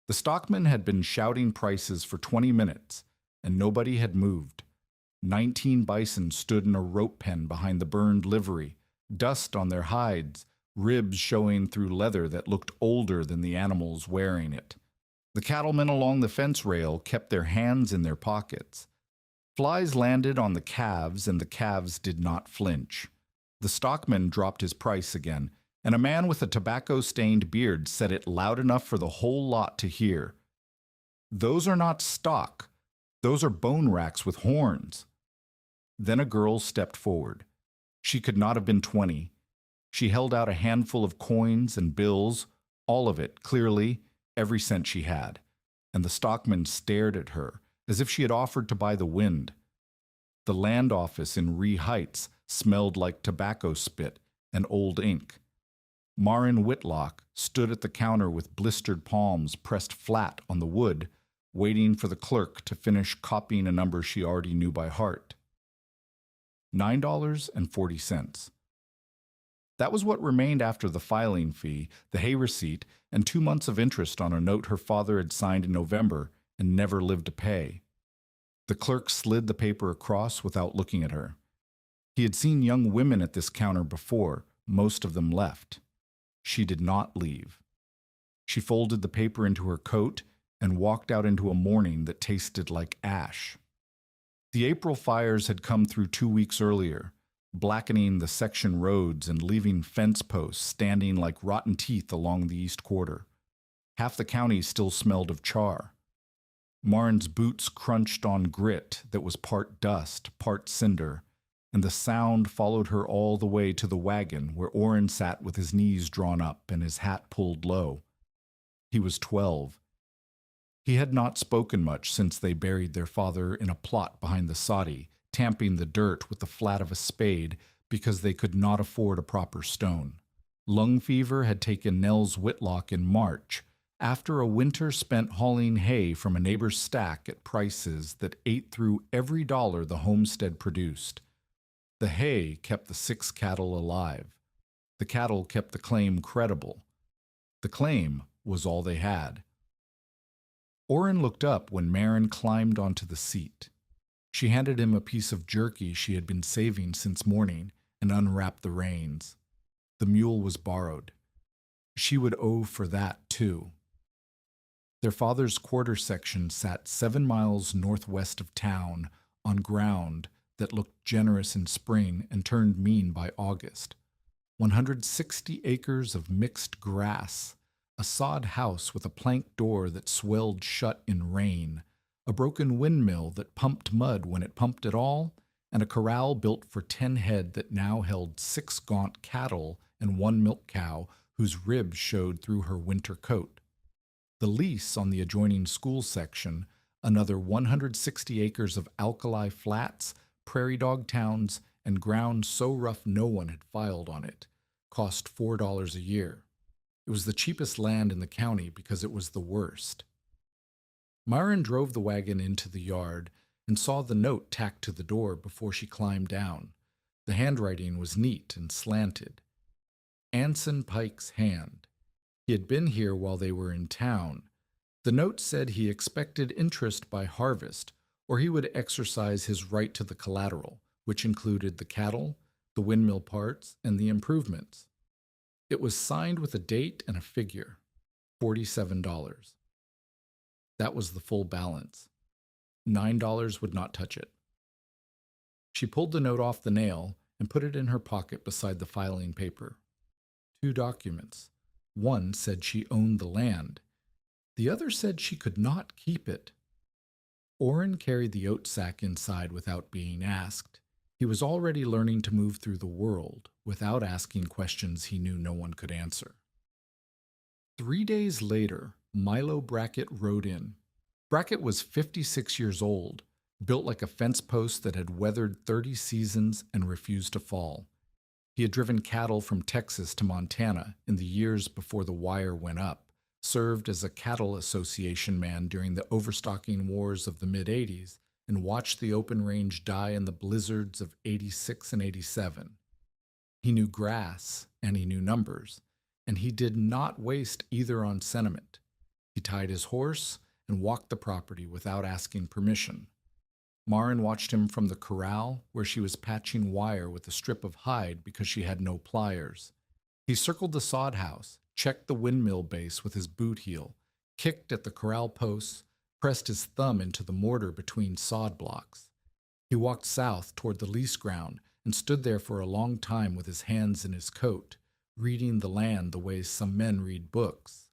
The stockman had been shouting prices for 20 minutes, and nobody had moved. 19 bison stood in a rope pen behind the burned livery, dust on their hides, ribs showing through leather that looked older than the animals wearing it. The cattlemen along the fence rail kept their hands in their pockets. Flies landed on the calves, and the calves did not flinch. The stockman dropped his price again, and a man with a tobacco-stained beard said it loud enough for the whole lot to hear. "Those are not stock. Those are bone racks with horns." Then a girl stepped forward. She could not have been 20. She held out a handful of coins and bills, all of it, clearly, every cent she had, and the stockman stared at her as if she had offered to buy the wind. The land office in Ree Heights smelled like tobacco spit and old ink. Marin Whitlock stood at the counter with blistered palms pressed flat on the wood, waiting for the clerk to finish copying a number she already knew by heart. $9.40. That was what remained after the filing fee, the hay receipt, and 2 months of interest on a note her father had signed in November and never lived to pay. The clerk slid the paper across without looking at her. He had seen young women at this counter before, most of them left. She did not leave. She folded the paper into her coat and walked out into a morning that tasted like ash. The April fires had come through 2 weeks earlier, blackening the section roads and leaving fence posts standing like rotten teeth along the east quarter. Half the county still smelled of char. Marin's boots crunched on grit that was part dust, part cinder, and the sound followed her all the way to the wagon where Orrin sat with his knees drawn up and his hat pulled low. He was 12. He had not spoken much since they buried their father in a plot behind the soddy, tamping the dirt with the flat of a spade because they could not afford a proper stone. Lung fever had taken Nels Whitlock in March, after a winter spent hauling hay from a neighbor's stack at prices that ate through every dollar the homestead produced. The hay kept the 6 cattle alive. The cattle kept the claim credible. The claim was all they had. Orrin looked up when Marin climbed onto the seat. She handed him a piece of jerky she had been saving since morning and unwrapped the reins. The mule was borrowed. She would owe for that, too. Their father's quarter section sat 7 miles northwest of town on ground that looked generous in spring and turned mean by August. 160 acres of mixed grass, a sod house with a plank door that swelled shut in rain, a broken windmill that pumped mud when it pumped at all, and a corral built for 10 head that now held 6 gaunt cattle and 1 milk cow whose ribs showed through her winter coat. The lease on the adjoining school section, another 160 acres of alkali flats, prairie dog towns, and ground so rough no one had filed on it, cost $4 a year. It was the cheapest land in the county because it was the worst. Myron drove the wagon into the yard and saw the note tacked to the door before she climbed down. The handwriting was neat and slanted. Anson Pike's hand. He had been here while they were in town. The note said he expected interest by harvest, or he would exercise his right to the collateral, which included the cattle, the windmill parts, and the improvements. It was signed with a date and a figure, $47. That was the full balance. $9 would not touch it. She pulled the note off the nail and put it in her pocket beside the filing paper. 2 documents. One said she owned the land. The other said she could not keep it. Orrin carried the oat sack inside without being asked. He was already learning to move through the world without asking questions he knew no one could answer. 3 days later, Milo Brackett rode in. Brackett was 56 years old, built like a fence post that had weathered 30 seasons and refused to fall. He had driven cattle from Texas to Montana in the years before the wire went up, served as a cattle association man during the overstocking wars of the mid-'80s, and watched the open range die in the blizzards of '86 and '87. He knew grass, and he knew numbers, and he did not waste either on sentiment. He tied his horse and walked the property without asking permission. Marin watched him from the corral where she was patching wire with a strip of hide because she had no pliers. He circled the sod house, checked the windmill base with his boot heel, kicked at the corral posts, pressed his thumb into the mortar between sod blocks. He walked south toward the lease ground and stood there for a long time with his hands in his coat, reading the land the way some men read books,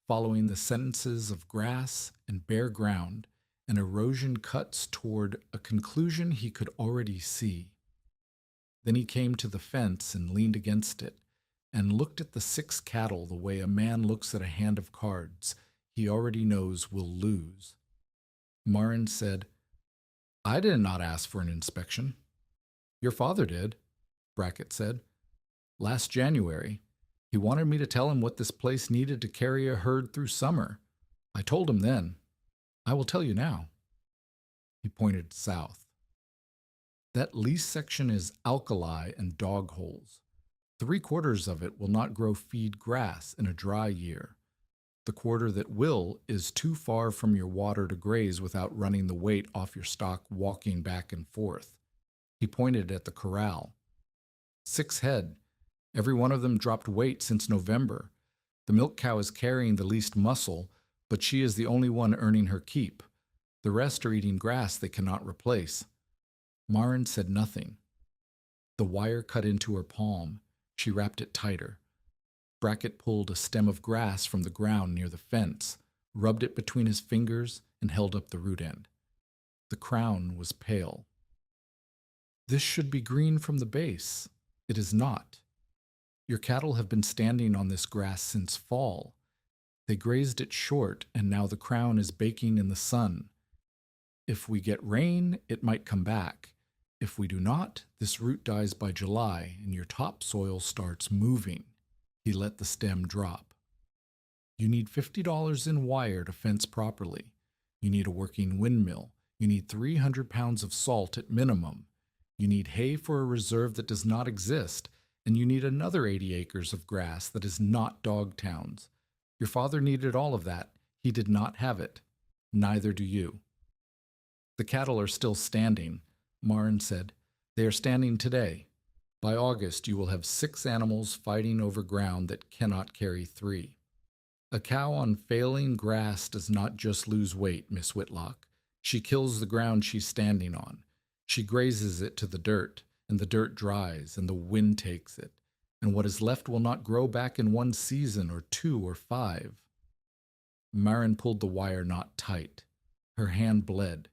following the sentences of grass and bare ground and erosion cuts toward a conclusion he could already see. Then he came to the fence and leaned against it, and looked at the 6 cattle the way a man looks at a hand of cards he already knows will lose. Marin said, "I did not ask for an inspection." "Your father did," Brackett said. "Last January. He wanted me to tell him what this place needed to carry a herd through summer. I told him then. I will tell you now." He pointed south. "That lease section is alkali and dog holes. 3/4 of it will not grow feed grass in a dry year. The quarter that will is too far from your water to graze without running the weight off your stock walking back and forth." He pointed at the corral. 6 head. Every one of them dropped weight since November. The milk cow is carrying the least muscle, but she is the only one earning her keep. The rest are eating grass they cannot replace. Marin said nothing. The wire cut into her palm. She wrapped it tighter. Brackett pulled a stem of grass from the ground near the fence, rubbed it between his fingers, and held up the root end. The crown was pale. "This should be green from the base. It is not. Your cattle have been standing on this grass since fall. They grazed it short, and now the crown is baking in the sun. If we get rain, it might come back. If we do not, this root dies by July, and your topsoil starts moving." He let the stem drop. "You need $50 in wire to fence properly. You need a working windmill. You need 300 pounds of salt at minimum. You need hay for a reserve that does not exist, and you need another 80 acres of grass that is not dog towns. Your father needed all of that. He did not have it. Neither do you." "The cattle are still standing," Marin said. "They are standing today. By August, you will have 6 animals fighting over ground that cannot carry 3. A cow on failing grass does not just lose weight, Miss Whitlock. She kills the ground she's standing on. She grazes it to the dirt, and the dirt dries, and the wind takes it, and what is left will not grow back in 1 season or 2 or 5. Marin pulled the wire knot tight. Her hand bled.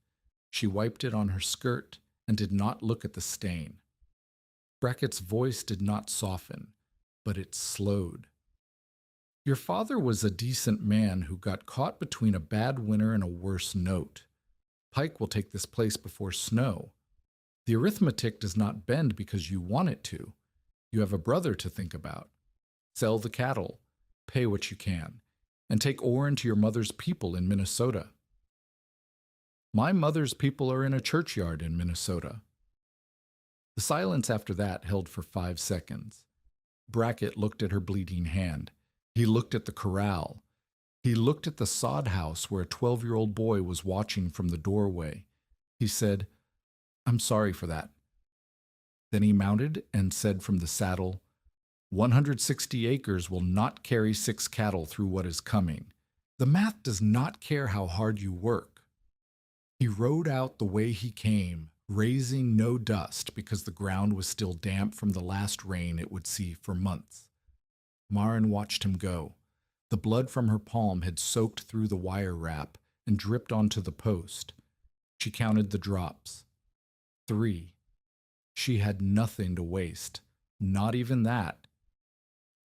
She wiped it on her skirt and did not look at the stain. Brackett's voice did not soften, but it slowed. "Your father was a decent man who got caught between a bad winter and a worse note. Pike will take this place before snow. The arithmetic does not bend because you want it to. You have a brother to think about. Sell the cattle, pay what you can, and take Orrin to your mother's people in Minnesota." "My mother's people are in a churchyard in Minnesota." The silence after that held for 5 seconds. Brackett looked at her bleeding hand. He looked at the corral. He looked at the sod house where a 12-year-old boy was watching from the doorway. He said, "I'm sorry for that." Then he mounted and said from the saddle, 160 acres will not carry 6 cattle through what is coming. The math does not care how hard you work." He rode out the way he came, raising no dust because the ground was still damp from the last rain it would see for months. Marin watched him go. The blood from her palm had soaked through the wire wrap and dripped onto the post. She counted the drops. 3. She had nothing to waste, not even that.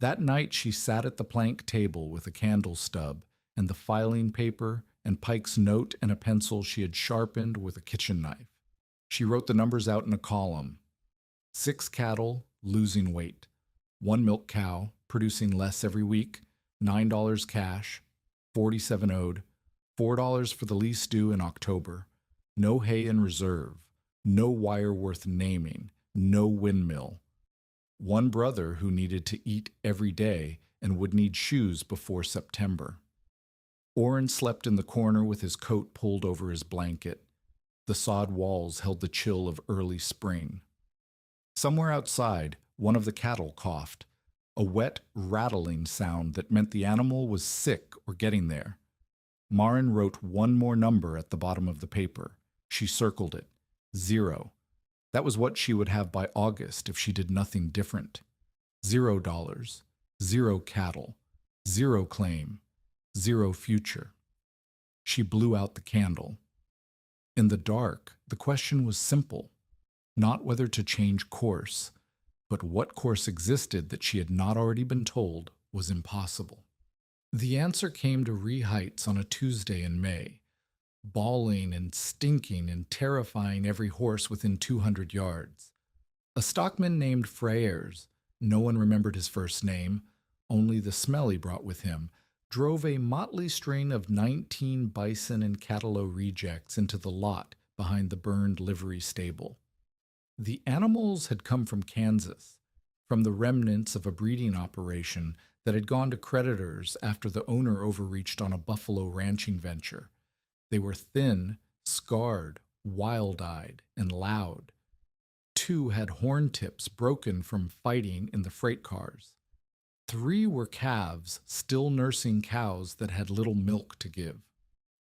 That night she sat at the plank table with a candle stub and the filing paper and Pike's note and a pencil she had sharpened with a kitchen knife. She wrote the numbers out in a column. 6 cattle, losing weight. 1 milk cow, producing less every week. $9 cash. 47 owed. $4 for the lease due in October. No hay in reserve. No wire worth naming. No windmill. 1 brother who needed to eat every day and would need shoes before September. Orrin slept in the corner with his coat pulled over his blanket. The sod walls held the chill of early spring. Somewhere outside, one of the cattle coughed, a wet, rattling sound that meant the animal was sick or getting there. Marin wrote one more number at the bottom of the paper. She circled it. 0. That was what she would have by August if she did nothing different. $0. 0 cattle. 0 claim. 0 future. She blew out the candle. In the dark, the question was simple. Not whether to change course, but what course existed that she had not already been told was impossible. The answer came to Ree Heights on a Tuesday in May, bawling and stinking and terrifying every horse within 200 yards. A stockman named Freyers, no one remembered his first name, only the smell he brought with him, drove a motley string of 19 bison and cattle rejects into the lot behind the burned livery stable. The animals had come from Kansas, from the remnants of a breeding operation that had gone to creditors after the owner overreached on a buffalo ranching venture. They were thin, scarred, wild-eyed, and loud. 2 had horn tips broken from fighting in the freight cars. 3 were calves still nursing cows that had little milk to give.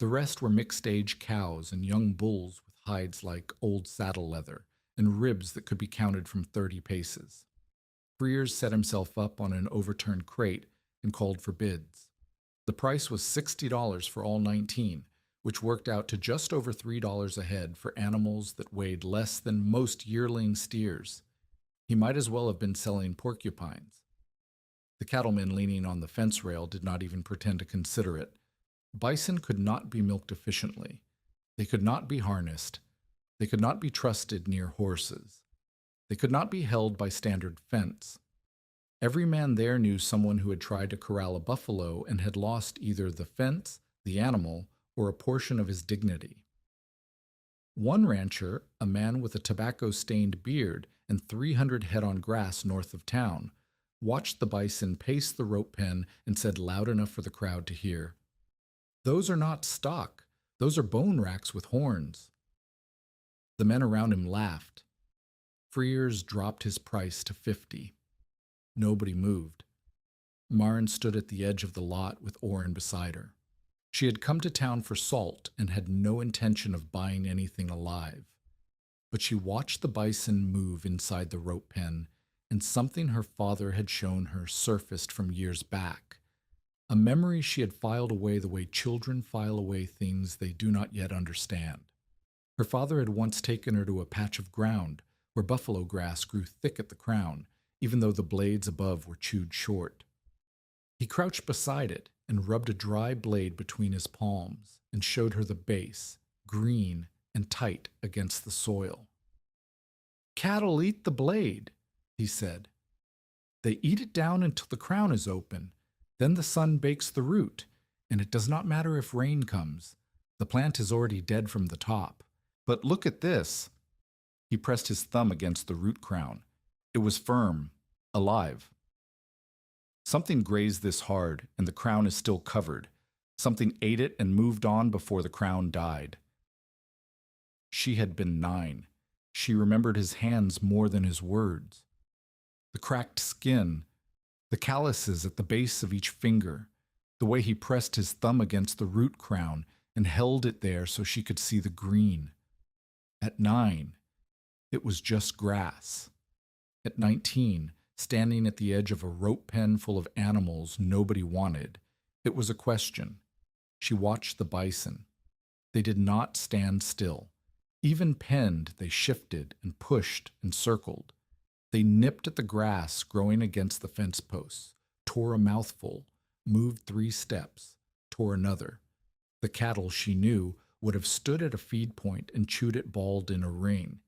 The rest were mixed-age cows and young bulls with hides like old saddle leather and ribs that could be counted from 30 paces. Frears set himself up on an overturned crate and called for bids. The price was $60 for all 19, which worked out to just over $3 a head for animals that weighed less than most yearling steers. He might as well have been selling porcupines. The cattlemen leaning on the fence rail did not even pretend to consider it. Bison could not be milked efficiently. They could not be harnessed. They could not be trusted near horses. They could not be held by standard fence. Every man there knew someone who had tried to corral a buffalo and had lost either the fence, the animal, or a portion of his dignity. One rancher, a man with a tobacco-stained beard and 300 head on grass north of town, watched the bison pace the rope pen and said loud enough for the crowd to hear, "Those are not stock. Those are bone racks with horns." The men around him laughed. Frears dropped his price to 50. Nobody moved. Marin stood at the edge of the lot with Orrin beside her. She had come to town for salt and had no intention of buying anything alive. But she watched the bison move inside the rope pen, and something her father had shown her surfaced from years back. A memory she had filed away the way children file away things they do not yet understand. Her father had once taken her to a patch of ground where buffalo grass grew thick at the crown, even though the blades above were chewed short. He crouched beside it and rubbed a dry blade between his palms and showed her the base, green and tight against the soil. "Cattle eat the blade," he said. "They eat it down until the crown is open. Then the sun bakes the root, and it does not matter if rain comes. The plant is already dead from the top. But look at this." He pressed his thumb against the root crown. It was firm, alive. Something grazed this hard, and the crown is still covered. Something ate it and moved on before the crown died. She had been 9. She remembered his hands more than his words. The cracked skin, the calluses at the base of each finger, the way he pressed his thumb against the root crown and held it there so she could see the green. At 9, it was just grass. At 19, standing at the edge of a rope pen full of animals nobody wanted, it was a question. She watched the bison. They did not stand still. Even penned, they shifted and pushed and circled. They nipped at the grass growing against the fence posts, tore a mouthful, moved 3 steps, tore another. The cattle, she knew, would have stood at a feed point and chewed it bald in a ring.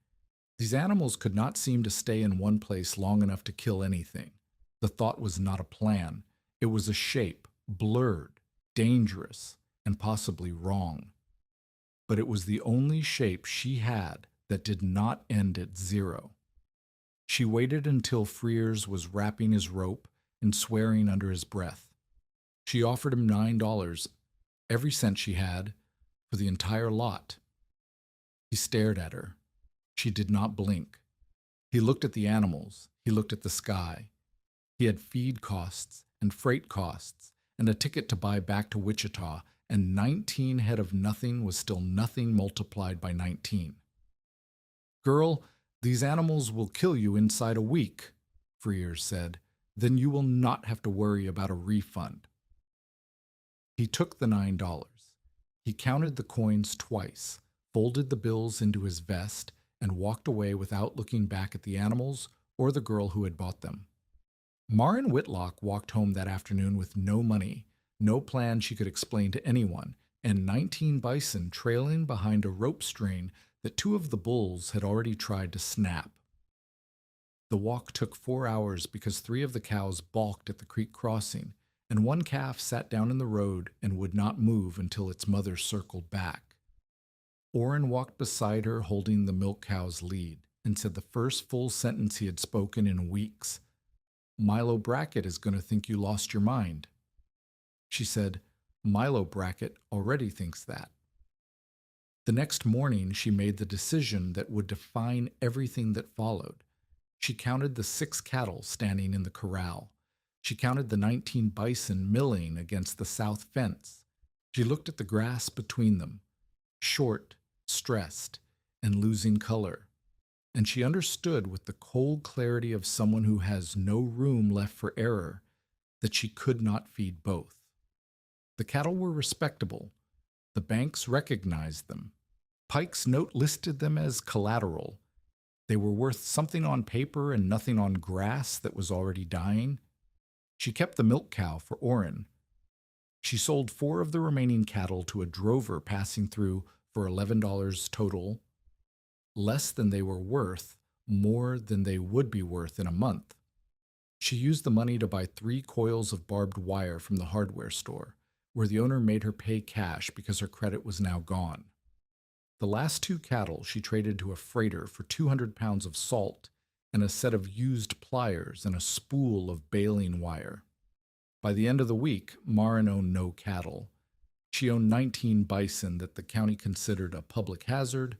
These animals could not seem to stay in one place long enough to kill anything. The thought was not a plan. It was a shape, blurred, dangerous, and possibly wrong. But it was the only shape she had that did not end at 0. She waited until Frears was wrapping his rope and swearing under his breath. She offered him $9, Every cent she had, for the entire lot. He stared at her. She did not blink. He looked at the animals. He looked at the sky. He had feed costs and freight costs and a ticket to buy back to Wichita, and 19 head of nothing was still nothing multiplied by 19. Girl, these animals will kill you inside a week, Freer said. Then you will not have to worry about a refund. He took the $9. He counted the coins twice, folded the bills into his vest, and walked away without looking back at the animals or the girl who had bought them. Marin Whitlock walked home that afternoon with no money, no plan she could explain to anyone, and 19 bison trailing behind a rope string that 2 of the bulls had already tried to snap. The walk took 4 hours because 3 of the cows balked at the creek crossing, and 1 calf sat down in the road and would not move until its mother circled back. Orrin walked beside her holding the milk cow's lead and said the first full sentence he had spoken in weeks. Milo Brackett is going to think you lost your mind. She said, Milo Brackett already thinks that. The next morning, she made the decision that would define everything that followed. She counted the 6 cattle standing in the corral. She counted the 19 bison milling against the south fence. She looked at the grass between them, short, stressed, and losing color. And she understood with the cold clarity of someone who has no room left for error that she could not feed both. The cattle were respectable. The banks recognized them. Pike's note listed them as collateral. They were worth something on paper and nothing on grass that was already dying. She kept the milk cow for Orrin. She sold 4 of the remaining cattle to a drover passing through for $11 total, less than they were worth, more than they would be worth in a month. She used the money to buy 3 coils of barbed wire from the hardware store, where the owner made her pay cash because her credit was now gone. The last 2 cattle she traded to a freighter for 200 pounds of salt and a set of used pliers and a spool of baling wire. By the end of the week, Marin owned no cattle. She owned 19 bison that the county considered a public hazard,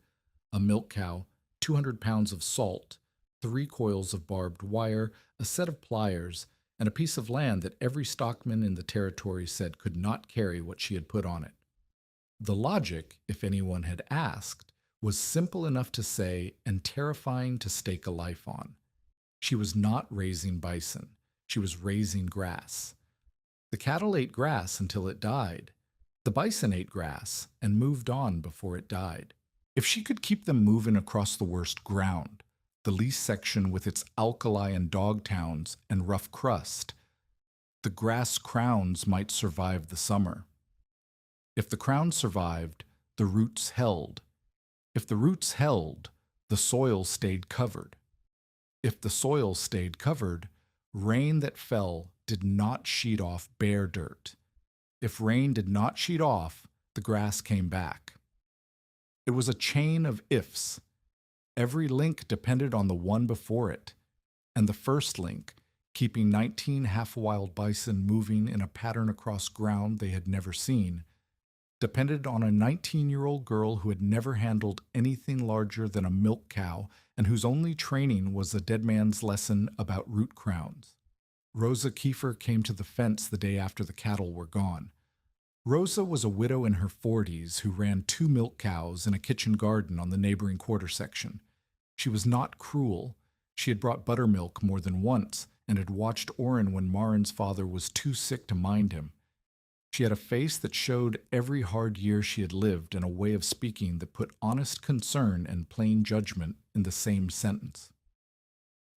a milk cow, 200 pounds of salt, 3 coils of barbed wire, a set of pliers, and a piece of land that every stockman in the territory said could not carry what she had put on it. The logic, if anyone had asked, was simple enough to say and terrifying to stake a life on. She was not raising bison. She was raising grass. The cattle ate grass until it died. The bison ate grass and moved on before it died. If she could keep them moving across the worst ground, the least section with its alkali and dog towns and rough crust, the grass crowns might survive the summer. If the crowns survived, the roots held. If the roots held, the soil stayed covered. If the soil stayed covered, rain that fell did not sheet off bare dirt. If rain did not sheet off, the grass came back. It was a chain of ifs. Every link depended on the one before it, and the first link, keeping 19 half-wild bison moving in a pattern across ground they had never seen, depended on a 19-year-old girl who had never handled anything larger than a milk cow and whose only training was a dead man's lesson about root crowns. Rosa Kiefer came to the fence the day after the cattle were gone. Rosa was a widow in her 40s who ran 2 milk cows in a kitchen garden on the neighboring quarter section. She was not cruel. She had brought buttermilk more than once and had watched Orrin when Marin's father was too sick to mind him. She had a face that showed every hard year she had lived and a way of speaking that put honest concern and plain judgment in the same sentence.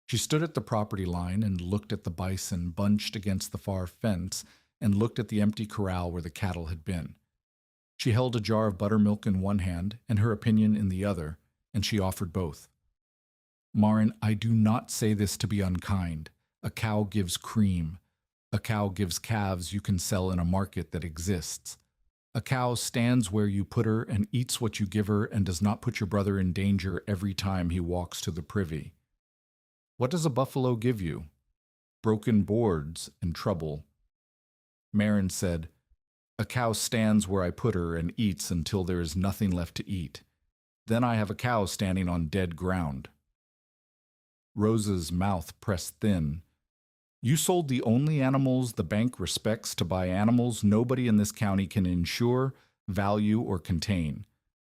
She stood at the property line and looked at the bison bunched against the far fence and looked at the empty corral where the cattle had been. She held a jar of buttermilk in one hand and her opinion in the other, and she offered both. Marin, I do not say this to be unkind. A cow gives cream. A cow gives calves you can sell in a market that exists. A cow stands where you put her and eats what you give her and does not put your brother in danger every time he walks to the privy. What does a buffalo give you? Broken boards and trouble. Marin said, A cow stands where I put her and eats until there is nothing left to eat. Then I have a cow standing on dead ground. Rosa's mouth pressed thin. You sold the only animals the bank respects to buy animals nobody in this county can insure, value, or contain.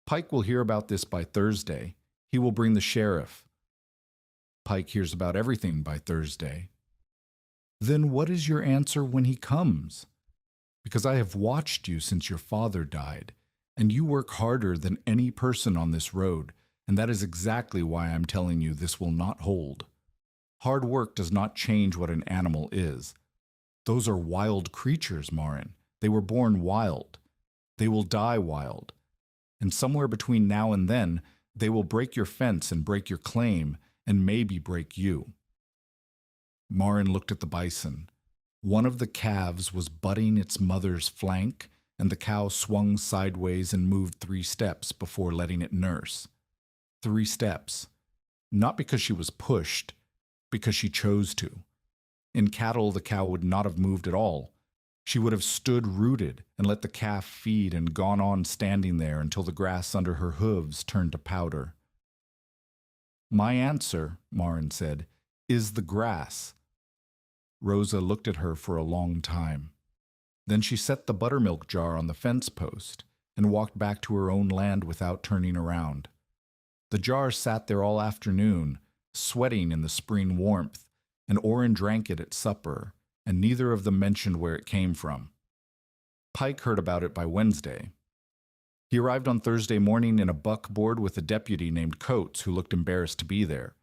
Pike will hear about this by Thursday. He will bring the sheriff. Pike hears about everything by Thursday. Then what is your answer when he comes? Because I have watched you since your father died, and you work harder than any person on this road, and that is exactly why I'm telling you this will not hold. Hard work does not change what an animal is. Those are wild creatures, Marin. They were born wild. They will die wild. And somewhere between now and then, they will break your fence and break your claim, and maybe break you. Marin looked at the bison. One of the calves was butting its mother's flank, and the cow swung sideways and moved 3 steps before letting it nurse. 3 steps. Not because she was pushed, because she chose to. In cattle, the cow would not have moved at all. She would have stood rooted and let the calf feed and gone on standing there until the grass under her hooves turned to powder. My answer, Marin said, is the grass. Rosa looked at her for a long time. Then she set the buttermilk jar on the fence post and walked back to her own land without turning around. The jar sat there all afternoon, sweating in the spring warmth, and Orrin drank it at supper, and neither of them mentioned where it came from. Pike heard about it by Wednesday. He arrived on Thursday morning in a buckboard with a deputy named Coates who looked embarrassed to be there.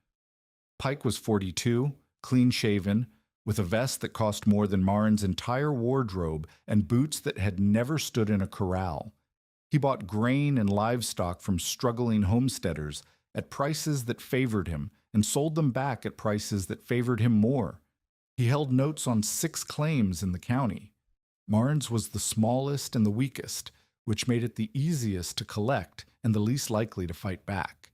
Pike was 42, clean-shaven, with a vest that cost more than Marin's entire wardrobe and boots that had never stood in a corral. He bought grain and livestock from struggling homesteaders at prices that favored him and sold them back at prices that favored him more. He held notes on 6 claims in the county. Marin's was the smallest and the weakest, which made it the easiest to collect and the least likely to fight back.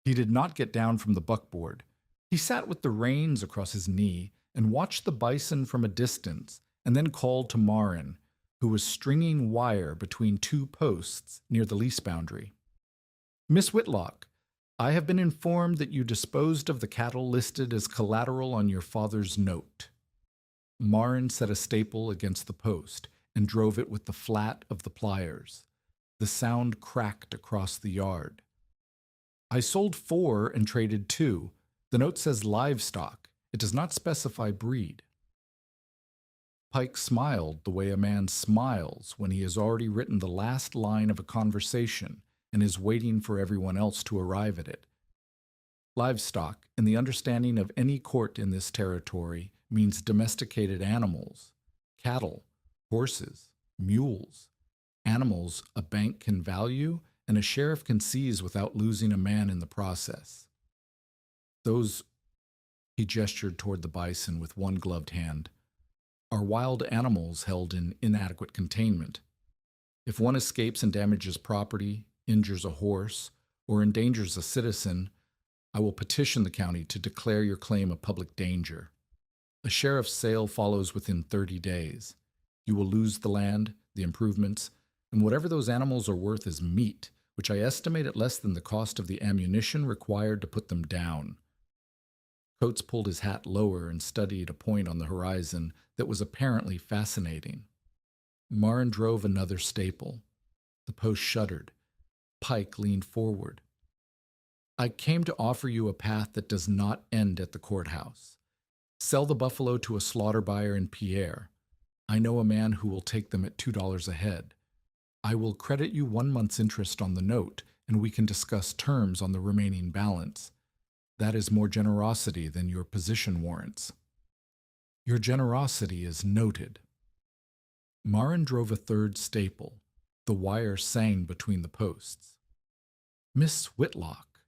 He did not get down from the buckboard. He sat with the reins across his knee and watched the bison from a distance, and then called to Marin, who was stringing wire between 2 posts near the lease boundary. Miss Whitlock, I have been informed that you disposed of the cattle listed as collateral on your father's note. Marin set a staple against the post and drove it with the flat of the pliers. The sound cracked across the yard. I sold 4 and traded 2. The note says livestock. It does not specify breed. Pike smiled the way a man smiles when he has already written the last line of a conversation and is waiting for everyone else to arrive at it. Livestock, in the understanding of any court in this territory, means domesticated animals, cattle, horses, mules, animals a bank can value and a sheriff can seize without losing a man in the process. Those, he gestured toward the bison with one gloved hand, are wild animals held in inadequate containment. If one escapes and damages property, injures a horse, or endangers a citizen, I will petition the county to declare your claim a public danger. A sheriff's sale follows within 30 days. You will lose the land, the improvements, and whatever those animals are worth is meat, which I estimate at less than the cost of the ammunition required to put them down. Coates pulled his hat lower and studied a point on the horizon that was apparently fascinating. Marin drove another staple. The post shuddered. Pike leaned forward. I came to offer you a path that does not end at the courthouse. Sell the buffalo to a slaughter buyer in Pierre. I know a man who will take them at $2 a head. I will credit you 1 month's interest on the note, and we can discuss terms on the remaining balance. That is more generosity than your position warrants. Your generosity is noted. Marin drove a 3rd staple. The wire sang between the posts. Miss Whitlock.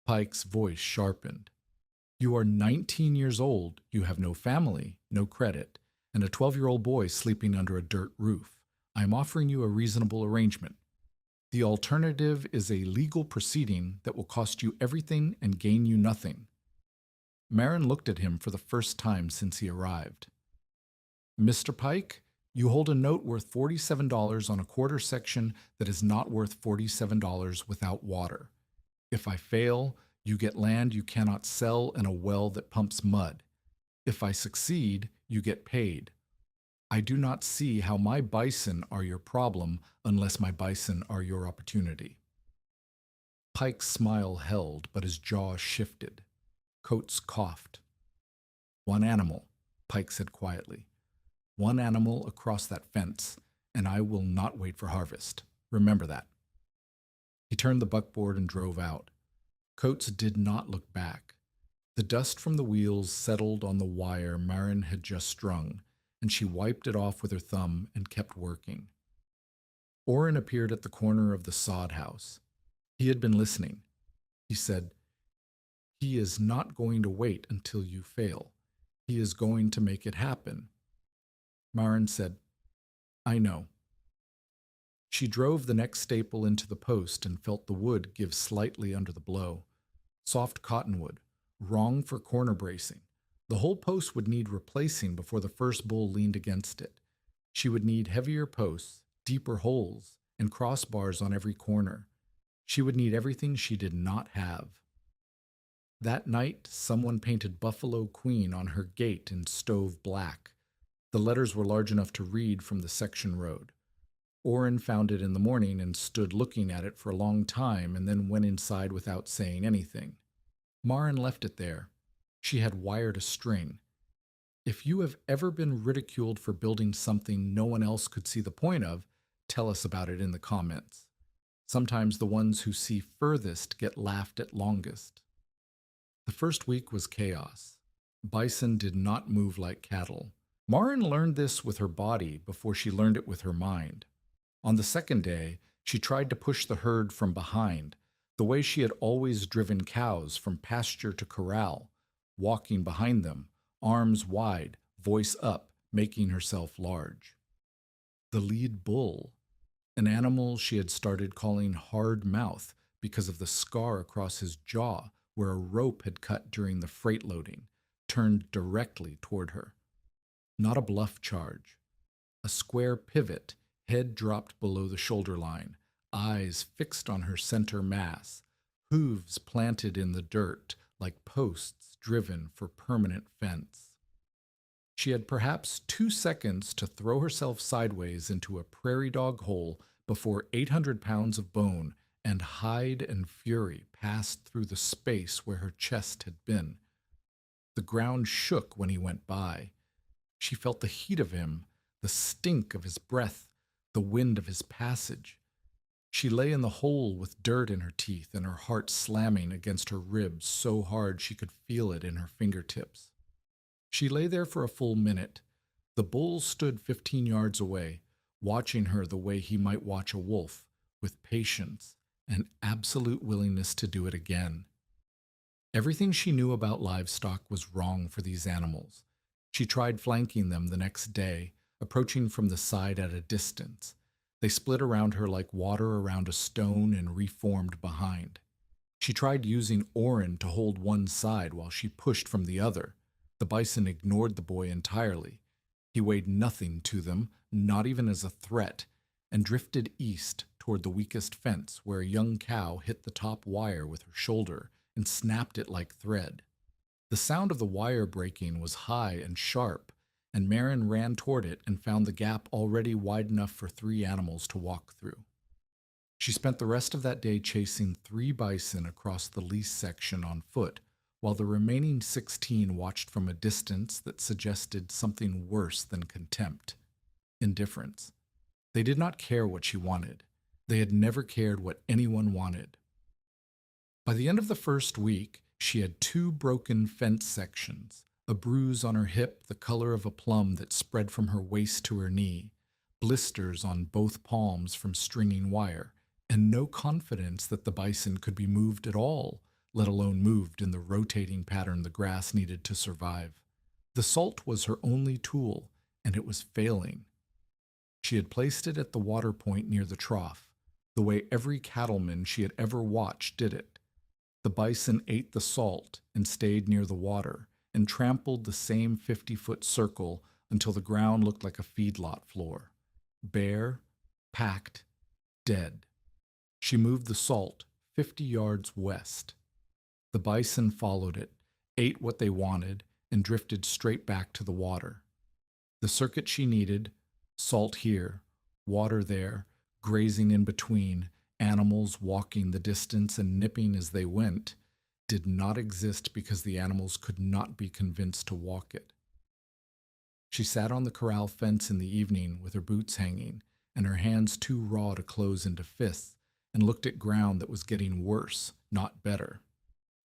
Pike's voice sharpened. You are 19 years old, you have no family, no credit, and a 12-year-old boy sleeping under a dirt roof. I am offering you a reasonable arrangement. The alternative is a legal proceeding that will cost you everything and gain you nothing. Marin looked at him for the first time since he arrived. Mr. Pike, You hold a note worth $47 on a quarter section that is not worth $47 without water. If I fail, you get land you cannot sell and a well that pumps mud. If I succeed, you get paid. I do not see how my bison are your problem unless my bison are your opportunity. Pike's smile held, but his jaw shifted. Coates coughed. One animal, Pike said quietly. One animal across that fence, and I will not wait for harvest. Remember that. He turned the buckboard and drove out. Coates did not look back. The dust from the wheels settled on the wire Marin had just strung, and she wiped it off with her thumb and kept working. Orrin appeared at the corner of the sod house. He had been listening. He said, "He is not going to wait until you fail. He is going to make it happen." Marin said, "I know." She drove the next staple into the post and felt the wood give slightly under the blow. Soft cottonwood, wrong for corner bracing. The whole post would need replacing before the first bull leaned against it. She would need heavier posts, deeper holes, and crossbars on every corner. She would need everything she did not have. That night, someone painted Buffalo Queen on her gate in stove black. The letters were large enough to read from the section road. Orrin found it in the morning and stood looking at it for a long time and then went inside without saying anything. Marin left it there. She had wired a string. If you have ever been ridiculed for building something no one else could see the point of, tell us about it in the comments. Sometimes the ones who see furthest get laughed at longest. The first week was chaos. Bison did not move like cattle. Marin learned this with her body before she learned it with her mind. On the second day, she tried to push the herd from behind, the way she had always driven cows from pasture to corral, walking behind them, arms wide, voice up, making herself large. The lead bull, an animal she had started calling Hard Mouth because of the scar across his jaw where a rope had cut during the freight loading, turned directly toward her. Not a bluff charge. A square pivot, head dropped below the shoulder line, eyes fixed on her center mass, hooves planted in the dirt like posts driven for permanent fence. She had perhaps 2 seconds to throw herself sideways into a prairie dog hole before 800 pounds of bone and hide and fury passed through the space where her chest had been. The ground shook when he went by. She felt the heat of him, the stink of his breath, the wind of his passage. She lay in the hole with dirt in her teeth and her heart slamming against her ribs so hard she could feel it in her fingertips. She lay there for a full minute. The bull stood 15 yards away, watching her the way he might watch a wolf, with patience and absolute willingness to do it again. Everything she knew about livestock was wrong for these animals. She tried flanking them the next day, approaching from the side at a distance. They split around her like water around a stone and reformed behind. She tried using Orrin to hold one side while she pushed from the other. The bison ignored the boy entirely. He weighed nothing to them, not even as a threat, and drifted east toward the weakest fence where a young cow hit the top wire with her shoulder and snapped it like thread. The sound of the wire breaking was high and sharp, and Marin ran toward it and found the gap already wide enough for 3 animals to walk through. She spent the rest of that day chasing 3 bison across the lease section on foot, while the remaining 16 watched from a distance that suggested something worse than contempt: indifference. They did not care what she wanted. They had never cared what anyone wanted. By the end of the first week, she had 2 broken fence sections, a bruise on her hip the color of a plum that spread from her waist to her knee, blisters on both palms from stringing wire, and no confidence that the bison could be moved at all, let alone moved in the rotating pattern the grass needed to survive. The salt was her only tool, and it was failing. She had placed it at the water point near the trough, the way every cattleman she had ever watched did it. The bison ate the salt and stayed near the water, and trampled the same 50-foot circle until the ground looked like a feedlot floor. Bare, packed, dead. She moved the salt 50 yards west. The bison followed it, ate what they wanted, and drifted straight back to the water. The circuit she needed, salt here, water there, grazing in between, animals walking the distance and nipping as they went, did not exist because the animals could not be convinced to walk it. She sat on the corral fence in the evening with her boots hanging and her hands too raw to close into fists, and looked at ground that was getting worse, not better.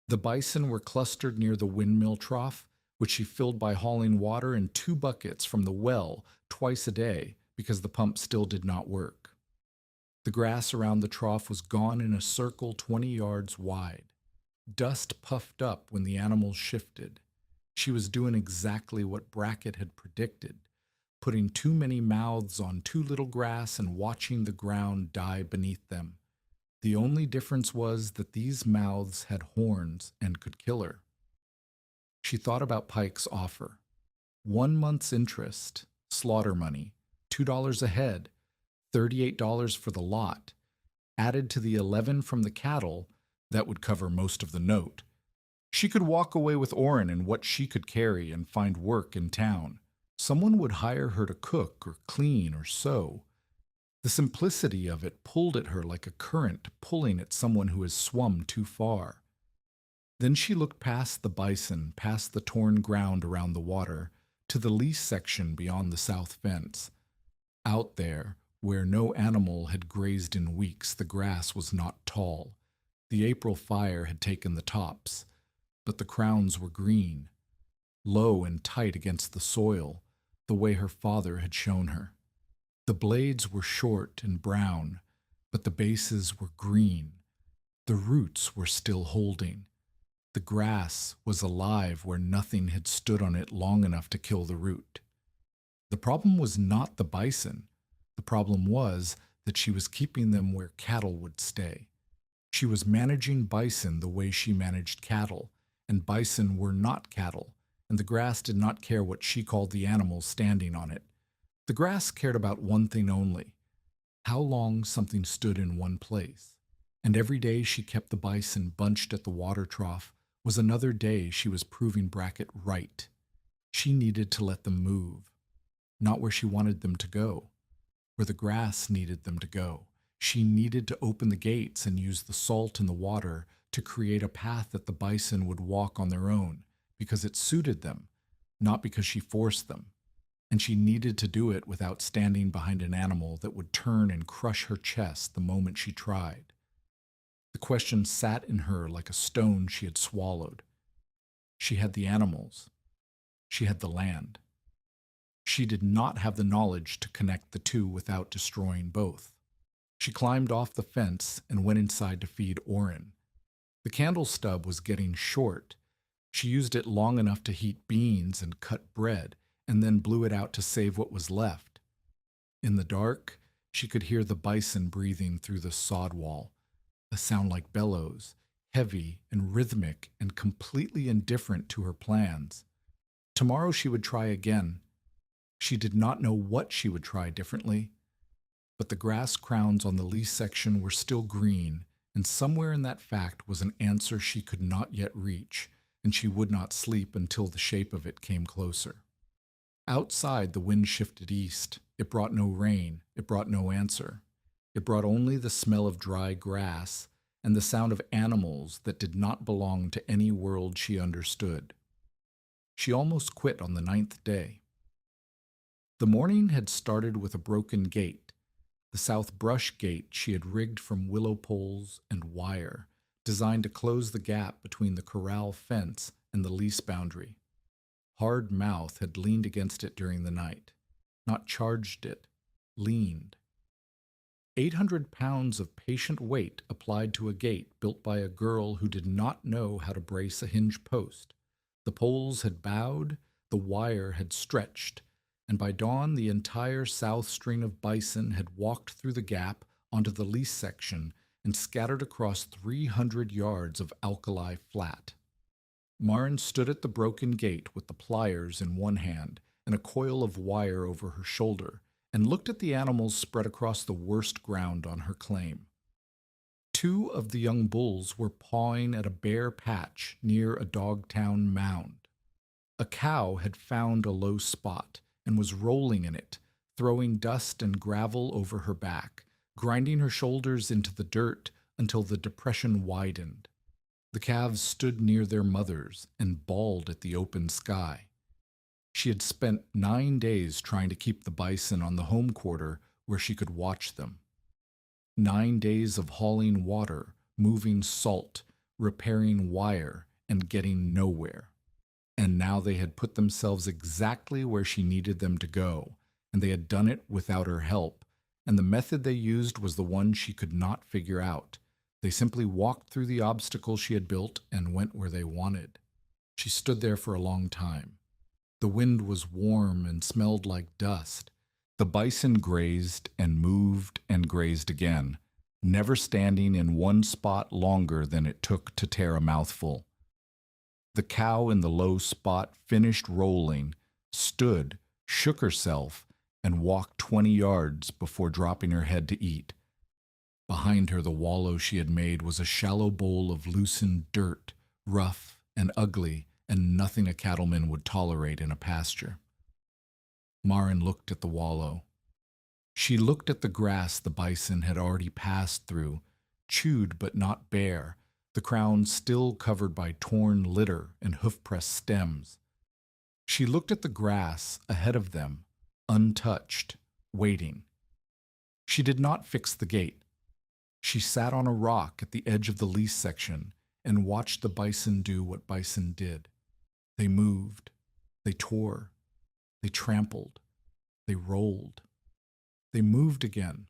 The bison were clustered near the windmill trough, which she filled by hauling water in 2 buckets from the well twice a day because the pump still did not work. The grass around the trough was gone in a circle 20 yards wide. Dust puffed up when the animals shifted. She was doing exactly what Brackett had predicted, putting too many mouths on too little grass and watching the ground die beneath them. The only difference was that these mouths had horns and could kill her. She thought about Pike's offer. 1 month's interest, slaughter money, $2 a head, $38 for the lot, added to the 11 from the cattle, that would cover most of the note. She could walk away with Orrin and what she could carry and find work in town. Someone would hire her to cook or clean or sew. The simplicity of it pulled at her like a current pulling at someone who has swum too far. Then she looked past the bison, past the torn ground around the water, to the lease section beyond the south fence. Out there, where no animal had grazed in weeks, the grass was not tall. The April fire had taken the tops, but the crowns were green, low and tight against the soil, the way her father had shown her. The blades were short and brown, but the bases were green. The roots were still holding. The grass was alive where nothing had stood on it long enough to kill the root. The problem was not the bison. The problem was that she was keeping them where cattle would stay. She was managing bison the way she managed cattle, and bison were not cattle, and the grass did not care what she called the animals standing on it. The grass cared about one thing only: how long something stood in one place. And every day she kept the bison bunched at the water trough was another day she was proving Brackett right. She needed to let them move, not where she wanted them to go, where the grass needed them to go. She needed to open the gates and use the salt in the water to create a path that the bison would walk on their own, because it suited them, not because she forced them. And she needed to do it without standing behind an animal that would turn and crush her chest the moment she tried. The question sat in her like a stone she had swallowed. She had the animals. She had the land. She did not have the knowledge to connect the two without destroying both. She climbed off the fence and went inside to feed Orrin. The candle stub was getting short. She used it long enough to heat beans and cut bread, and then blew it out to save what was left. In the dark, she could hear the bison breathing through the sod wall, a sound like bellows, heavy and rhythmic and completely indifferent to her plans. Tomorrow she would try again. She did not know what she would try differently, but the grass crowns on the lee section were still green, and somewhere in that fact was an answer she could not yet reach, and she would not sleep until the shape of it came closer. Outside, the wind shifted east. It brought no rain. It brought no answer. It brought only the smell of dry grass and the sound of animals that did not belong to any world she understood. She almost quit on the 9th day. The morning had started with a broken gate, the south brush gate she had rigged from willow poles and wire, designed to close the gap between the corral fence and the lease boundary. Hard Mouth had leaned against it during the night, not charged it, leaned. 800 pounds of patient weight applied to a gate built by a girl who did not know how to brace a hinge post. The poles had bowed, the wire had stretched, and by dawn the entire south string of bison had walked through the gap onto the lease section and scattered across 300 yards of alkali flat. Marin stood at the broken gate with the pliers in one hand and a coil of wire over her shoulder, and looked at the animals spread across the worst ground on her claim. Two of the young bulls were pawing at a bare patch near a Dogtown mound. A cow had found a low spot and was rolling in it, throwing dust and gravel over her back, grinding her shoulders into the dirt until the depression widened. The calves stood near their mothers and bawled at the open sky. She had spent 9 days trying to keep the bison on the home quarter where she could watch them. 9 days of hauling water, moving salt, repairing wire, and getting nowhere. And now they had put themselves exactly where she needed them to go, and they had done it without her help, and the method they used was the one she could not figure out. They simply walked through the obstacles she had built and went where they wanted. She stood there for a long time. The wind was warm and smelled like dust. The bison grazed and moved and grazed again, never standing in one spot longer than it took to tear a mouthful. The cow in the low spot finished rolling, stood, shook herself, and walked 20 yards before dropping her head to eat. Behind her, the wallow she had made was a shallow bowl of loosened dirt, rough and ugly, and nothing a cattleman would tolerate in a pasture. Marin looked at the wallow. She looked at the grass the bison had already passed through, chewed but not bare, the crown still covered by torn litter and hoof-pressed stems. She looked at the grass ahead of them, untouched, waiting. She did not fix the gate. She sat on a rock at the edge of the lease section and watched the bison do what bison did. They moved, they tore, they trampled, they rolled. They moved again.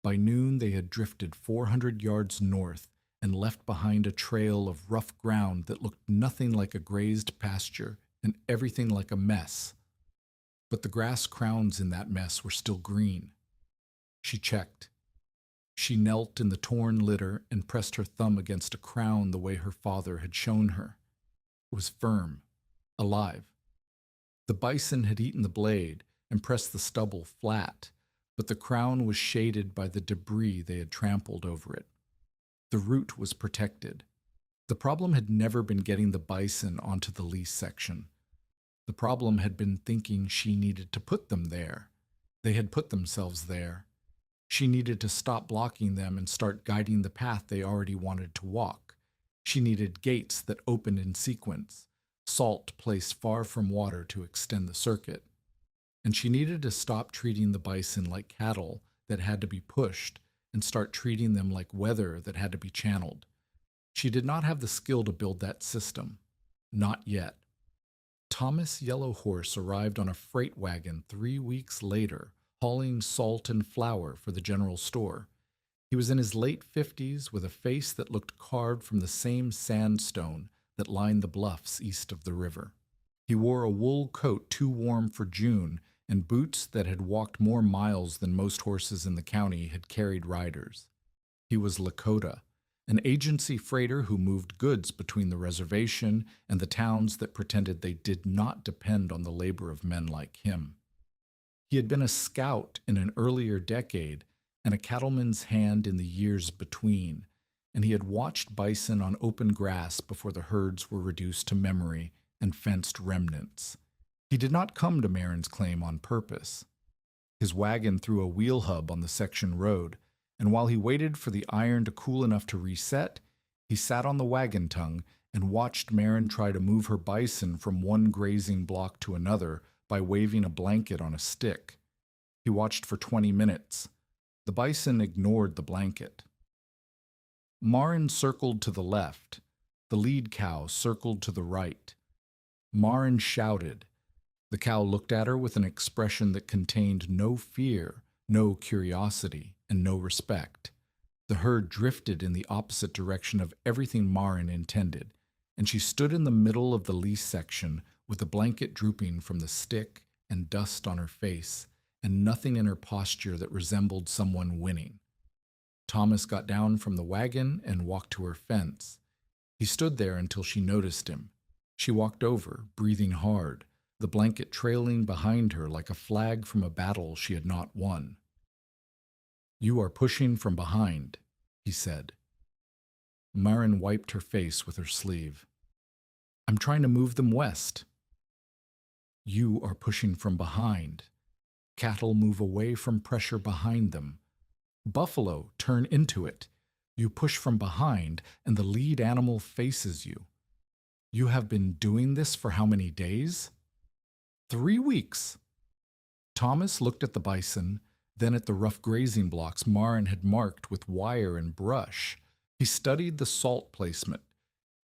By noon they had drifted 400 yards north and left behind a trail of rough ground that looked nothing like a grazed pasture and everything like a mess. But the grass crowns in that mess were still green. She checked. She knelt in the torn litter and pressed her thumb against a crown the way her father had shown her. It was firm, alive. The bison had eaten the blade and pressed the stubble flat, but the crown was shaded by the debris they had trampled over it. The root was protected. The problem had never been getting the bison onto the lease section. The problem had been thinking she needed to put them there. They had put themselves there. She needed to stop blocking them and start guiding the path they already wanted to walk. She needed gates that opened in sequence, salt placed far from water to extend the circuit. And she needed to stop treating the bison like cattle that had to be pushed and start treating them like weather that had to be channeled. She did not have the skill to build that system. Not yet. Thomas Yellow Horse arrived on a freight wagon 3 weeks later, hauling salt and flour for the general store. He was in his late 50s with a face that looked carved from the same sandstone that lined the bluffs east of the river. He wore a wool coat too warm for June and boots that had walked more miles than most horses in the county had carried riders. He was Lakota, an agency freighter who moved goods between the reservation and the towns that pretended they did not depend on the labor of men like him. He had been a scout in an earlier decade and a cattleman's hand in the years between, and he had watched bison on open grass before the herds were reduced to memory and fenced remnants. He did not come to Marin's claim on purpose. His wagon threw a wheel hub on the section road, and while he waited for the iron to cool enough to reset, he sat on the wagon tongue and watched Marin try to move her bison from one grazing block to another by waving a blanket on a stick. He watched for 20 minutes. The bison ignored the blanket. Marin circled to the left. The lead cow circled to the right. Marin shouted. The cow looked at her with an expression that contained no fear, no curiosity, and no respect. The herd drifted in the opposite direction of everything Marin intended, and she stood in the middle of the lease section with a blanket drooping from the stick and dust on her face, and nothing in her posture that resembled someone winning. Thomas got down from the wagon and walked to her fence. He stood there until she noticed him. She walked over, breathing hard, the blanket trailing behind her like a flag from a battle she had not won. "You are pushing from behind," he said. Maren wiped her face with her sleeve. "I'm trying to move them west." "You are pushing from behind. Cattle move away from pressure behind them. Buffalo turn into it. You push from behind, and the lead animal faces you. You have been doing this for how many days?" 3 weeks. Thomas looked at the bison, then at the rough grazing blocks Maren had marked with wire and brush. He studied the salt placement.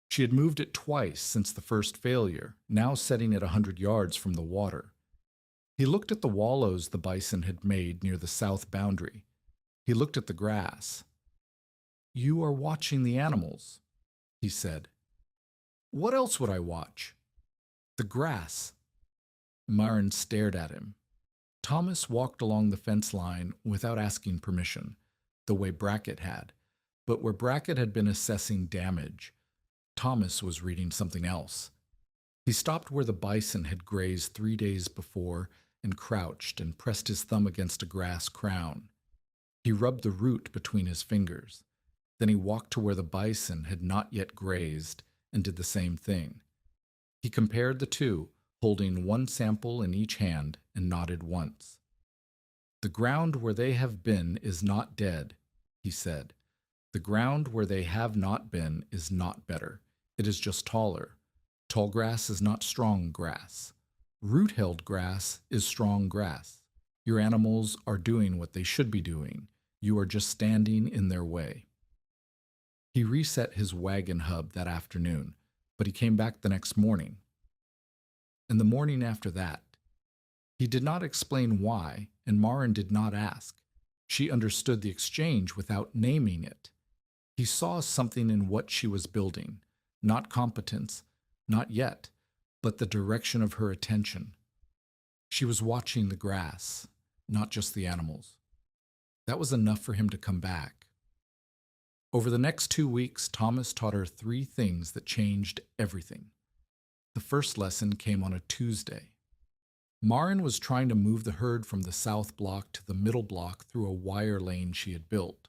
She had moved it twice since the first failure, now setting it 100 yards from the water. He looked at the wallows the bison had made near the south boundary. He looked at the grass. "You are watching the animals," he said. "What else would I watch?" "The grass." Maren stared at him. Thomas walked along the fence line without asking permission, the way Brackett had, but where Brackett had been assessing damage, Thomas was reading something else. He stopped where the bison had grazed 3 days before and crouched and pressed his thumb against a grass crown. He rubbed the root between his fingers. Then he walked to where the bison had not yet grazed and did the same thing. He compared the two, holding one sample in each hand, and nodded once. "The ground where they have been is not dead," he said. "The ground where they have not been is not better. It is just taller. Tall grass is not strong grass. Root-held grass is strong grass. Your animals are doing what they should be doing. You are just standing in their way." He reset his wagon hub that afternoon, but he came back the next morning. And the morning after that. He did not explain why, and Maren did not ask. She understood the exchange without naming it. He saw something in what she was building, not competence, not yet, but the direction of her attention. She was watching the grass, not just the animals. That was enough for him to come back. Over the next 2 weeks, Thomas taught her 3 things that changed everything. The first lesson came on a Tuesday. Maren was trying to move the herd from the south block to the middle block through a wire lane she had built.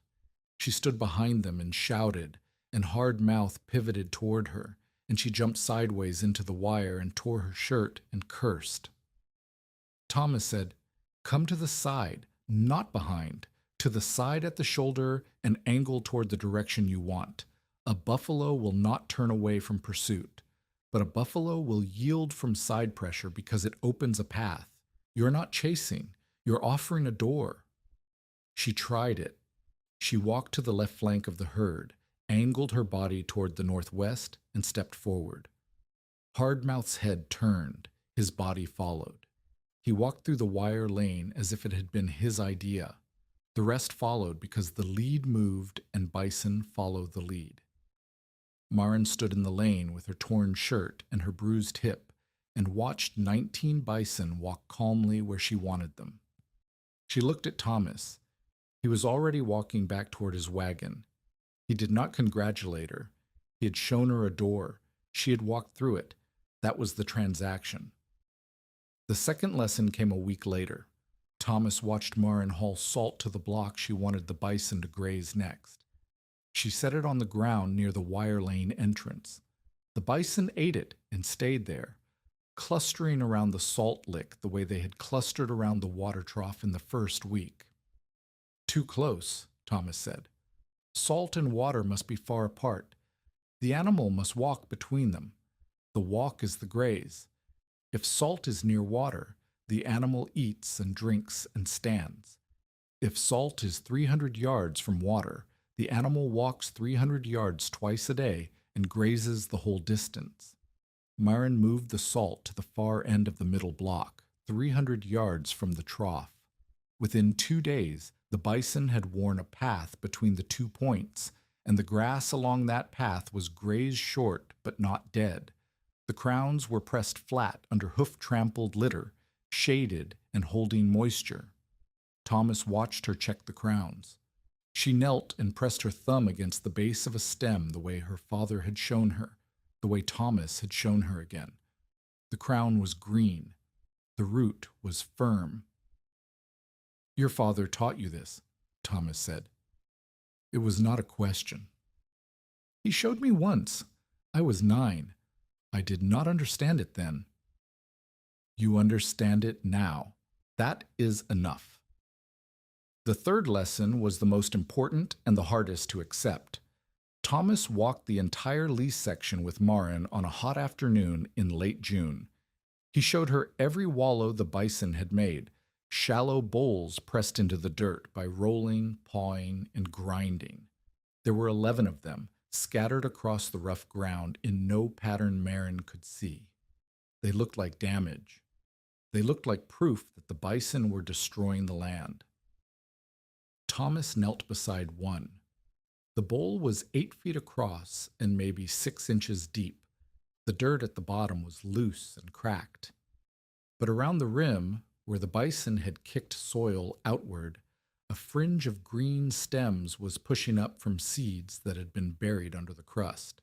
She stood behind them and shouted, and hard mouth pivoted toward her, and she jumped sideways into the wire and tore her shirt and cursed. Thomas said, "Come to the side, not behind, to the side at the shoulder and angle toward the direction you want. A buffalo will not turn away from pursuit. But a buffalo will yield from side pressure because it opens a path. You're not chasing. You're offering a door." She tried it. She walked to the left flank of the herd, angled her body toward the northwest, and stepped forward. Hardmouth's head turned. His body followed. He walked through the wire lane as if it had been his idea. The rest followed because the lead moved and Bison followed the lead. Maren stood in the lane with her torn shirt and her bruised hip and watched 19 bison walk calmly where she wanted them. She looked at Thomas. He was already walking back toward his wagon. He did not congratulate her. He had shown her a door. She had walked through it. That was the transaction. The second lesson came a week later. Thomas watched Maren haul salt to the block she wanted the bison to graze next. She set it on the ground near the wire lane entrance. The bison ate it and stayed there, clustering around the salt lick the way they had clustered around the water trough in the first week. "Too close," Thomas said. "Salt and water must be far apart. The animal must walk between them. The walk is the graze. If salt is near water, the animal eats and drinks and stands. If salt is 300 yards from water, the animal walks 300 yards twice a day and grazes the whole distance." Maren moved the salt to the far end of the middle block, 300 yards from the trough. Within 2 days, the bison had worn a path between the 2 points, and the grass along that path was grazed short but not dead. The crowns were pressed flat under hoof-trampled litter, shaded and holding moisture. Thomas watched her check the crowns. She knelt and pressed her thumb against the base of a stem the way her father had shown her, the way Thomas had shown her again. The crown was green, The root was firm. "Your father taught you this," Thomas said. It was not a question. "He showed me once. I was 9. I did not understand it then." "You understand it now. That is enough." The third lesson was the most important and the hardest to accept. Thomas walked the entire lease section with Marin on a hot afternoon in late June. He showed her every wallow the bison had made, shallow bowls pressed into the dirt by rolling, pawing, and grinding. There were 11 of them, scattered across the rough ground in no pattern Marin could see. They looked like damage. They looked like proof that the bison were destroying the land. Thomas knelt beside one. The bowl was 8 feet across and maybe 6 inches deep. The dirt at the bottom was loose and cracked. But around the rim, where the bison had kicked soil outward, a fringe of green stems was pushing up from seeds that had been buried under the crust.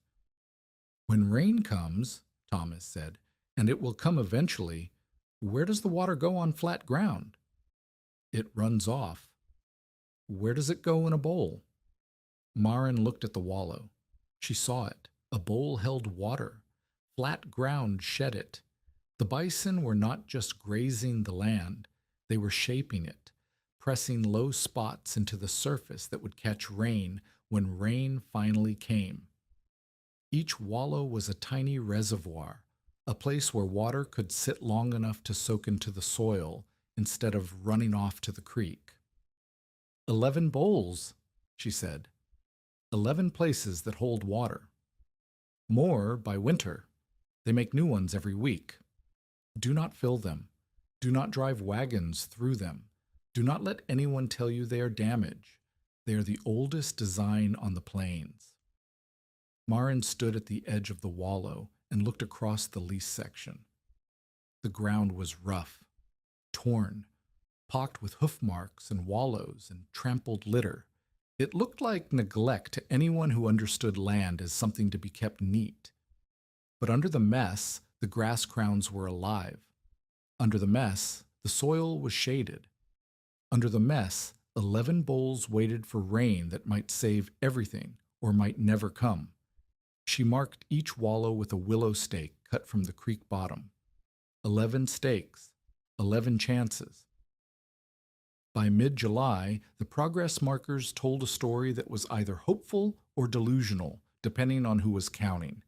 "When rain comes," Thomas said, "and it will come eventually, where does the water go on flat ground?" "It runs off." "Where does it go in a bowl?" Marin looked at the wallow. She saw it. A bowl held water. Flat ground shed it. The bison were not just grazing the land, they were shaping it, pressing low spots into the surface that would catch rain when rain finally came. Each wallow was a tiny reservoir, a place where water could sit long enough to soak into the soil instead of running off to the creek. 11 bowls," she said. 11 places that hold water. More by winter. They make new ones every week. Do not fill them. Do not drive wagons through them. Do not let anyone tell you they are damaged. They are the oldest design on the plains. Marin stood at the edge of the wallow and looked across the lease section. The ground was rough, torn, pocked with hoof marks and wallows and trampled litter. It looked like neglect to anyone who understood land as something to be kept neat. But under the mess, the grass crowns were alive. Under the mess, the soil was shaded. Under the mess, 11 bowls waited for rain that might save everything or might never come. She marked each wallow with a willow stake cut from the creek bottom. 11 stakes, 11 chances. By mid-July, the progress markers told a story that was either hopeful or delusional, depending on who was counting.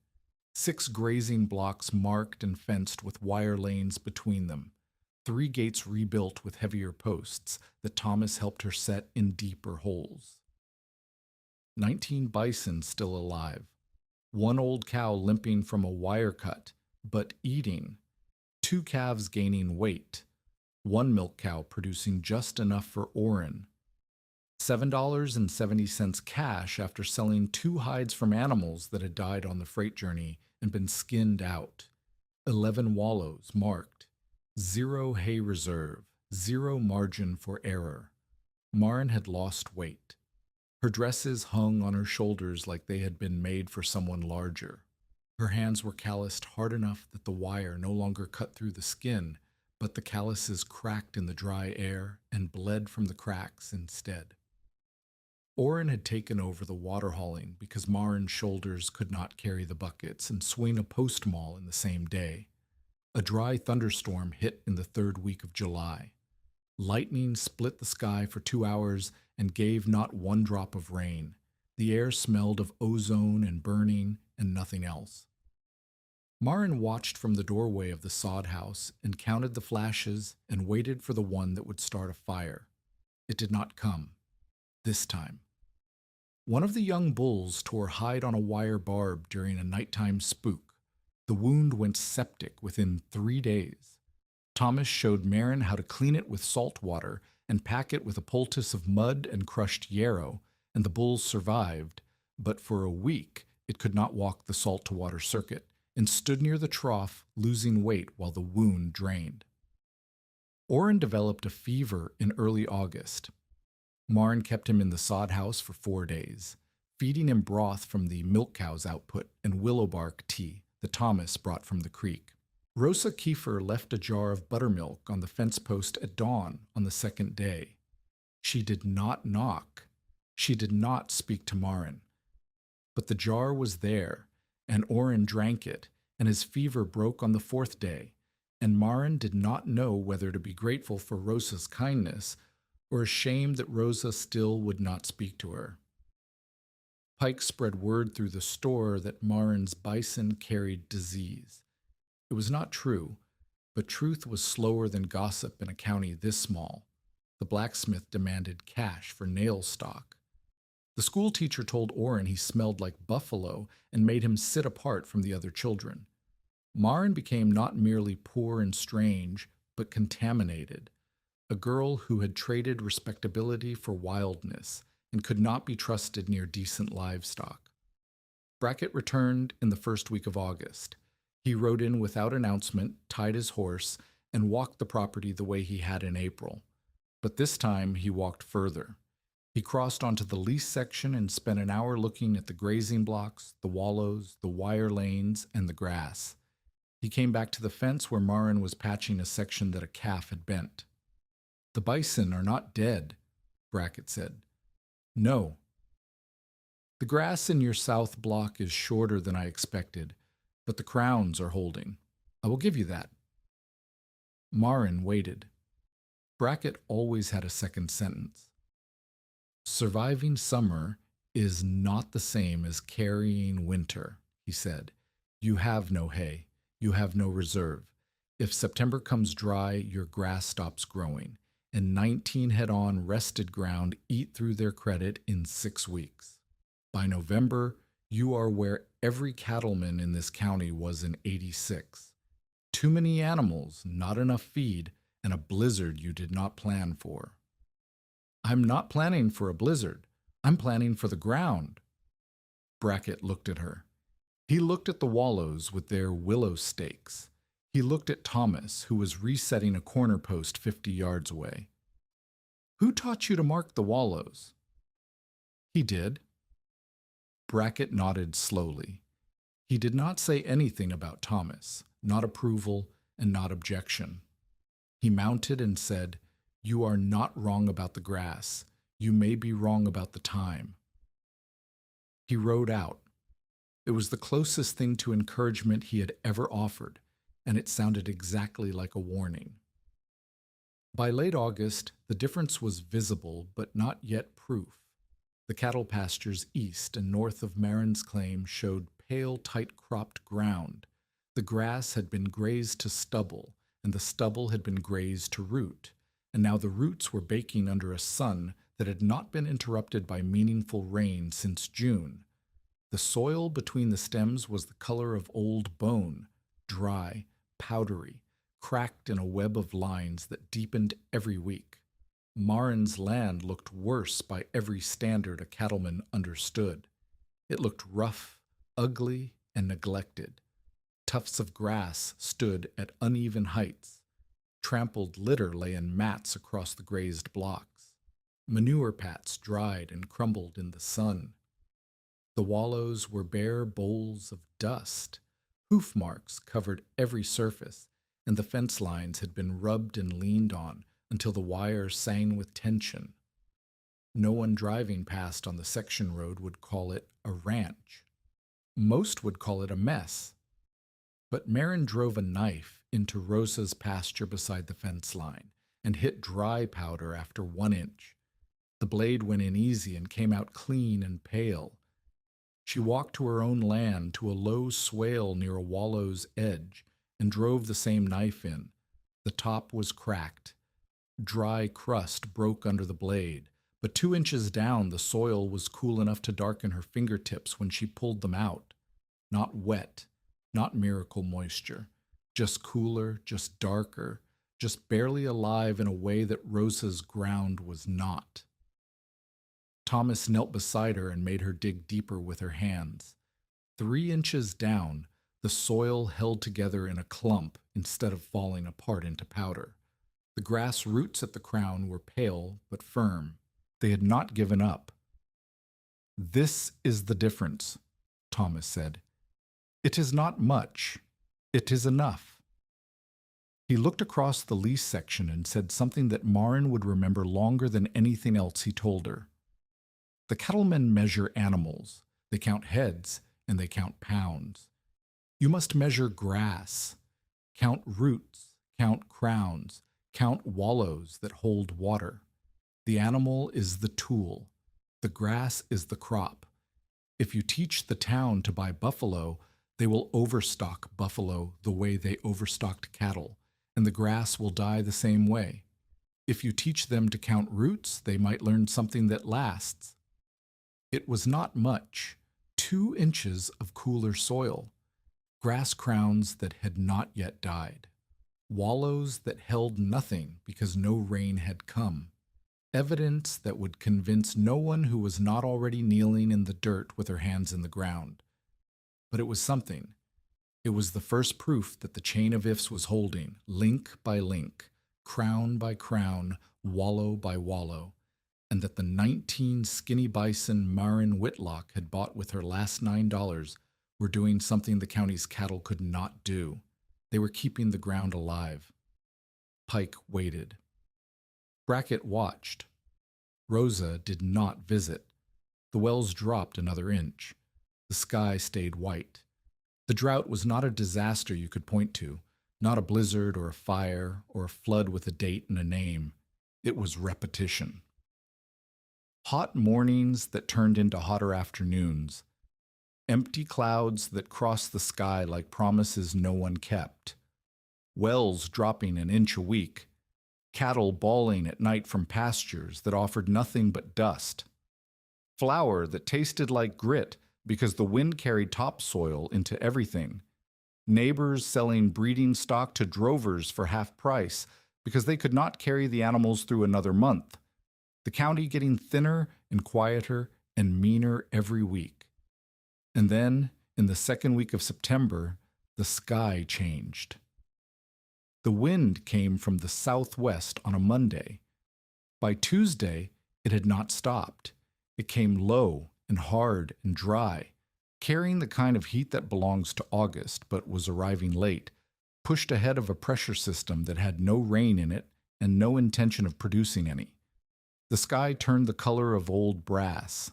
6 grazing blocks marked and fenced with wire lanes between them. 3 gates rebuilt with heavier posts that Thomas helped her set in deeper holes. 19 bison still alive. 1 old cow limping from a wire cut, but eating. 2 calves gaining weight. 1 milk cow producing just enough for Orrin. $7.70 cash after selling 2 hides from animals that had died on the freight journey and been skinned out. 11 wallows marked. 0 hay reserve. 0 margin for error. Marin had lost weight. Her dresses hung on her shoulders like they had been made for someone larger. Her hands were calloused hard enough that the wire no longer cut through the skin, but the calluses cracked in the dry air and bled from the cracks instead. Orrin had taken over the water hauling because Marin's shoulders could not carry the buckets and swing a post maul in the same day. A dry thunderstorm hit in the 3rd week of July. Lightning split the sky for 2 hours and gave not 1 drop of rain. The air smelled of ozone and burning and nothing else. Marin watched from the doorway of the sod house and counted the flashes and waited for the one that would start a fire. It did not come. This time. One of the young bulls tore hide on a wire barb during a nighttime spook. The wound went septic within 3 days. Thomas showed Marin how to clean it with salt water and pack it with a poultice of mud and crushed yarrow, and the bull survived, but for a week it could not walk the salt-to-water circuit and stood near the trough, losing weight while the wound drained. Orrin developed a fever in early August. Marin kept him in the sod house for 4 days, feeding him broth from the milk cow's output and willow bark tea that Thomas brought from the creek. Rosa Kiefer left a jar of buttermilk on the fence post at dawn on the second day. She did not knock. She did not speak to Marin. But the jar was there, and Orin drank it, and his fever broke on the fourth day, and Marin did not know whether to be grateful for Rosa's kindness or ashamed that Rosa still would not speak to her. Pike spread word through the store that Marin's bison carried disease. It was not true, but truth was slower than gossip in a county this small. The blacksmith demanded cash for nail stock. The schoolteacher told Orin he smelled like buffalo and made him sit apart from the other children. Marin became not merely poor and strange, but contaminated, a girl who had traded respectability for wildness and could not be trusted near decent livestock. Brackett returned in the first week of August. He rode in without announcement, tied his horse, and walked the property the way he had in April. But this time he walked further. He crossed onto the lease section and spent an hour looking at the grazing blocks, the wallows, the wire lanes, and the grass. He came back to the fence where Marin was patching a section that a calf had bent. "The bison are not dead," Brackett said. "No. The grass in your south block is shorter than I expected, but the crowns are holding. I will give you that." Marin waited. Brackett always had a second sentence. "Surviving summer is not the same as carrying winter," he said. "You have no hay. You have no reserve. If September comes dry, your grass stops growing, and 19 head-on rested ground eat through their credit in 6 weeks. By November, you are where every cattleman in this county was in '86. Too many animals, not enough feed, and a blizzard you did not plan for." "I'm not planning for a blizzard. I'm planning for the ground." Brackett looked at her. He looked at the wallows with their willow stakes. He looked at Thomas, who was resetting a corner post 50 yards away. "Who taught you to mark the wallows?" "He did." Brackett nodded slowly. He did not say anything about Thomas, not approval and not objection. He mounted and said, "You are not wrong about the grass. You may be wrong about the time." He rode out. It was the closest thing to encouragement he had ever offered, and it sounded exactly like a warning. By late August, the difference was visible but not yet proof. The cattle pastures east and north of Marin's claim showed pale, tight-cropped ground. The grass had been grazed to stubble, and the stubble had been grazed to root, and now the roots were baking under a sun that had not been interrupted by meaningful rain since June. The soil between the stems was the color of old bone, dry, powdery, cracked in a web of lines that deepened every week. Marin's land looked worse by every standard a cattleman understood. It looked rough, ugly, and neglected. Tufts of grass stood at uneven heights. Trampled litter lay in mats across the grazed blocks. Manure pats dried and crumbled in the sun. The wallows were bare bowls of dust. Hoof marks covered every surface, and the fence lines had been rubbed and leaned on until the wire sang with tension. No one driving past on the section road would call it a ranch. Most would call it a mess. But Marin drove a knife into Rosa's pasture beside the fence line and hit dry powder after 1 inch. The blade went in easy and came out clean and pale. She walked to her own land to a low swale near a wallow's edge and drove the same knife in. The top was cracked. Dry crust broke under the blade, but 2 inches down the soil was cool enough to darken her fingertips when she pulled them out. Not wet, not miracle moisture, just cooler, just darker, just barely alive in a way that Rosa's ground was not. Thomas knelt beside her and made her dig deeper with her hands. 3 inches down, the soil held together in a clump instead of falling apart into powder. The grass roots at the crown were pale but firm. They had not given up. "This is the difference," Thomas said. "It is not much. It is enough. He looked across the lease section and said something that Marin would remember longer than anything else he told her. The cattlemen measure animals. They count heads and they count pounds. You must measure grass, count roots, count crowns, count wallows that hold water. The animal is the tool. The grass is the crop. If you teach the town to buy buffalo, they will overstock buffalo the way they overstocked cattle, and the grass will die the same way. If you teach them to count roots, they might learn something that lasts. It was not much, 2 inches of cooler soil, grass crowns that had not yet died, wallows that held nothing because no rain had come, evidence that would convince no one who was not already kneeling in the dirt with her hands in the ground. But it was something. It was the first proof that the chain of ifs was holding, link by link, crown by crown, wallow by wallow, and that the 19 skinny bison Marin Whitlock had bought with her last $9 were doing something the county's cattle could not do. They were keeping the ground alive. Pike waited. Brackett watched. Rosa did not visit. The wells dropped another inch. The sky stayed white. The drought was not a disaster you could point to, not a blizzard or a fire or a flood with a date and a name. It was repetition. Hot mornings that turned into hotter afternoons. Empty clouds that crossed the sky like promises no one kept. Wells dropping an inch a week. Cattle bawling at night from pastures that offered nothing but dust. Flour that tasted like grit because the wind carried topsoil into everything. Neighbors selling breeding stock to drovers for half price because they could not carry the animals through another month. The county getting thinner and quieter and meaner every week. And then, in the second week of September, the sky changed. The wind came from the southwest on a Monday. By Tuesday, it had not stopped. It came low and hard and dry, carrying the kind of heat that belongs to August but was arriving late, pushed ahead of a pressure system that had no rain in it and no intention of producing any. The sky turned the color of old brass.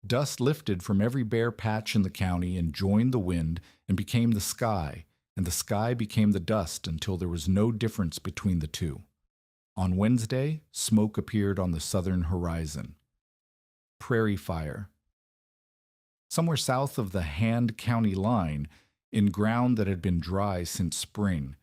Dust lifted from every bare patch in the county and joined the wind and became the sky, and the sky became the dust until there was no difference between the two. On Wednesday, smoke appeared on the southern horizon. Prairie fire. Somewhere south of the Hand County line, in ground that had been dry since spring,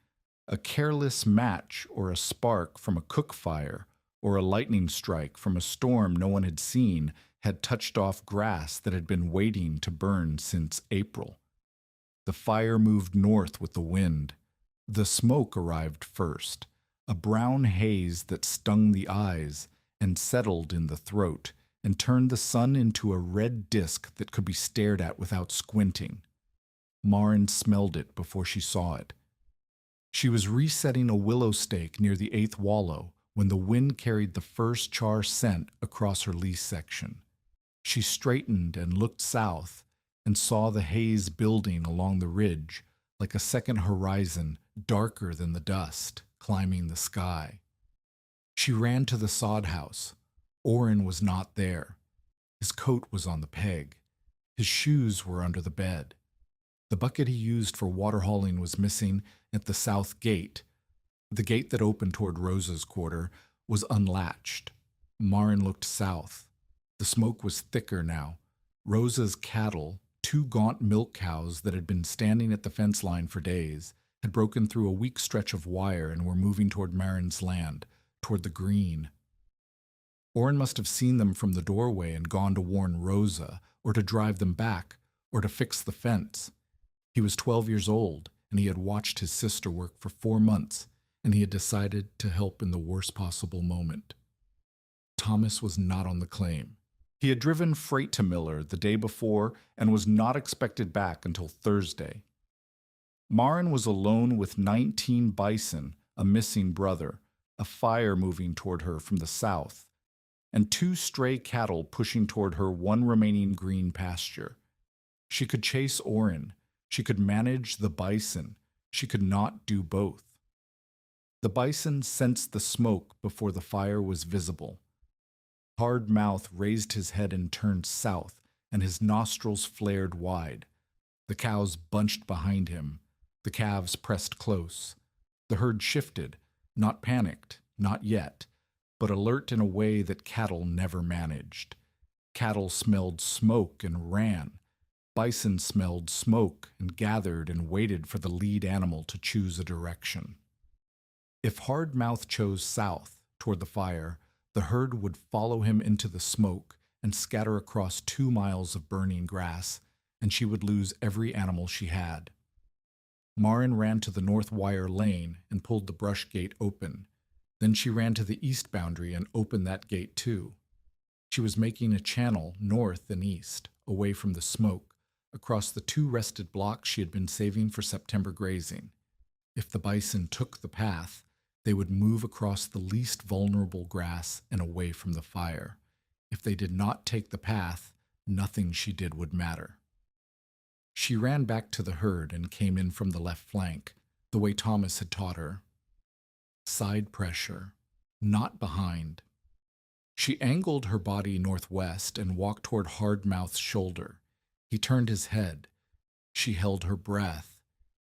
a careless match or a spark from a cook fire or a lightning strike from a storm no one had seen had touched off grass that had been waiting to burn since April. The fire moved north with the wind. The smoke arrived first, a brown haze that stung the eyes and settled in the throat and turned the sun into a red disk that could be stared at without squinting. Marin smelled it before she saw it. She was resetting a willow stake near the 8th wallow when the wind carried the first char scent across her lease section. She straightened and looked south and saw the haze building along the ridge like a second horizon darker than the dust climbing the sky. She ran to the sod house. Orrin was not there. His coat was on the peg. His shoes were under the bed. The bucket he used for water hauling was missing at the south gate. The gate that opened toward Rosa's quarter was unlatched. Marin looked south. The smoke was thicker now. Rosa's cattle, 2 gaunt milk cows that had been standing at the fence line for days, had broken through a weak stretch of wire and were moving toward Marin's land, toward the green. Orrin must have seen them from the doorway and gone to warn Rosa, or to drive them back, or to fix the fence. He was 12 years old, and he had watched his sister work for 4 months, and he had decided to help in the worst possible moment. Thomas was not on the claim. He had driven freight to Miller the day before and was not expected back until Thursday. Marin was alone with 19 bison, a missing brother, a fire moving toward her from the south, and 2 stray cattle pushing toward her one remaining green pasture. She could chase Orrin. She could manage the bison. She could not do both. The bison sensed the smoke before the fire was visible. Hard Mouth raised his head and turned south, and his nostrils flared wide. The cows bunched behind him. The calves pressed close. The herd shifted, not panicked, not yet, but alert in a way that cattle never managed. Cattle smelled smoke and ran. Bison smelled smoke and gathered and waited for the lead animal to choose a direction. If Hard Mouth chose south, toward the fire, the herd would follow him into the smoke and scatter across 2 miles of burning grass, and she would lose every animal she had. Marin ran to the north wire lane and pulled the brush gate open. Then she ran to the east boundary and opened that gate too. She was making a channel north and east, away from the smoke, across the 2 rested blocks she had been saving for September grazing. If the bison took the path, they would move across the least vulnerable grass and away from the fire. If they did not take the path, nothing she did would matter. She ran back to the herd and came in from the left flank, the way Thomas had taught her. Side pressure, not behind. She angled her body northwest and walked toward Hard Mouth's shoulder. He turned his head. She held her breath.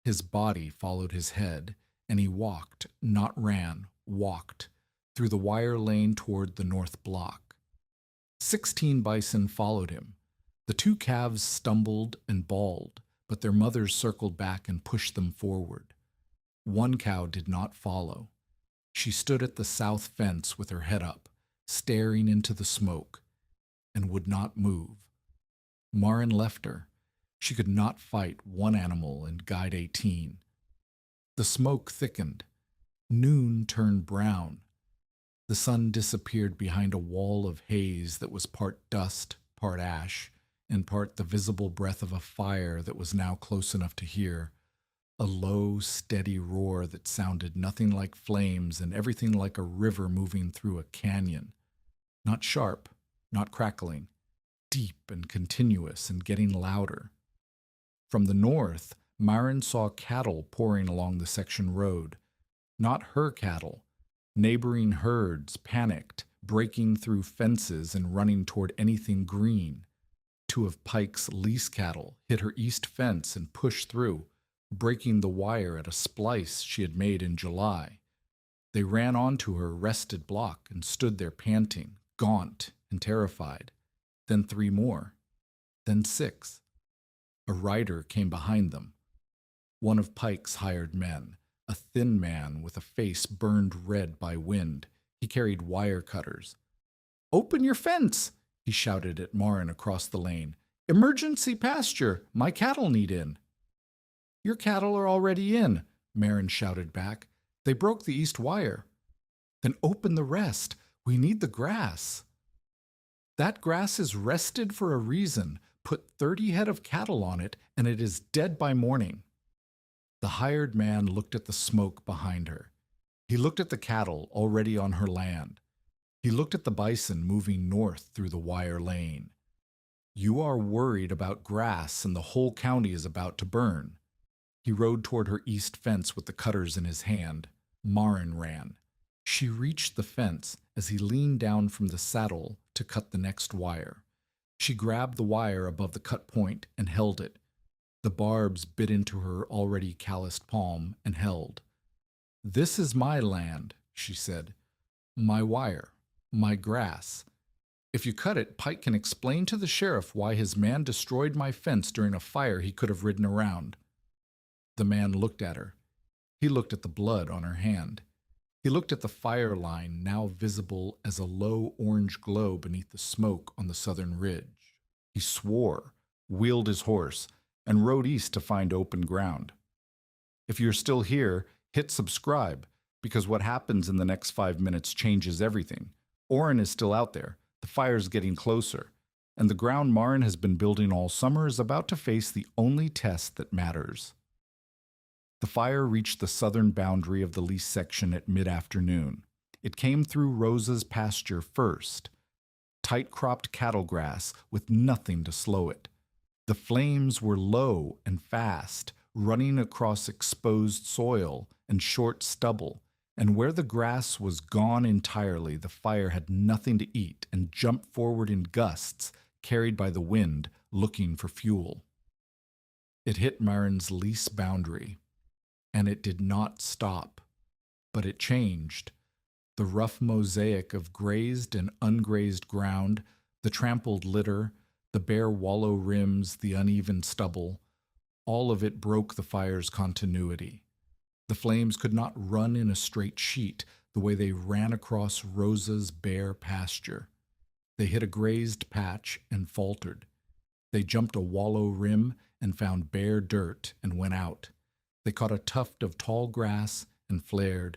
His body followed his head, and he walked, not ran, walked, through the wire lane toward the north block. 16 bison followed him. The 2 calves stumbled and bawled, but their mothers circled back and pushed them forward. 1 cow did not follow. She stood at the south fence with her head up, staring into the smoke, and would not move. Marin left her. She could not fight 1 animal and guide 18. The smoke thickened. Noon turned brown. The sun disappeared behind a wall of haze that was part dust, part ash, and part the visible breath of a fire that was now close enough to hear. A low, steady roar that sounded nothing like flames and everything like a river moving through a canyon. Not sharp, not crackling, deep and continuous and getting louder. From the north, Marin saw cattle pouring along the section road. Not her cattle. Neighboring herds, panicked, breaking through fences and running toward anything green. 2 of Pike's lease cattle hit her east fence and pushed through, breaking the wire at a splice she had made in July. They ran onto her rested block and stood there panting, gaunt and terrified. Then 3 more. Then 6. A rider came behind them. 1 of Pike's hired men, a thin man with a face burned red by wind. He carried wire cutters. "Open your fence!" he shouted at Marin across the lane. "Emergency pasture! My cattle need in." "Your cattle are already in," Marin shouted back. "They broke the east wire." "Then open the rest. We need the grass." "That grass is rested for a reason. Put 30 head of cattle on it, and it is dead by morning." The hired man looked at the smoke behind her. He looked at the cattle already on her land. He looked at the bison moving north through the wire lane. "You are worried about grass, and the whole county is about to burn." He rode toward her east fence with the cutters in his hand. Marin ran. She reached the fence as he leaned down from the saddle to cut the next wire. She grabbed the wire above the cut point and held it. The barbs bit into her already calloused palm and held. "This is my land," she said. "My wire. My grass. If you cut it, Pike can explain to the sheriff why his man destroyed my fence during a fire he could have ridden around." The man looked at her. He looked at the blood on her hand. He looked at the fire line now visible as a low orange glow beneath the smoke on the southern ridge. He swore, wheeled his horse, and rode east to find open ground. If you're still here, hit subscribe, because what happens in the next 5 minutes changes everything. Oren is still out there, the fire's getting closer, and the ground Marin has been building all summer is about to face the only test that matters. The fire reached the southern boundary of the lease section at mid-afternoon. It came through Rosa's pasture first, tight-cropped cattle grass with nothing to slow it. The flames were low and fast, running across exposed soil and short stubble, And where the grass was gone entirely, the fire had nothing to eat and jumped forward in gusts, carried by the wind, looking for fuel. It hit Marin's lease boundary, and it did not stop, but it changed. The rough mosaic of grazed and ungrazed ground, the trampled litter, the bare wallow rims, the uneven stubble, all of it broke the fire's continuity. The flames could not run in a straight sheet the way they ran across Rosa's bare pasture. They hit a grazed patch and faltered. They jumped a wallow rim and found bare dirt and went out. They caught a tuft of tall grass and flared,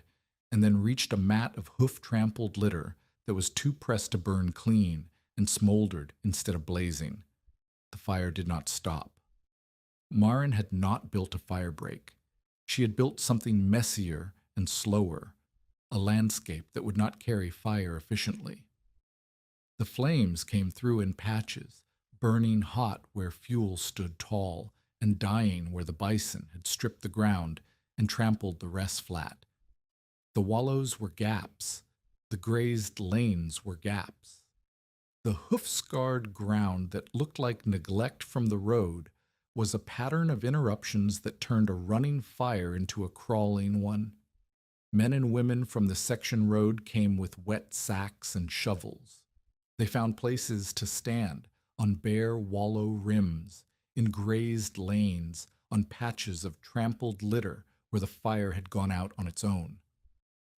and then reached a mat of hoof-trampled litter that was too pressed to burn clean and smoldered instead of blazing. The fire did not stop. Marin had not built a fire break. She had built something messier and slower, a landscape that would not carry fire efficiently. The flames came through in patches, burning hot where fuel stood tall, and dying where the bison had stripped the ground and trampled the rest flat. The wallows were gaps. The grazed lanes were gaps. The hoof-scarred ground that looked like neglect from the road was a pattern of interruptions that turned a running fire into a crawling one. Men and women from the section road came with wet sacks and shovels. They found places to stand on bare wallow rims, in grazed lanes, on patches of trampled litter where the fire had gone out on its own.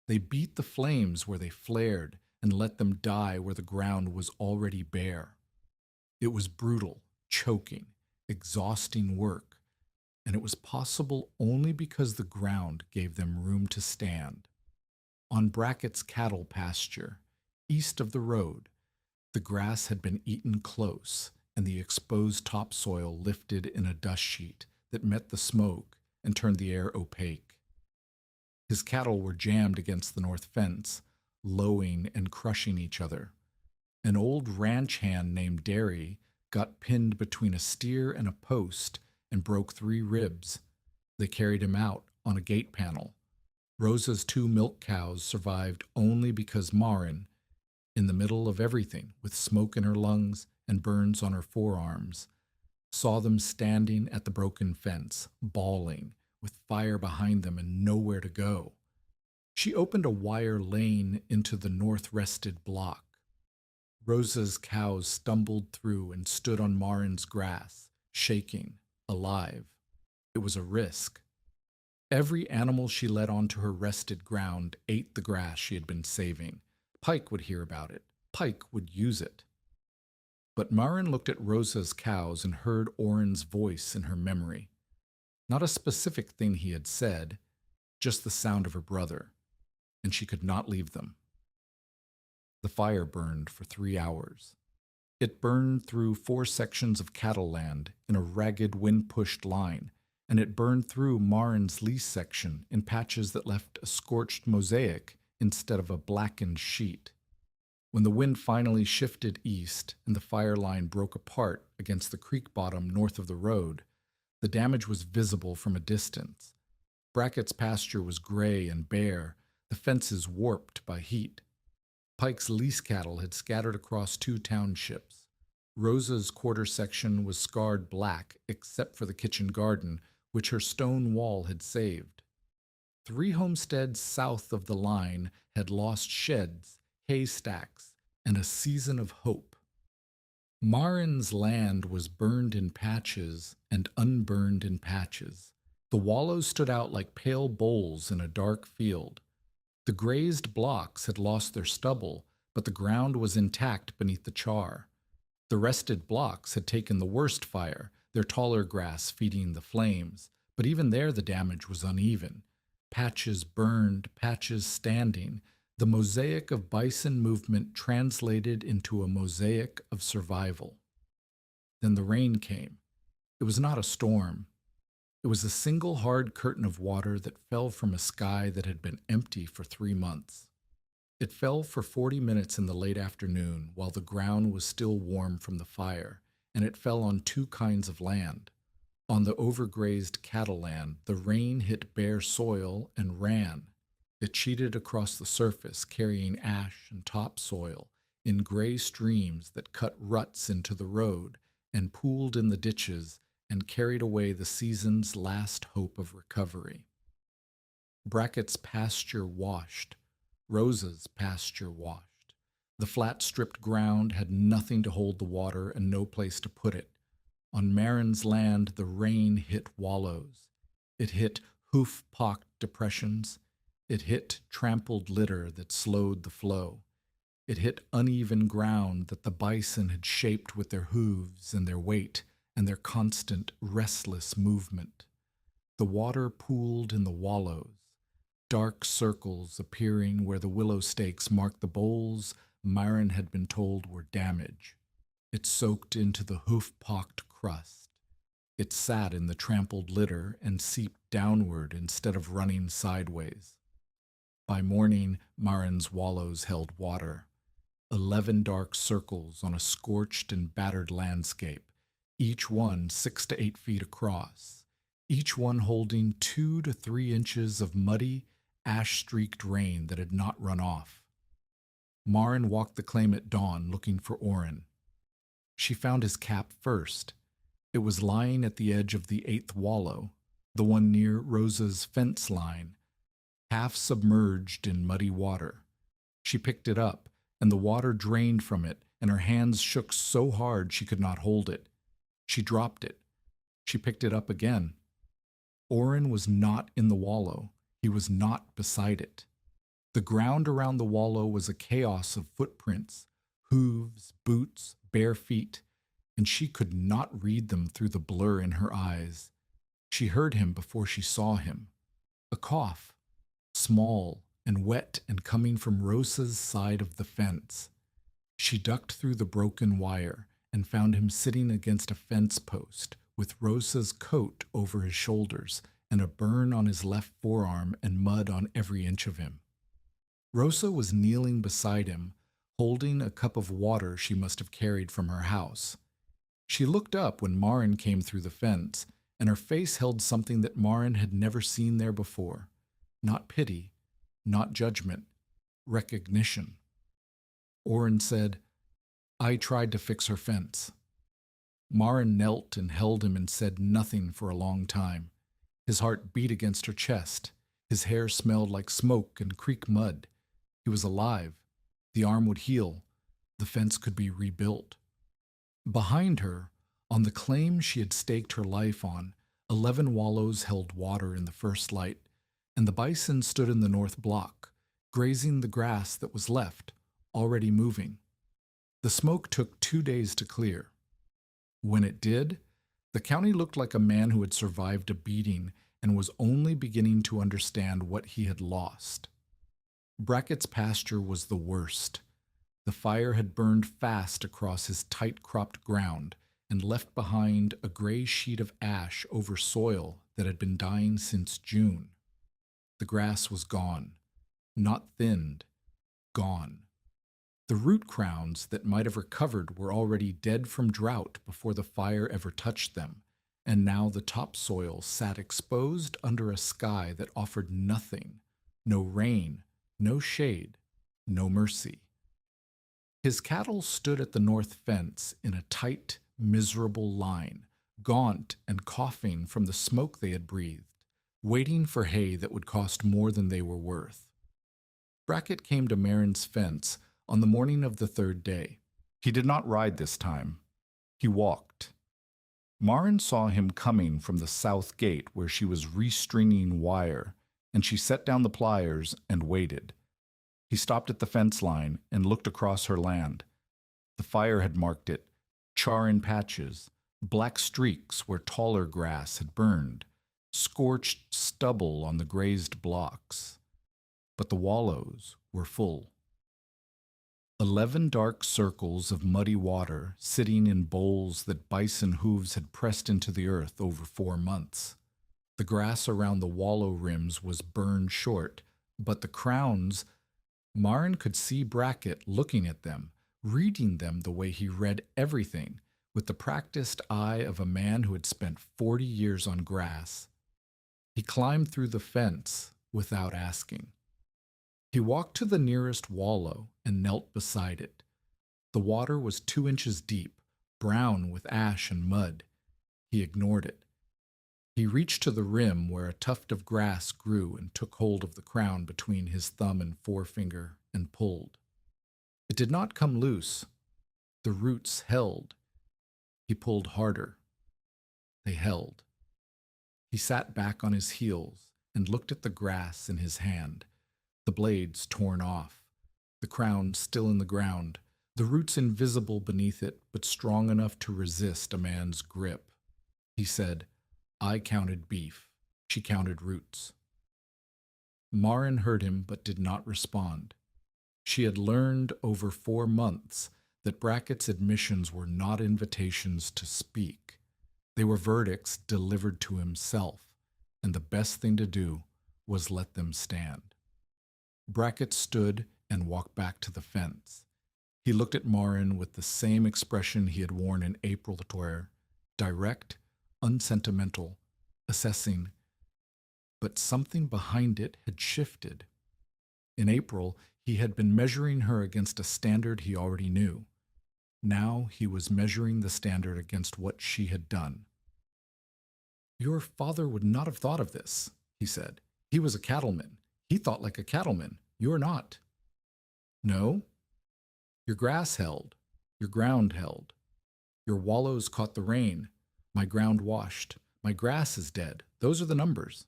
They beat the flames where they flared and let them die where the ground was already bare. It was brutal, choking, exhausting work, and it was possible only because the ground gave them room to stand. On Brackett's cattle pasture, east of the road, the grass had been eaten close, and the exposed topsoil lifted in a dust sheet that met the smoke and turned the air opaque. His cattle were jammed against the north fence, lowing and crushing each other. An old ranch hand named Derry got pinned between a steer and a post and broke 3 ribs. They carried him out on a gate panel. Rosa's 2 milk cows survived only because Marin, in the middle of everything, with smoke in her lungs and burns on her forearms, saw them standing at the broken fence, bawling, with fire behind them and nowhere to go. She opened a wire lane into the north-rested block. Rosa's cows stumbled through and stood on Marin's grass, shaking, alive. It was a risk. Every animal she led onto her rested ground ate the grass she had been saving. Pike would hear about it. Pike would use it. But Marin looked at Rosa's cows and heard Oren's voice in her memory. Not a specific thing he had said, just the sound of her brother, and she could not leave them. The fire burned for 3 hours. It burned through 4 sections of cattle land in a ragged, wind-pushed line, and it burned through Marin's lease section in patches that left a scorched mosaic instead of a blackened sheet. When the wind finally shifted east and the fire line broke apart against the creek bottom north of the road, the damage was visible from a distance. Brackett's pasture was gray and bare, the fences warped by heat. Pike's lease cattle had scattered across 2 townships. Rosa's quarter section was scarred black except for the kitchen garden, which her stone wall had saved. 3 homesteads south of the line had lost sheds, haystacks, and a season of hope. Marin's land was burned in patches and unburned in patches. The wallows stood out like pale bowls in a dark field. The grazed blocks had lost their stubble, but the ground was intact beneath the char. The rested blocks had taken the worst fire, their taller grass feeding the flames, but even there the damage was uneven. Patches burned, patches standing. The mosaic of bison movement translated into a mosaic of survival. Then the rain came. It was not a storm. It was a single hard curtain of water that fell from a sky that had been empty for 3 months. It fell for 40 minutes in the late afternoon while the ground was still warm from the fire, and it fell on 2 kinds of land. On the overgrazed cattle land, the rain hit bare soil and ran. It cheated across the surface, carrying ash and topsoil in gray streams that cut ruts into the road and pooled in the ditches and carried away the season's last hope of recovery. Brackett's pasture washed. Rosa's pasture washed. The flat stripped ground had nothing to hold the water and no place to put it. On Marin's land, the rain hit wallows. It hit hoof-pocked depressions. It hit trampled litter that slowed the flow. It hit uneven ground that the bison had shaped with their hooves and their weight and their constant, restless movement. The water pooled in the wallows, dark circles appearing where the willow stakes marked the bowls Myron had been told were damage. It soaked into the hoof-pocked crust. It sat in the trampled litter and seeped downward instead of running sideways. By morning, Myron's wallows held water. 11 dark circles on a scorched and battered landscape, each one 6 to 8 feet across, each one holding 2 to 3 inches of muddy, ash-streaked rain that had not run off. Marin walked the claim at dawn looking for Oren. She found his cap first. It was lying at the edge of the 8th wallow, the one near Rosa's fence line, half submerged in muddy water. She picked it up, and the water drained from it, and her hands shook so hard she could not hold it. She dropped it. She picked it up again. Oren was not in the wallow. He was not beside it. The ground around the wallow was a chaos of footprints, hooves, boots, bare feet, and she could not read them through the blur in her eyes. She heard him before she saw him. A cough, small and wet and coming from Rosa's side of the fence. She ducked through the broken wire and found him sitting against a fence post with Rosa's coat over his shoulders and a burn on his left forearm and mud on every inch of him. Rosa was kneeling beside him, holding a cup of water she must have carried from her house. She looked up when Marin came through the fence, and her face held something that Marin had never seen there before. Not pity, not judgment, recognition. Oren said, "I tried to fix her fence." Marin knelt and held him and said nothing for a long time. His heart beat against her chest. His hair smelled like smoke and creek mud. He was alive. The arm would heal. The fence could be rebuilt. Behind her, on the claim she had staked her life on, 11 wallows held water in the first light, and the bison stood in the north block, grazing the grass that was left, already moving. The smoke took 2 days to clear. When it did, the county looked like a man who had survived a beating and was only beginning to understand what he had lost. Brackett's pasture was the worst. The fire had burned fast across his tight-cropped ground and left behind a gray sheet of ash over soil that had been dying since June. The grass was gone, not thinned, gone. The root crowns that might have recovered were already dead from drought before the fire ever touched them, and now the topsoil sat exposed under a sky that offered nothing, no rain, no shade, no mercy. His cattle stood at the north fence in a tight, miserable line, gaunt and coughing from the smoke they had breathed, waiting for hay that would cost more than they were worth. Brackett came to Marin's fence on the morning of the 3rd day. He did not ride this time. He walked. Marin saw him coming from the south gate where she was restringing wire, and she set down the pliers and waited. He stopped at the fence line and looked across her land. The fire had marked it, char in patches, black streaks where taller grass had burned, scorched stubble on the grazed blocks. But the wallows were full. 11 dark circles of muddy water sitting in bowls that bison hooves had pressed into the earth over 4 months. The grass around the wallow rims was burned short, but the crowns, Marin could see Brackett looking at them, reading them the way he read everything, with the practiced eye of a man who had spent 40 years on grass. He climbed through the fence without asking. He walked to the nearest wallow and knelt beside it. The water was 2 inches deep, brown with ash and mud. He ignored it. He reached to the rim where a tuft of grass grew and took hold of the crown between his thumb and forefinger and pulled. It did not come loose. The roots held. He pulled harder. They held. He sat back on his heels and looked at the grass in his hand, the blades torn off, the crown still in the ground, the roots invisible beneath it but strong enough to resist a man's grip. He said, "I counted beef. She counted roots." Maren heard him but did not respond. She had learned over 4 months that Brackett's admissions were not invitations to speak. They were verdicts delivered to himself, and the best thing to do was let them stand. Brackett stood and walked back to the fence. He looked at Maren with the same expression he had worn in April, direct, unsentimental, assessing, but something behind it had shifted. In April, he had been measuring her against a standard he already knew. Now he was measuring the standard against what she had done. "Your father would not have thought of this," he said. "He was a cattleman. He thought like a cattleman. You're not." "No? Your grass held. Your ground held. Your wallows caught the rain. My ground washed. My grass is dead. Those are the numbers."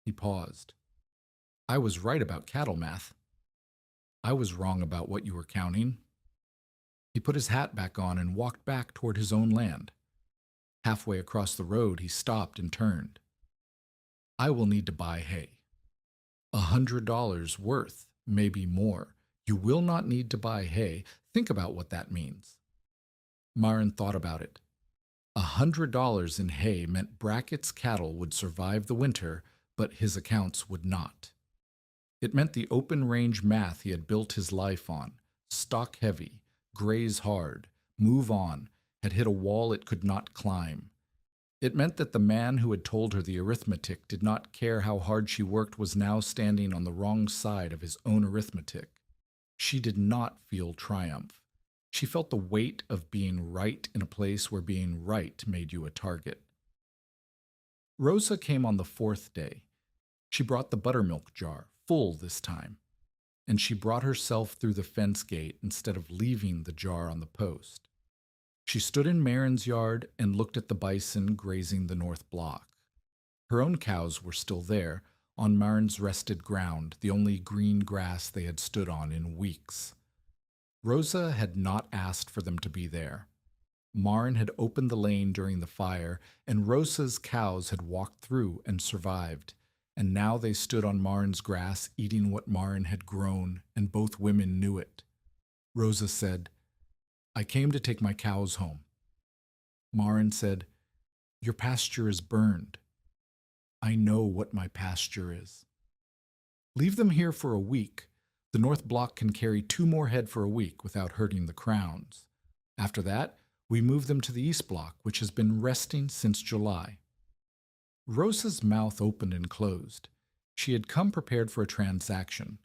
He paused. "I was right about cattle math. I was wrong about what you were counting." He put his hat back on and walked back toward his own land. Halfway across the road, he stopped and turned. "I will need to buy hay. $100 worth, maybe more. You will not need to buy hay. Think about what that means." Maren thought about it. $100 in hay meant Brackett's cattle would survive the winter, but his accounts would not. It meant the open range math he had built his life on, stock heavy, graze hard, move on, had hit a wall it could not climb. It meant that the man who had told her the arithmetic did not care how hard she worked was now standing on the wrong side of his own arithmetic. She did not feel triumph. She felt the weight of being right in a place where being right made you a target. Rosa came on the 4th day. She brought the buttermilk jar, full this time, and she brought herself through the fence gate instead of leaving the jar on the post. She stood in Maren's yard and looked at the bison grazing the north block. Her own cows were still there, on Maren's rested ground, the only green grass they had stood on in weeks. Rosa had not asked for them to be there. Maren had opened the lane during the fire, and Rosa's cows had walked through and survived, and now they stood on Maren's grass eating what Maren had grown, and both women knew it. Rosa said, "I came to take my cows home." Maren said, "Your pasture is burned." "I know what my pasture is." "Leave them here for a week. The north block can carry 2 more head for a week without hurting the crowns. After that, we move them to the east block, which has been resting since July." Rosa's mouth opened and closed. She had come prepared for a transaction,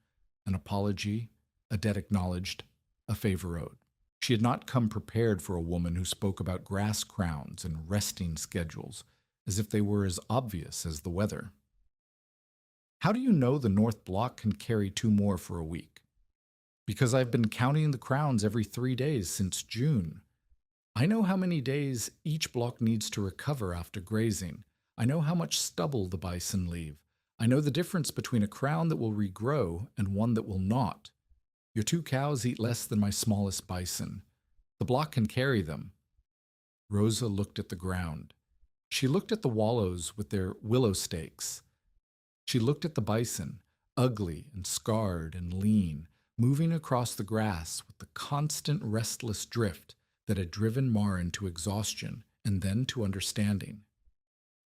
an apology, a debt acknowledged, a favor owed. She had not come prepared for a woman who spoke about grass crowns and resting schedules, as if they were as obvious as the weather. "How do you know the north block can carry 2 more for a week?" "Because I've been counting the crowns every 3 days since June. I know how many days each block needs to recover after grazing. I know how much stubble the bison leave. I know the difference between a crown that will regrow and one that will not. Your 2 cows eat less than my smallest bison. The block can carry them." Rosa looked at the ground. She looked at the wallows with their willow stakes. She looked at the bison, ugly and scarred and lean, moving across the grass with the constant restless drift that had driven Maren to exhaustion and then to understanding.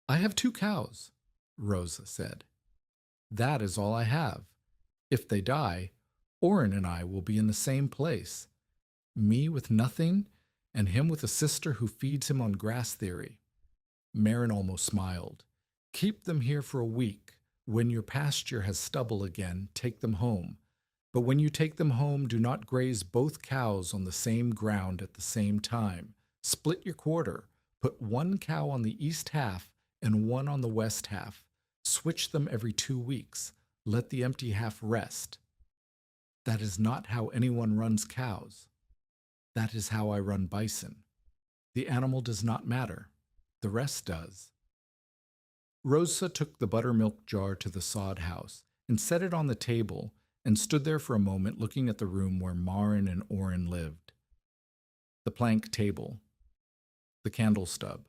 "I have 2 cows," Rosa said. "That is all I have. If they die, Oren and I will be in the same place. Me with nothing, and him with a sister who feeds him on grass theory." Maren almost smiled. "Keep them here for a week. When your pasture has stubble again, take them home. But when you take them home, do not graze both cows on the same ground at the same time. Split your quarter. Put one cow on the east half and one on the west half. Switch them every 2 weeks. Let the empty half rest. That is not how anyone runs cows. That is how I run bison. The animal does not matter. The rest does. Rosa took the buttermilk jar to the sod house and set it on the table and stood there for a moment looking at the room where Marin and Orin lived. The plank table, the candle stub,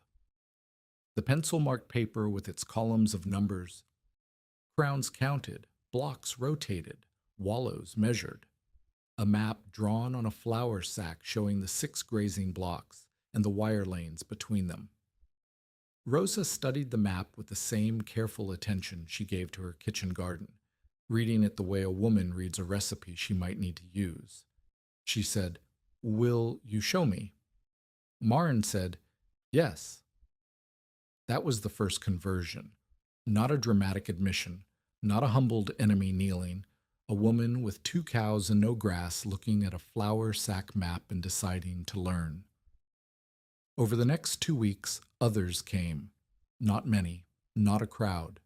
the pencil-marked paper with its columns of numbers, crowns counted, blocks rotated, wallows measured, a map drawn on a flour sack showing the 6 grazing blocks and the wire lanes between them. Rosa studied the map with the same careful attention she gave to her kitchen garden, reading it the way a woman reads a recipe she might need to use. She said, "Will you show me?" Marin said, "Yes." That was the first conversion, not a dramatic admission, not a humbled enemy kneeling, a woman with 2 cows and no grass looking at a flour sack map and deciding to learn. Over the next 2 weeks, others came. Not many, not a crowd.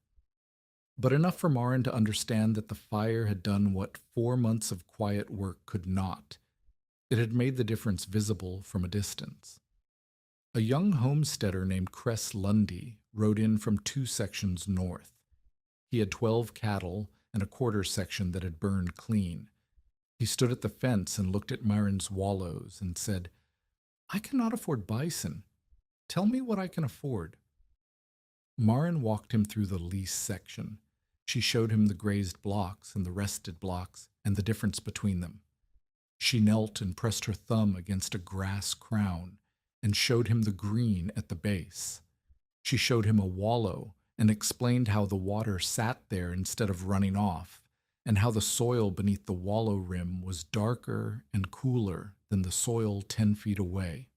But enough for Marin to understand that the fire had done what 4 months of quiet work could not. It had made the difference visible from a distance. A young homesteader named Cress Lundy rode in from 2 sections north. He had 12 cattle and a quarter section that had burned clean. He stood at the fence and looked at Marin's wallows and said, "I cannot afford bison. Tell me what I can afford." Marin walked him through the lease section. She showed him the grazed blocks and the rested blocks and the difference between them. She knelt and pressed her thumb against a grass crown and showed him the green at the base. She showed him a wallow and explained how the water sat there instead of running off, and how the soil beneath the wallow rim was darker and cooler than the soil 10 feet away.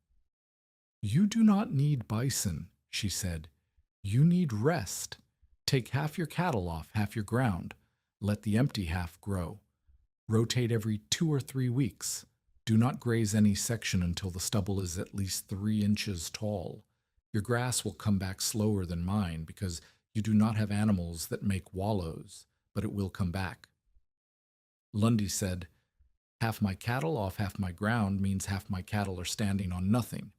"You do not need bison," she said. "You need rest. Take half your cattle off half your ground. Let the empty half grow. Rotate every 2 or 3 weeks. Do not graze any section until the stubble is at least 3 inches tall. Your grass will come back slower than mine because you do not have animals that make wallows, but it will come back." Lundy said, "Half my cattle off half my ground means half my cattle are standing on nothing."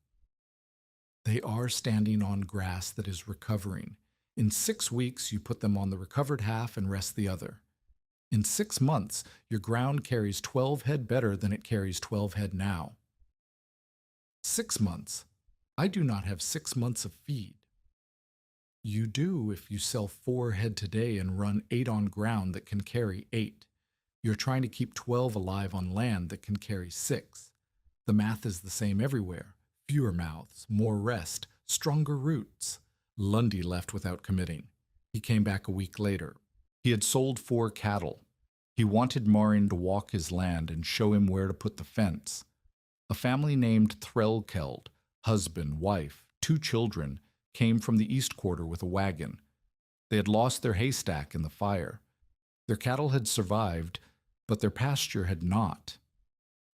"They are standing on grass that is recovering. In 6 weeks, you put them on the recovered half and rest the other. In 6 months, your ground carries 12 head better than it carries 12 head now." 6 months. I do not have 6 months of feed. You do if you sell 4 head today and run 8 on ground that can carry 8. You're trying to keep 12 alive on land that can carry 6. The math is the same everywhere. Fewer mouths, more rest, stronger roots. Lundy left without committing. He came back a week later. He had sold 4 cattle. He wanted Marin to walk his land and show him where to put the fence. A family named Threlkeld, husband, wife, 2 children, came from the east quarter with a wagon. They had lost their haystack in the fire. Their cattle had survived, but their pasture had not.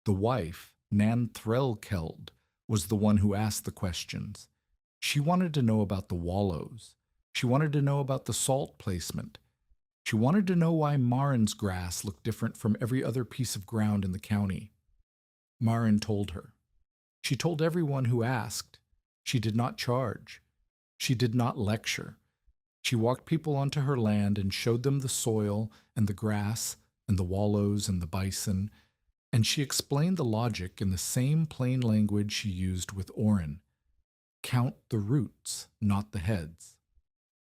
The wife, Nan Threlkeld, was the one who asked the questions. She wanted to know about the wallows. She wanted to know about the salt placement. She wanted to know why Marin's grass looked different from every other piece of ground in the county. Marin told her. She told everyone who asked. She did not charge. She did not lecture. She walked people onto her land and showed them the soil and the grass and the wallows and the bison, and she explained the logic in the same plain language she used with Orin. Count the roots, not the heads.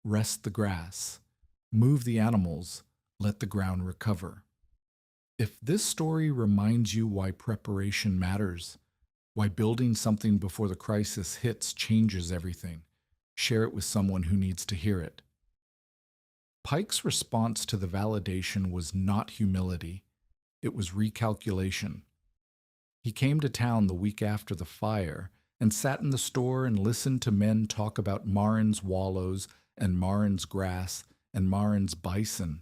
Rest the grass. Move the animals. Let the ground recover. If this story reminds you why preparation matters, why building something before the crisis hits changes everything, share it with someone who needs to hear it. Pike's response to the validation was not humility. It was recalculation. He came to town the week after the fire and sat in the store and listened to men talk about Marin's wallows and Marin's grass and Marin's bison.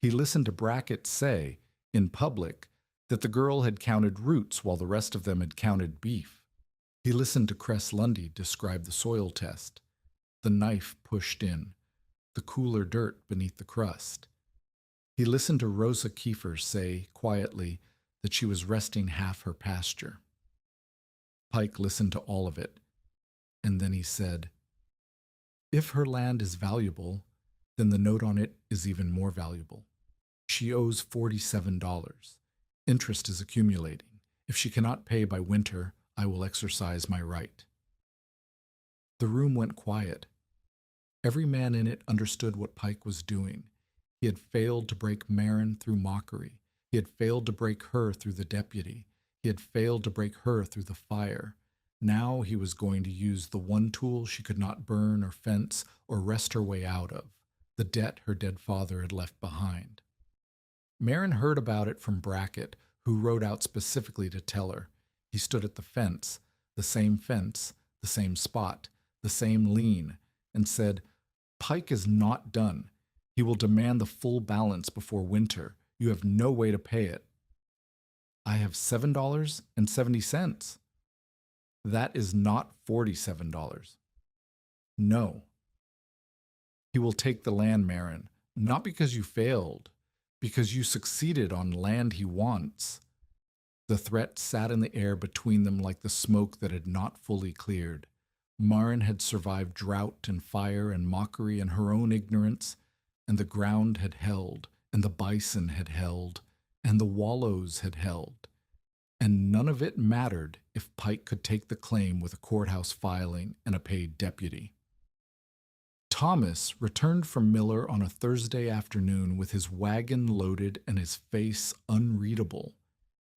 He listened to Brackett say, in public, that the girl had counted roots while the rest of them had counted beef. He listened to Cress Lundy describe the soil test, the knife pushed in, the cooler dirt beneath the crust. He listened to Rosa Kiefer say, quietly, that she was resting half her pasture. Pike listened to all of it, and then he said, "If her land is valuable, then the note on it is even more valuable. She owes $47. Interest is accumulating. If she cannot pay by winter, I will exercise my right." The room went quiet. Every man in it understood what Pike was doing. He had failed to break Marin through mockery. He had failed to break her through the deputy. He had failed to break her through the fire. Now he was going to use the one tool she could not burn or fence or wrest her way out of, the debt her dead father had left behind. Marin heard about it from Brackett, who rode out specifically to tell her. He stood at the fence, the same spot, the same lean, and said, "Pike is not done. He will demand the full balance before winter. You have no way to pay it." "I have $7.70. "That is not $47. "No." "He will take the land, Marin, not because you failed, because you succeeded on land he wants." The threat sat in the air between them like the smoke that had not fully cleared. Marin had survived drought and fire and mockery and her own ignorance, and the ground had held, and the bison had held, and the wallows had held. And none of it mattered if Pike could take the claim with a courthouse filing and a paid deputy. Thomas returned from Miller on a Thursday afternoon with his wagon loaded and his face unreadable.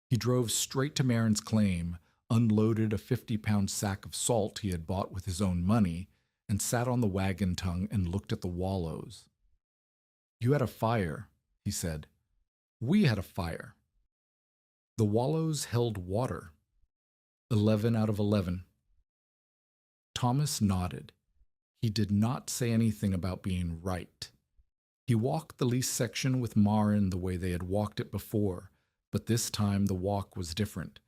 He drove straight to Marin's claim, unloaded a 50-pound sack of salt he had bought with his own money, and sat on the wagon tongue and looked at the wallows. "You had a fire," he said. "We had a fire." The wallows held water. 11 out of 11. Thomas nodded. He did not say anything about being right. He walked the lease section with Marin the way they had walked it before, but this time the walk was different.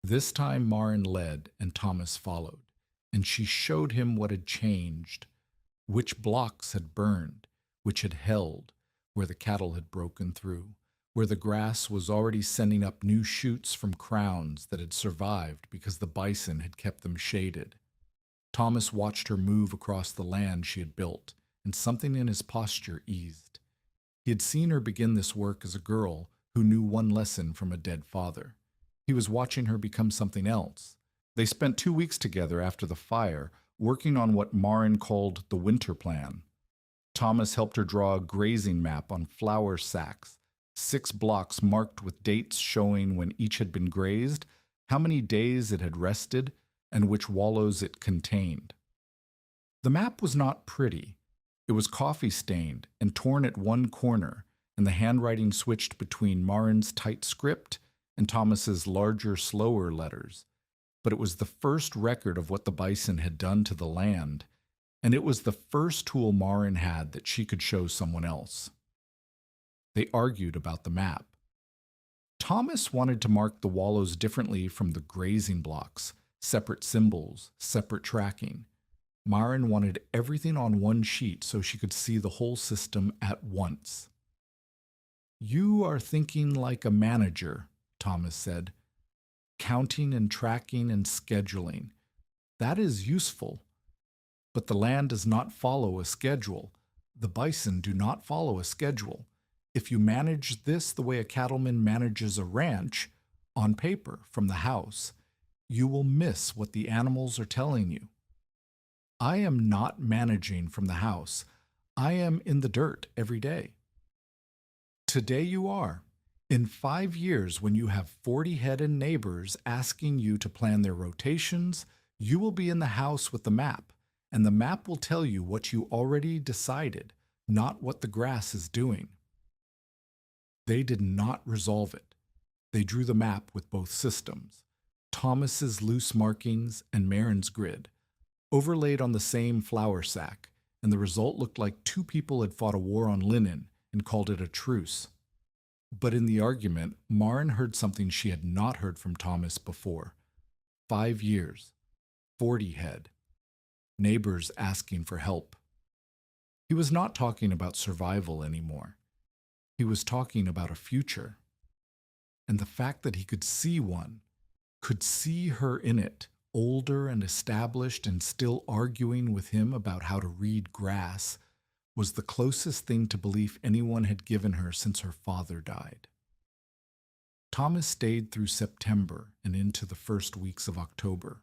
This time Marin led and Thomas followed, and she showed him what had changed, which blocks had burned, which had held, where the cattle had broken through, where the grass was already sending up new shoots from crowns that had survived because the bison had kept them shaded. Thomas watched her move across the land she had built, and something in his posture eased. He had seen her begin this work as a girl who knew one lesson from a dead father. He was watching her become something else. They spent 2 weeks together after the fire, working on what Marin called the winter plan. Thomas helped her draw a grazing map on flour sacks, 6 blocks marked with dates showing when each had been grazed, how many days it had rested, and which wallows it contained. The map was not pretty. It was coffee-stained and torn at one corner, and the handwriting switched between Marin's tight script and Thomas's larger, slower letters. But it was the first record of what the bison had done to the land, and it was the first tool Marin had that she could show someone else. They argued about the map. Thomas wanted to mark the wallows differently from the grazing blocks, separate symbols, separate tracking. Marin wanted everything on one sheet so she could see the whole system at once. "You are thinking like a manager," Thomas said. "Counting and tracking and scheduling. That is useful. But the land does not follow a schedule. The bison do not follow a schedule. If you manage this the way a cattleman manages a ranch, on paper, from the house, you will miss what the animals are telling you. I am not managing from the house. I am in the dirt every day. Today you are. In 5 years, when you have 40 head and neighbors asking you to plan their rotations, you will be in the house with the map, and the map will tell you what you already decided, not what the grass is doing." They did not resolve it. They drew the map with both systems, Thomas's loose markings and Marin's grid, overlaid on the same flour sack, and the result looked like 2 people had fought a war on linen and called it a truce. But in the argument, Maren heard something she had not heard from Thomas before. 5 years, 40 head, neighbors asking for help. He was not talking about survival anymore. He was talking about a future. And the fact that he could see one, could see her in it, older and established and still arguing with him about how to read grass, was the closest thing to belief anyone had given her since her father died. Thomas stayed through September and into the first weeks of October.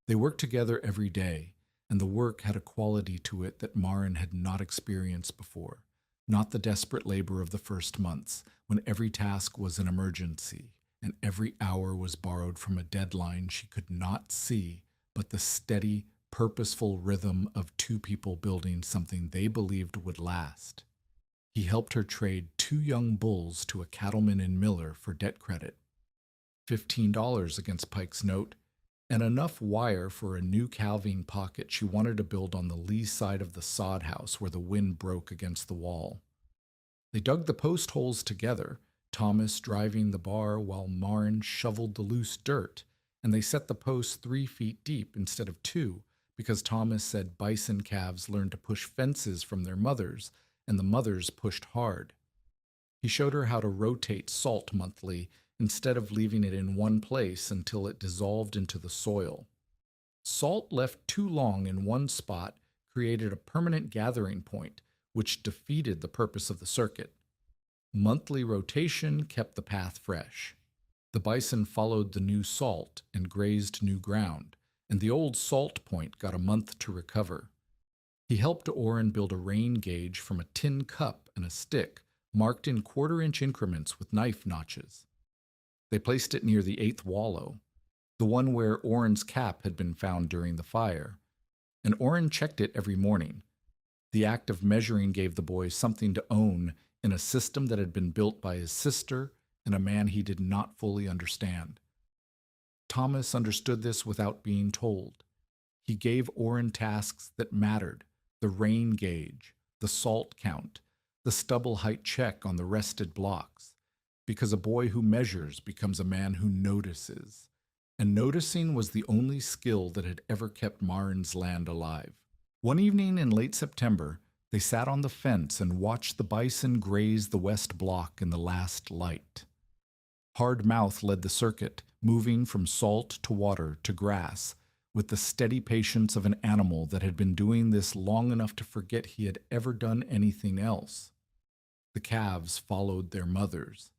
They worked together every day, and the work had a quality to it that Maren had not experienced before, not the desperate labor of the first months, when every task was an emergency, and every hour was borrowed from a deadline she could not see, but the steady, purposeful rhythm of two people building something they believed would last. He helped her trade 2 young bulls to a cattleman in Miller for debt credit, $15 against Pike's note, and enough wire for a new calving pocket she wanted to build on the lee side of the sod house where the wind broke against the wall. They dug the post holes together, Thomas driving the bar while Maren shoveled the loose dirt, and they set the posts 3 feet deep instead of 2, because Thomas said bison calves learned to push fences from their mothers, and the mothers pushed hard. He showed her how to rotate salt monthly instead of leaving it in one place until it dissolved into the soil. Salt left too long in one spot created a permanent gathering point, which defeated the purpose of the circuit. Monthly rotation kept the path fresh. The bison followed the new salt and grazed new ground, and the old salt point got a month to recover. He helped Orrin build a rain gauge from a tin cup and a stick, marked in 1/4-inch increments with knife notches. They placed it near the 8th wallow, the one where Orrin's cap had been found during the fire, and Orrin checked it every morning. The act of measuring gave the boy something to own in a system that had been built by his sister and a man he did not fully understand. Thomas understood this without being told. He gave Orrin tasks that mattered: the rain gauge, the salt count, the stubble height check on the rested blocks, because a boy who measures becomes a man who notices, and noticing was the only skill that had ever kept Maren's land alive. One evening in late September, they sat on the fence and watched the bison graze the west block in the last light. Hard Mouth led the circuit, moving from salt to water to grass, with the steady patience of an animal that had been doing this long enough to forget he had ever done anything else. The calves followed their mothers.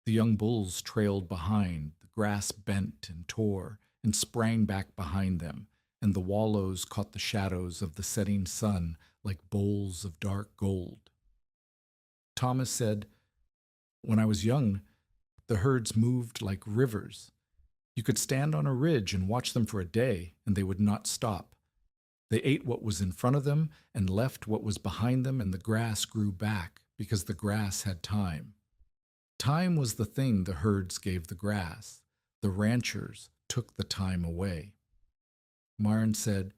The young bulls trailed behind, the grass bent and tore and sprang back behind them, and the wallows caught the shadows of the setting sun like bowls of dark gold. Thomas said, "When I was young, the herds moved like rivers. You could stand on a ridge and watch them for a day, and they would not stop. They ate what was in front of them and left what was behind them, and the grass grew back because the grass had time. Time was the thing the herds gave the grass. The ranchers took the time away." Maren said,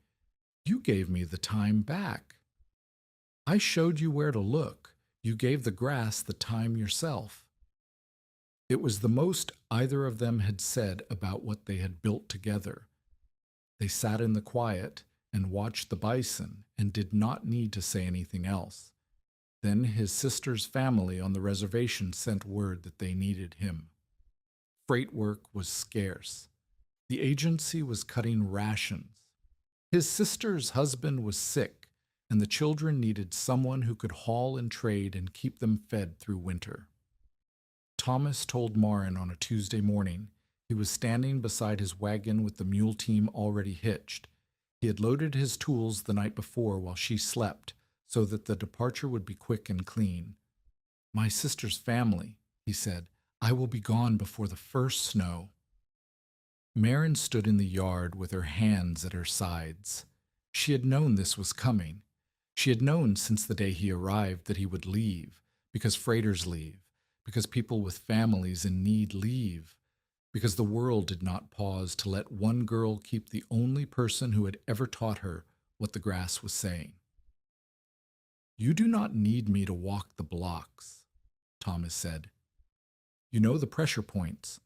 "You gave me the time back. I showed you where to look. You gave the grass the time yourself." It was the most either of them had said about what they had built together. They sat in the quiet and watched the bison and did not need to say anything else. Then his sister's family on the reservation sent word that they needed him. Freight work was scarce. The agency was cutting rations. His sister's husband was sick, and the children needed someone who could haul and trade and keep them fed through winter. Thomas told Maren on a Tuesday morning. He was standing beside his wagon with the mule team already hitched. He had loaded his tools the night before while she slept, so that the departure would be quick and clean. "My sister's family," he said. "I will be gone before the first snow." Maren stood in the yard with her hands at her sides. She had known this was coming. She had known since the day he arrived that he would leave, because freighters leave, because people with families in need leave, because the world did not pause to let one girl keep the only person who had ever taught her what the grass was saying. "You do not need me to walk the blocks," Thomas said. You know the pressure points.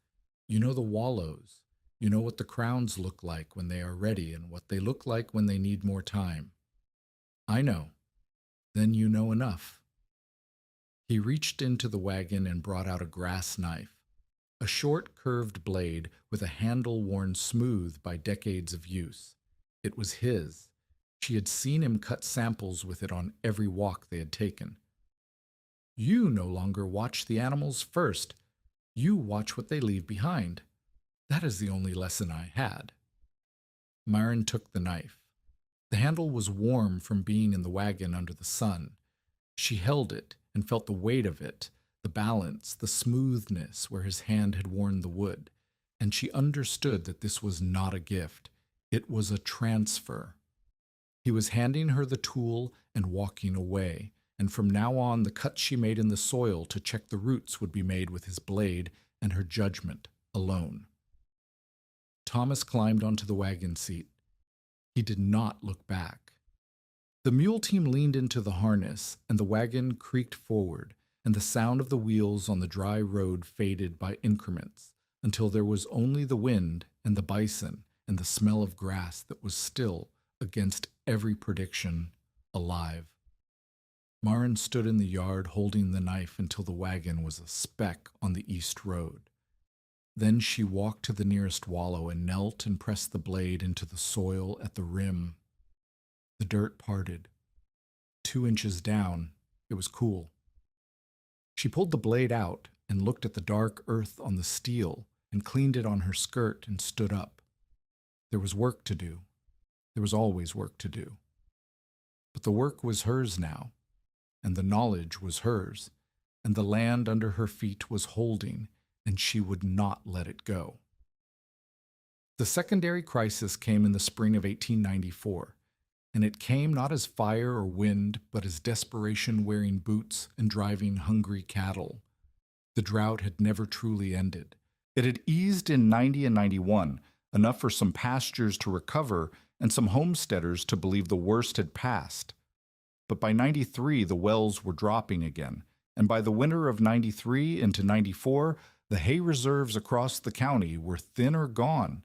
You know the wallows. You know what the crowns look like when they are ready and what they look like when they need more time. I know. Then you know enough. He reached into the wagon and brought out a grass knife, a short curved blade with a handle worn smooth by decades of use. It was his. She had seen him cut samples with it on every walk they had taken. You no longer watch the animals first. You watch what they leave behind. That is the only lesson I had. Myron took the knife. The handle was warm from being in the wagon under the sun. She held it and felt the weight of it, the balance, the smoothness where his hand had worn the wood, and she understood that this was not a gift. It was a transfer. He was handing her the tool and walking away, and from now on the cuts she made in the soil to check the roots would be made with his blade and her judgment alone. Thomas climbed onto the wagon seat. He did not look back. The mule team leaned into the harness, and the wagon creaked forward, and the sound of the wheels on the dry road faded by increments, until there was only the wind and the bison and the smell of grass that was still, against every prediction, alive. Marin stood in the yard holding the knife until the wagon was a speck on the east road. Then she walked to the nearest wallow and knelt and pressed the blade into the soil at the rim. The dirt parted. 2 inches down, it was cool. She pulled the blade out and looked at the dark earth on the steel and cleaned it on her skirt and stood up. There was work to do. There was always work to do. But the work was hers now, and the knowledge was hers, and the land under her feet was holding, and she would not let it go. The secondary crisis came in the spring of 1894, and it came not as fire or wind, but as desperation wearing boots and driving hungry cattle. The drought had never truly ended. It had eased in 90 and 91, enough for some pastures to recover and some homesteaders to believe the worst had passed. But by 93, the wells were dropping again, and by the winter of 93 into 94, the hay reserves across the county were thin or gone,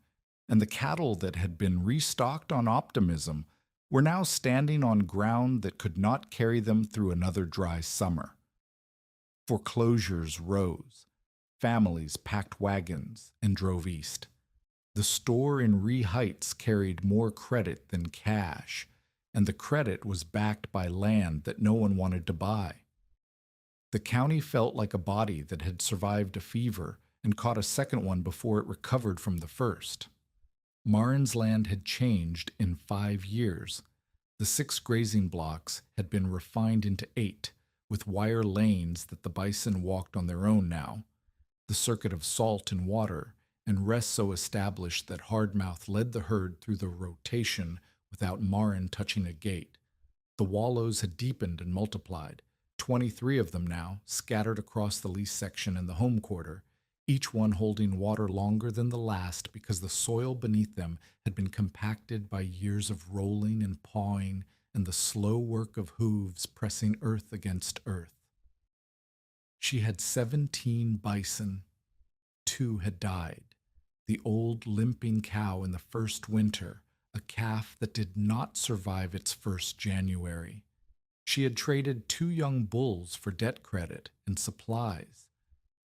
and the cattle that had been restocked on optimism were now standing on ground that could not carry them through another dry summer. Foreclosures rose. Families packed wagons and drove east. The store in Ree Heights carried more credit than cash, and the credit was backed by land that no one wanted to buy. The county felt like a body that had survived a fever and caught a second one before it recovered from the first. Marin's land had changed in 5 years. The 6 grazing blocks had been refined into 8, with wire lanes that the bison walked on their own now, the circuit of salt and water, and rest so established that Hardmouth led the herd through the rotation without Marin touching a gate. The wallows had deepened and multiplied, 23 of them now, scattered across the lease section and the home quarter, each one holding water longer than the last because the soil beneath them had been compacted by years of rolling and pawing and the slow work of hooves pressing earth against earth. She had 17 bison. 2 had died. The old limping cow in the first winter, a calf that did not survive its first January. She had traded 2 young bulls for debt credit and supplies.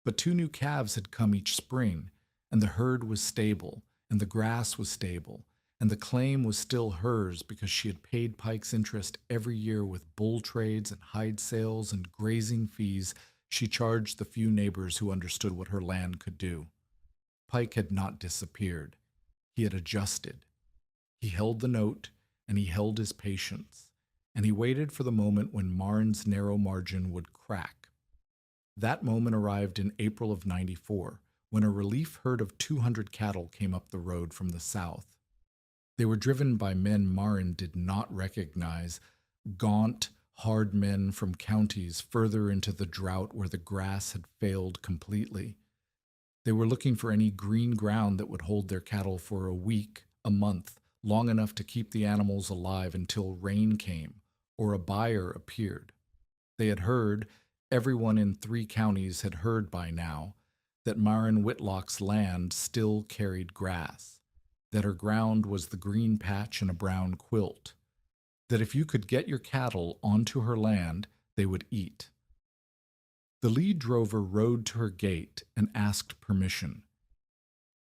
But 2 new calves had come each spring, and the herd was stable, and the grass was stable, and the claim was still hers because she had paid Pike's interest every year with bull trades and hide sales and grazing fees she charged the few neighbors who understood what her land could do. Pike had not disappeared. He had adjusted. He held the note, and he held his patience. And he waited for the moment when Marin's narrow margin would crack. That moment arrived in April of 94, when a relief herd of 200 cattle came up the road from the south. They were driven by men Marin did not recognize, gaunt, hard men from counties further into the drought where the grass had failed completely. They were looking for any green ground that would hold their cattle for a week, a month, long enough to keep the animals alive until rain came or a buyer appeared. They had heard, everyone in 3 counties had heard by now, that Marin Whitlock's land still carried grass, that her ground was the green patch in a brown quilt, that if you could get your cattle onto her land, they would eat. The lead drover rode to her gate and asked permission.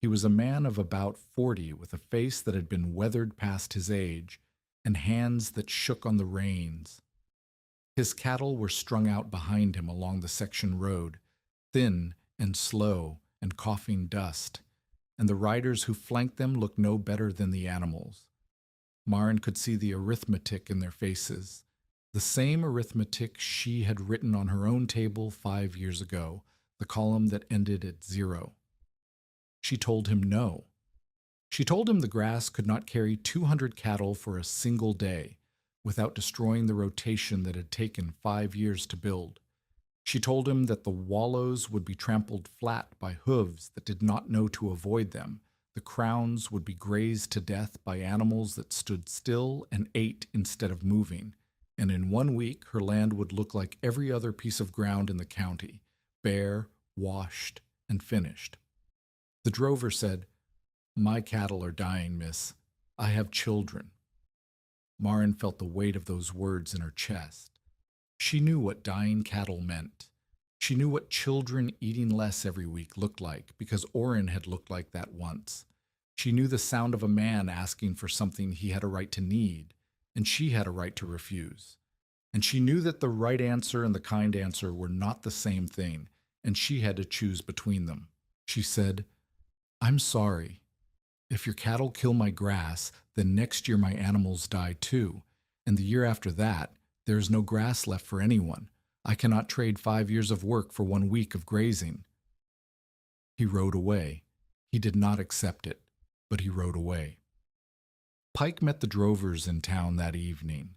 He was a man of about 40 with a face that had been weathered past his age and hands that shook on the reins. His cattle were strung out behind him along the section road, thin and slow and coughing dust, and the riders who flanked them looked no better than the animals. Marin could see the arithmetic in their faces, the same arithmetic she had written on her own table 5 years ago, the column that ended at 0. She told him no. She told him the grass could not carry 200 cattle for a single day without destroying the rotation that had taken 5 years to build. She told him that the wallows would be trampled flat by hooves that did not know to avoid them. The crowns would be grazed to death by animals that stood still and ate instead of moving. And in 1 week, her land would look like every other piece of ground in the county, bare, washed, and finished. The drover said, "My cattle are dying, miss. I have children." Marin felt the weight of those words in her chest. She knew what dying cattle meant. She knew what children eating less every week looked like, because Oren had looked like that once. She knew the sound of a man asking for something he had a right to need, and she had a right to refuse. And she knew that the right answer and the kind answer were not the same thing, and she had to choose between them. She said, "I'm sorry. If your cattle kill my grass, then next year my animals die too, and the year after that, there is no grass left for anyone. I cannot trade 5 years of work for 1 week of grazing." He rode away. He did not accept it, but he rode away. Pike met the drovers in town that evening.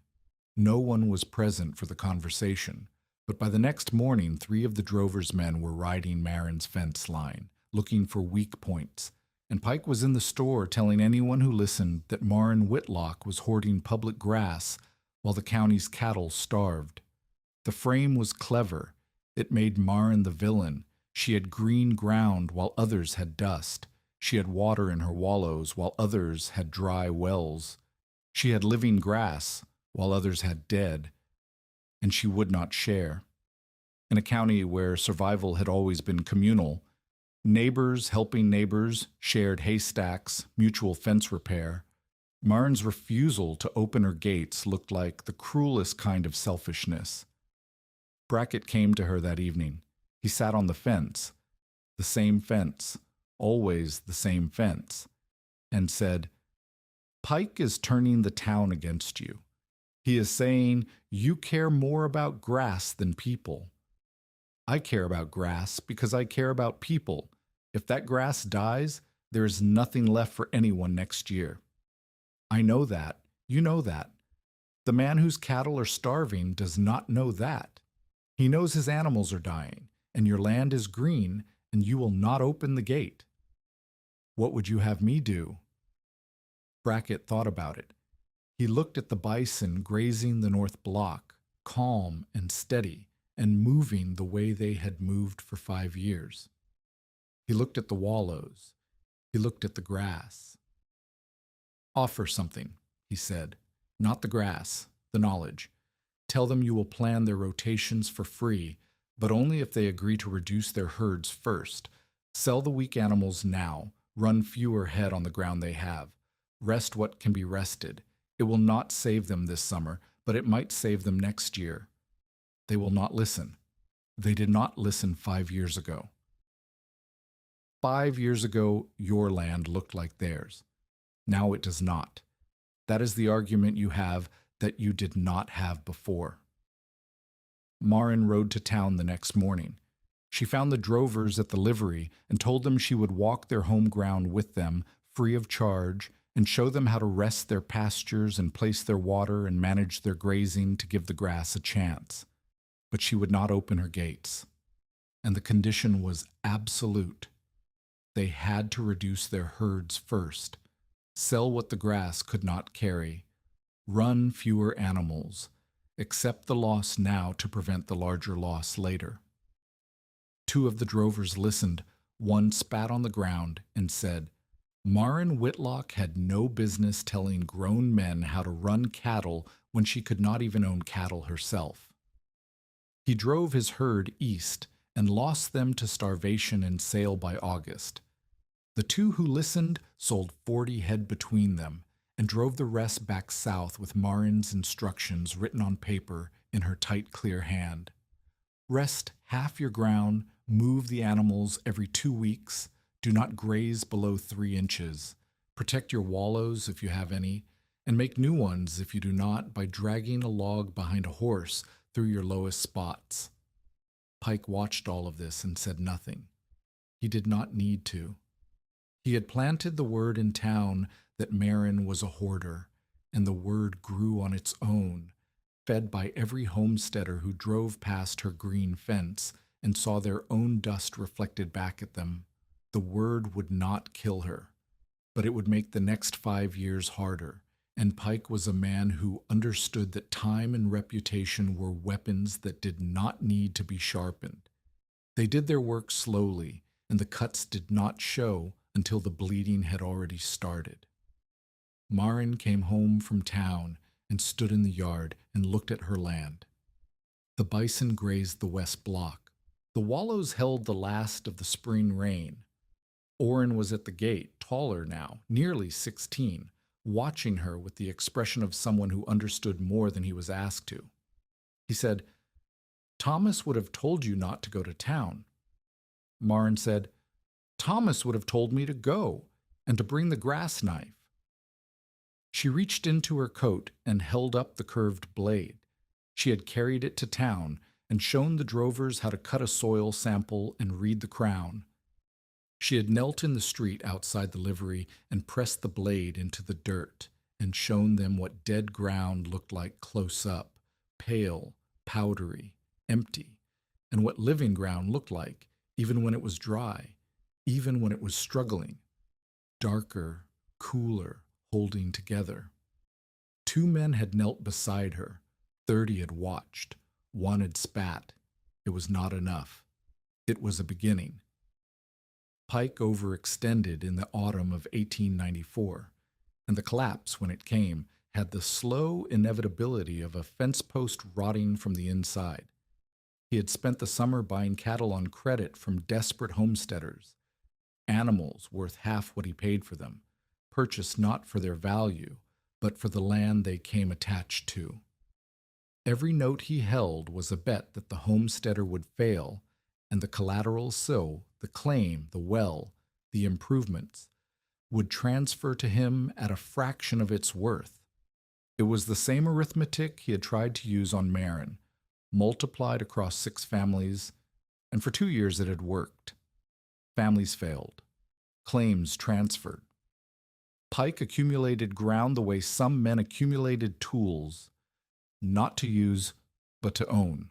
No one was present for the conversation, but by the next morning 3 of the drovers' men were riding Marin's fence line, looking for weak points, and Pike was in the store telling anyone who listened that Marin Whitlock was hoarding public grass while the county's cattle starved. The frame was clever. It made Marin the villain. She had green ground while others had dust. She had water in her wallows while others had dry wells. She had living grass while others had dead, and she would not share. In a county where survival had always been communal, neighbors helping neighbors, shared haystacks, mutual fence repair, Marin's refusal to open her gates looked like the cruelest kind of selfishness. Brackett came to her that evening. He sat on the fence, always the same fence, and said, "Pike is turning the town against you. He is saying you care more about grass than people. I care about grass because I care about people. If that grass dies, there is nothing left for anyone next year. I know that. You know that. The man whose cattle are starving does not know that. He knows his animals are dying, and your land is green, and you will not open the gate. What would you have me do?" Brackett thought about it. He looked at the bison grazing the north block, calm and steady, and moving the way they had moved for 5 years. He looked at the wallows. He looked at the grass. "Offer something," he said. "Not the grass, the knowledge. Tell them you will plan their rotations for free, but only if they agree to reduce their herds first. Sell the weak animals now. Run fewer head on the ground they have. Rest what can be rested. It will not save them this summer, but it might save them next year." They will not listen. They did not listen 5 years ago. 5 years ago, your land looked like theirs. Now it does not. That is the argument you have that you did not have before. Marin rode to town the next morning. She found the drovers at the livery and told them she would walk their home ground with them, free of charge, and show them how to rest their pastures and place their water and manage their grazing to give the grass a chance. But she would not open her gates. And the condition was absolute. They had to reduce their herds first, sell what the grass could not carry, run fewer animals, accept the loss now to prevent the larger loss later. 2 of the drovers listened, One spat on the ground and said, Marin Whitlock had no business telling grown men how to run cattle when she could not even own cattle herself. He drove his herd east and lost them to starvation and sale by August. The two who listened sold 40 head between them and drove the rest back south with Marin's instructions written on paper in her tight, clear hand. Rest half your ground, move the animals every 2 weeks, do not graze below 3 inches, protect your wallows if you have any, and make new ones if you do not by dragging a log behind a horse through your lowest spots. Pike watched all of this and said nothing. He did not need to. He had planted the word in town that Marin was a hoarder, and the word grew on its own, fed by every homesteader who drove past her green fence and saw their own dust reflected back at them. The word would not kill her, but it would make the next 5 years harder, and Pike was a man who understood that time and reputation were weapons that did not need to be sharpened. They did their work slowly, and the cuts did not show until the bleeding had already started. Marin came home from town and stood in the yard and looked at her land. The bison grazed the west block. The wallows held the last of the spring rain. Orrin was at the gate, taller now, nearly 16, watching her with the expression of someone who understood more than he was asked to. He said, Thomas would have told you not to go to town. Marin said, Thomas would have told me to go and to bring the grass knife. She reached into her coat and held up the curved blade. She had carried it to town and shown the drovers how to cut a soil sample and read the crown. She had knelt in the street outside the livery and pressed the blade into the dirt and shown them what dead ground looked like close up, pale, powdery, empty, and what living ground looked like even when it was dry, even when it was struggling, darker, cooler, holding together. 2 men had knelt beside her. 30 had watched. 1 had spat. It was not enough. It was a beginning. Pike overextended in the autumn of 1894, and the collapse, when it came, had the slow inevitability of a fence post rotting from the inside. He had spent the summer buying cattle on credit from desperate homesteaders, animals worth half what he paid for them, purchased not for their value, but for the land they came attached to. Every note he held was a bet that the homesteader would fail, and the collateral, so the claim, the well, the improvements, would transfer to him at a fraction of its worth. It was the same arithmetic he had tried to use on Marin, multiplied across 6 families, and for 2 years it had worked. Families failed. Claims transferred. Pike accumulated ground the way some men accumulated tools, not to use, but to own.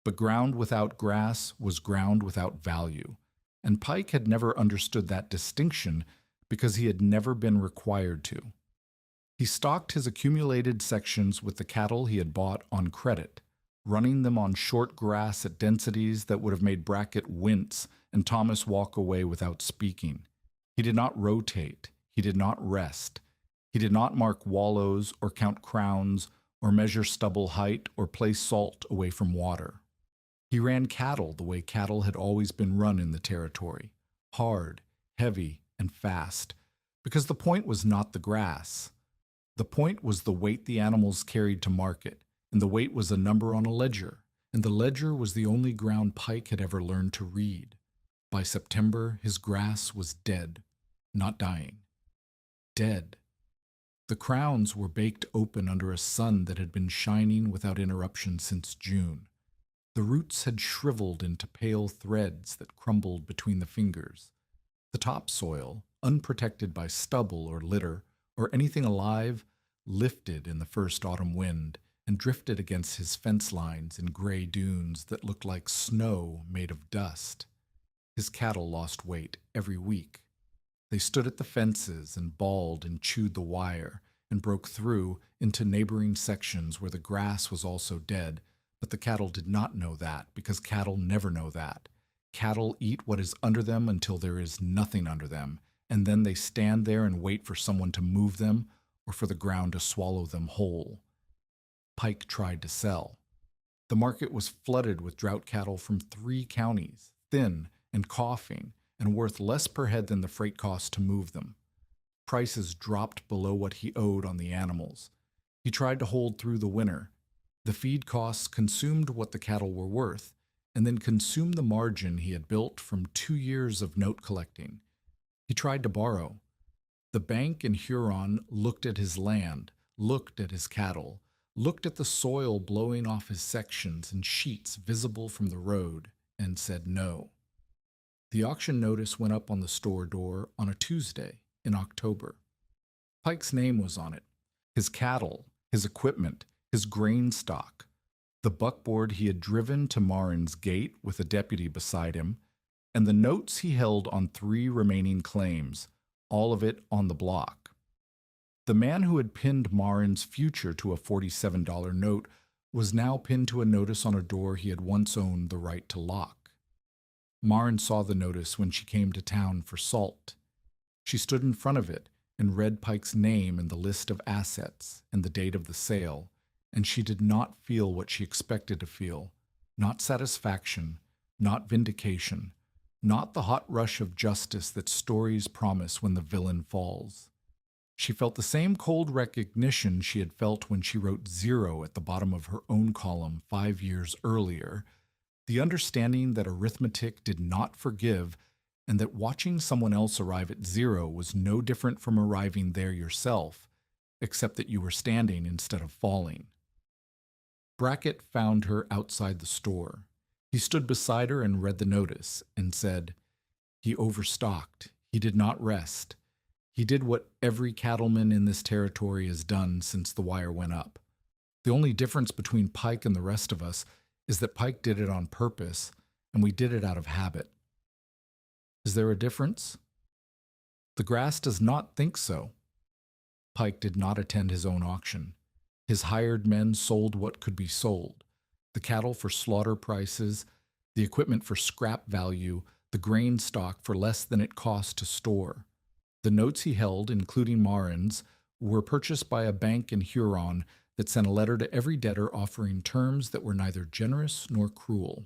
But ground without grass was ground without value, and Pike had never understood that distinction because he had never been required to. He stocked his accumulated sections with the cattle he had bought on credit, running them on short grass at densities that would have made Brackett wince and Thomas walk away without speaking. He did not rotate. He did not rest. He did not mark wallows or count crowns or measure stubble height or place salt away from water. He ran cattle the way cattle had always been run in the territory, hard, heavy, and fast, because the point was not the grass. The point was the weight the animals carried to market, and the weight was a number on a ledger, and the ledger was the only ground Pike had ever learned to read. By September, his grass was dead, not dying. Dead. The crowns were baked open under a sun that had been shining without interruption since June. The roots had shriveled into pale threads that crumbled between the fingers. The topsoil, unprotected by stubble or litter or anything alive, lifted in the first autumn wind and drifted against his fence lines in gray dunes that looked like snow made of dust. His cattle lost weight every week. They stood at the fences and bawled and chewed the wire and broke through into neighboring sections where the grass was also dead, but the cattle did not know that because cattle never know that. Cattle eat what is under them until there is nothing under them, and then they stand there and wait for someone to move them or for the ground to swallow them whole. Pike tried to sell. The market was flooded with drought cattle from 3 counties, thin and coughing, and worth less per head than the freight cost to move them. Prices dropped below what he owed on the animals. He tried to hold through the winter. The feed costs consumed what the cattle were worth, and then consumed the margin he had built from 2 years of note collecting. He tried to borrow. The bank in Huron looked at his land, looked at his cattle, looked at the soil blowing off his sections and sheets visible from the road, and said no. The auction notice went up on the store door on a Tuesday in October. Pike's name was on it, his cattle, his equipment, his grain stock, the buckboard he had driven to Marin's gate with a deputy beside him, and the notes he held on 3 remaining claims, all of it on the block. The man who had pinned Marin's future to a $47 note was now pinned to a notice on a door he had once owned the right to lock. Marin saw the notice when she came to town for salt. She stood in front of it and read Pike's name and the list of assets and the date of the sale, and she did not feel what she expected to feel, not satisfaction, not vindication, not the hot rush of justice that stories promise when the villain falls. She felt the same cold recognition she had felt when she wrote 0 at the bottom of her own column 5 years earlier, the understanding that arithmetic did not forgive and that watching someone else arrive at 0 was no different from arriving there yourself, except that you were standing instead of falling. Brackett found her outside the store. He stood beside her and read the notice and said, "He overstocked. He did not rest. He did what every cattleman in this territory has done since the wire went up. The only difference between Pike and the rest of us is that Pike did it on purpose, and we did it out of habit." Is there a difference? The grass does not think so. Pike did not attend his own auction. His hired men sold what could be sold: the cattle for slaughter prices, the equipment for scrap value, the grain stock for less than it cost to store. The notes he held, including Marin's, were purchased by a bank in Huron that sent a letter to every debtor offering terms that were neither generous nor cruel.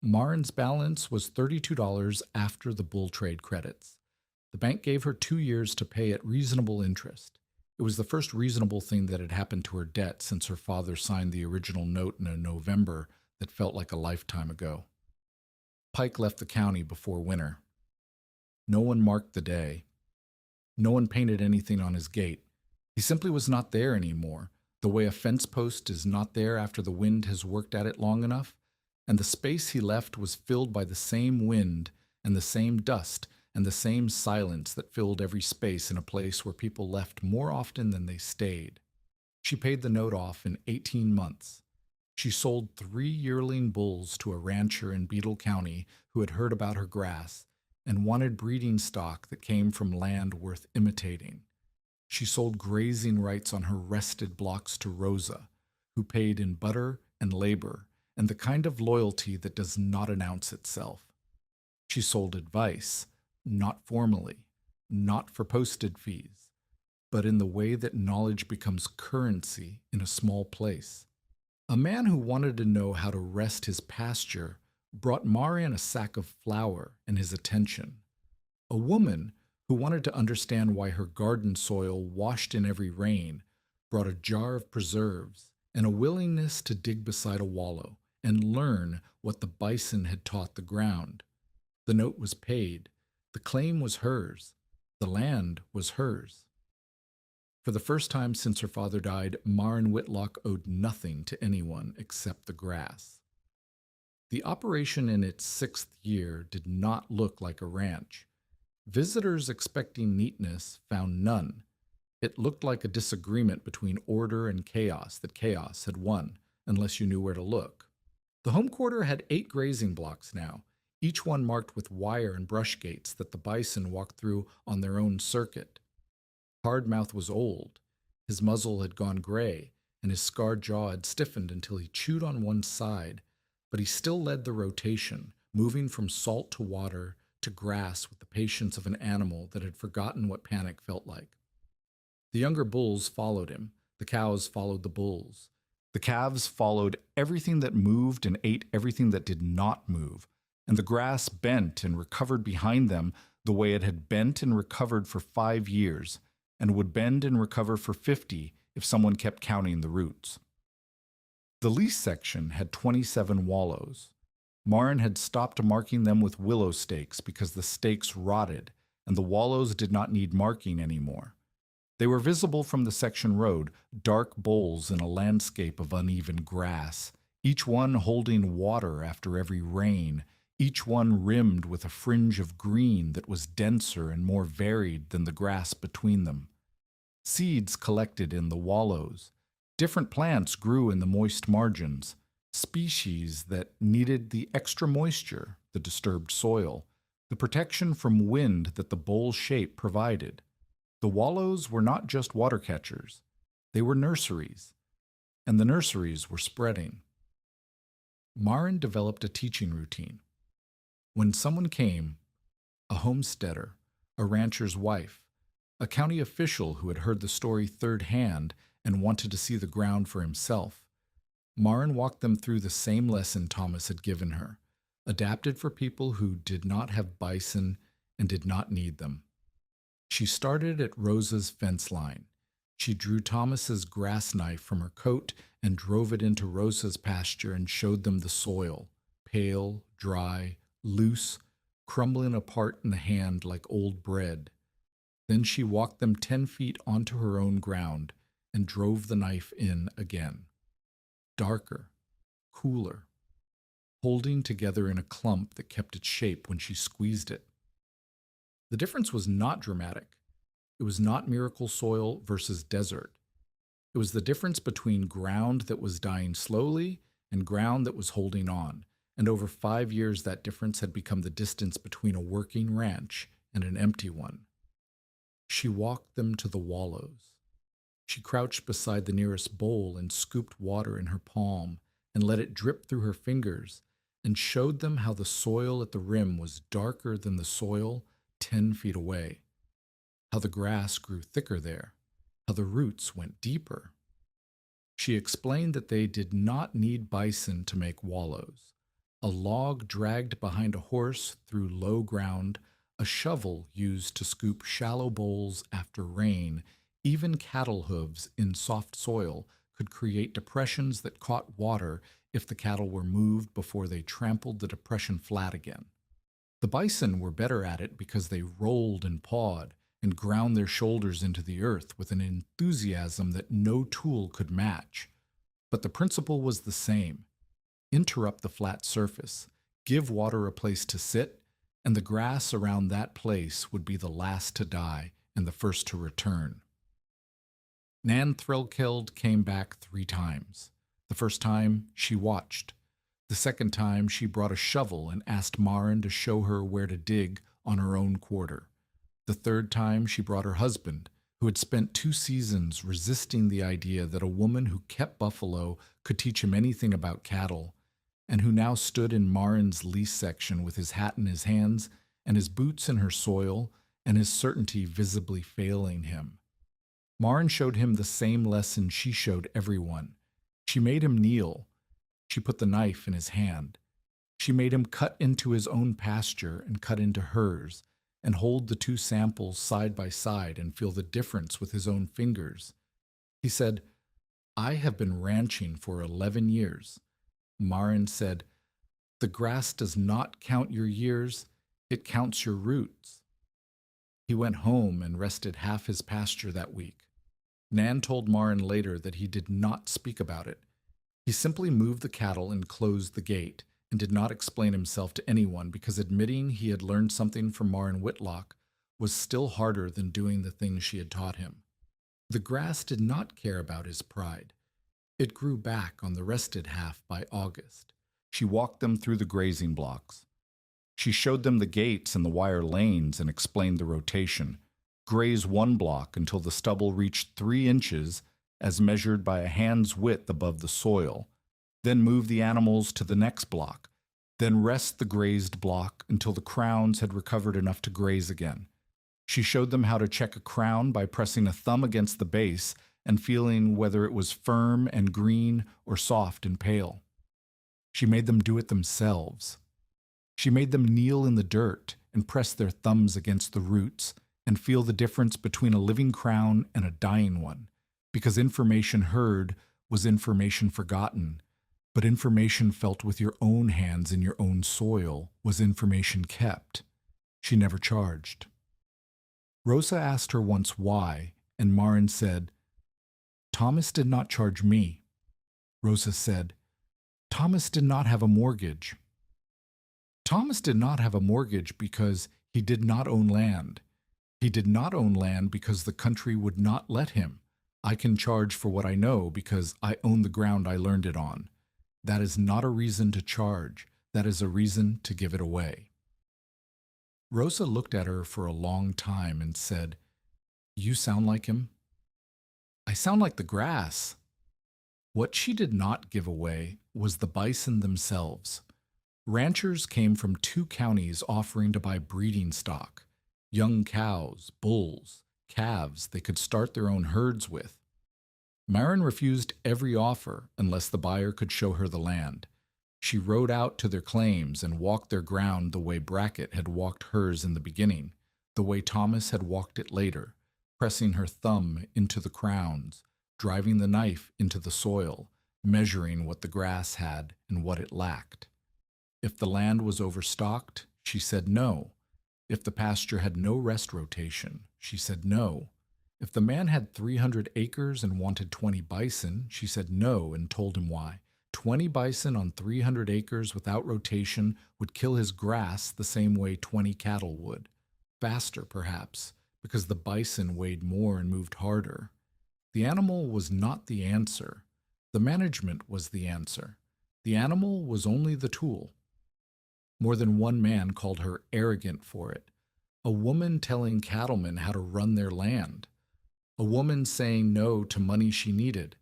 Marin's balance was $32 after the bull trade credits. The bank gave her 2 years to pay at reasonable interest. It was the first reasonable thing that had happened to her debt since her father signed the original note in a November that felt like a lifetime ago. Pike left the county before winter. No one marked the day. No one painted anything on his gate. He simply was not there anymore, the way a fence post is not there after the wind has worked at it long enough, and the space he left was filled by the same wind and the same dust and the same silence that filled every space in a place where people left more often than they stayed. She paid the note off in 18 months. She sold 3 yearling bulls to a rancher in Beetle County who had heard about her grass and wanted breeding stock that came from land worth imitating. She sold grazing rights on her rested blocks to Rosa, who paid in butter and labor and the kind of loyalty that does not announce itself. She sold advice, not formally, not for posted fees, but in the way that knowledge becomes currency in a small place. A man who wanted to know how to rest his pasture brought Marian a sack of flour and his attention. A woman who wanted to understand why her garden soil washed in every rain brought a jar of preserves and a willingness to dig beside a wallow and learn what the bison had taught the ground. The note was paid. The claim was hers. The land was hers. For the first time since her father died, Marin Whitlock owed nothing to anyone except the grass. The operation in its 6th year did not look like a ranch. Visitors expecting neatness found none. It looked like a disagreement between order and chaos that chaos had won, unless you knew where to look. The home quarter had 8 grazing blocks now, each one marked with wire and brush gates that the bison walked through on their own circuit. Hardmouth was old. His muzzle had gone gray, and his scarred jaw had stiffened until he chewed on one side, but he still led the rotation, moving from salt to water to grass with the patience of an animal that had forgotten what panic felt like. The younger bulls followed him. The cows followed the bulls. The calves followed everything that moved and ate everything that did not move, and the grass bent and recovered behind them the way it had bent and recovered for 5 years, and would bend and recover for 50 if someone kept counting the roots. The lease section had 27 wallows. Marin had stopped marking them with willow stakes because the stakes rotted, and the wallows did not need marking anymore. They were visible from the section road, dark bowls in a landscape of uneven grass, each one holding water after every rain, each one rimmed with a fringe of green that was denser and more varied than the grass between them. Seeds collected in the wallows. Different plants grew in the moist margins, species that needed the extra moisture, the disturbed soil, the protection from wind that the bowl shape provided. The wallows were not just water catchers, they were nurseries, and the nurseries were spreading. Marin developed a teaching routine. When someone came, a homesteader, a rancher's wife, a county official who had heard the story third hand and wanted to see the ground for himself, Marin walked them through the same lesson Thomas had given her, adapted for people who did not have bison and did not need them. She started at Rosa's fence line. She drew Thomas's grass knife from her coat and drove it into Rosa's pasture and showed them the soil, pale, dry, loose, crumbling apart in the hand like old bread. Then she walked them 10 feet onto her own ground and drove the knife in again. Darker, cooler, holding together in a clump that kept its shape when she squeezed it. The difference was not dramatic. It was not miracle soil versus desert. It was the difference between ground that was dying slowly and ground that was holding on, and over 5 years that difference had become the distance between a working ranch and an empty one. She walked them to the wallows. She crouched beside the nearest bowl and scooped water in her palm and let it drip through her fingers and showed them how the soil at the rim was darker than the soil 10 feet away, how the grass grew thicker there, how the roots went deeper. She explained that they did not need bison to make wallows. A log dragged behind a horse through low ground, a shovel used to scoop shallow bowls after rain, even cattle hooves in soft soil could create depressions that caught water if the cattle were moved before they trampled the depression flat again. The bison were better at it because they rolled and pawed and ground their shoulders into the earth with an enthusiasm that no tool could match. But the principle was the same. Interrupt the flat surface, give water a place to sit, and the grass around that place would be the last to die and the first to return. Nan Threlkeld came back 3 times. The first time, she watched. The second time, she brought a shovel and asked Marin to show her where to dig on her own quarter. The third time, she brought her husband, who had spent 2 seasons resisting the idea that a woman who kept buffalo could teach him anything about cattle, and who now stood in Marin's lease section with his hat in his hands and his boots in her soil and his certainty visibly failing him. Marin showed him the same lesson she showed everyone. She made him kneel. She put the knife in his hand. She made him cut into his own pasture and cut into hers, and hold the 2 samples side by side and feel the difference with his own fingers. He said, "I have been ranching for 11 years. Marin said, "The grass does not count your years, it counts your roots." He went home and rested half his pasture that week. Nan told Marin later that he did not speak about it. He simply moved the cattle and closed the gate, and did not explain himself to anyone because admitting he had learned something from Marin Whitlock was still harder than doing the things she had taught him. The grass did not care about his pride. It grew back on the rested half by August. She walked them through the grazing blocks. She showed them the gates and the wire lanes and explained the rotation. Graze 1 block until the stubble reached 3 inches as measured by a hand's width above the soil. Then move the animals to the next block. Then rest the grazed block until the crowns had recovered enough to graze again. She showed them how to check a crown by pressing a thumb against the base and feeling whether it was firm and green or soft and pale. She made them do it themselves. She made them kneel in the dirt and press their thumbs against the roots and feel the difference between a living crown and a dying one, because information heard was information forgotten, but information felt with your own hands in your own soil was information kept. She never charged. Rosa asked her once why, and Marin said, "Thomas did not charge me." Rosa said, "Thomas did not have a mortgage." Thomas did not have a mortgage because he did not own land. He did not own land because the country would not let him. I can charge for what I know because I own the ground I learned it on. That is not a reason to charge. That is a reason to give it away. Rosa looked at her for a long time and said, "You sound like him." "I sound like the grass." What she did not give away was the bison themselves. Ranchers came from 2 counties offering to buy breeding stock, young cows, bulls, calves they could start their own herds with. Marin refused every offer unless the buyer could show her the land. She rode out to their claims and walked their ground the way Brackett had walked hers in the beginning, the way Thomas had walked it later, pressing her thumb into the crowns, driving the knife into the soil, measuring what the grass had and what it lacked. If the land was overstocked, she said no. If the pasture had no rest rotation, she said no. If the man had 300 acres and wanted 20 bison, she said no and told him why. 20 bison on 300 acres without rotation would kill his grass the same way 20 cattle would. Faster, perhaps, because the bison weighed more and moved harder. The animal was not the answer. The management was the answer. The animal was only the tool. More than one man called her arrogant for it. A woman telling cattlemen how to run their land. A woman saying no to money she needed.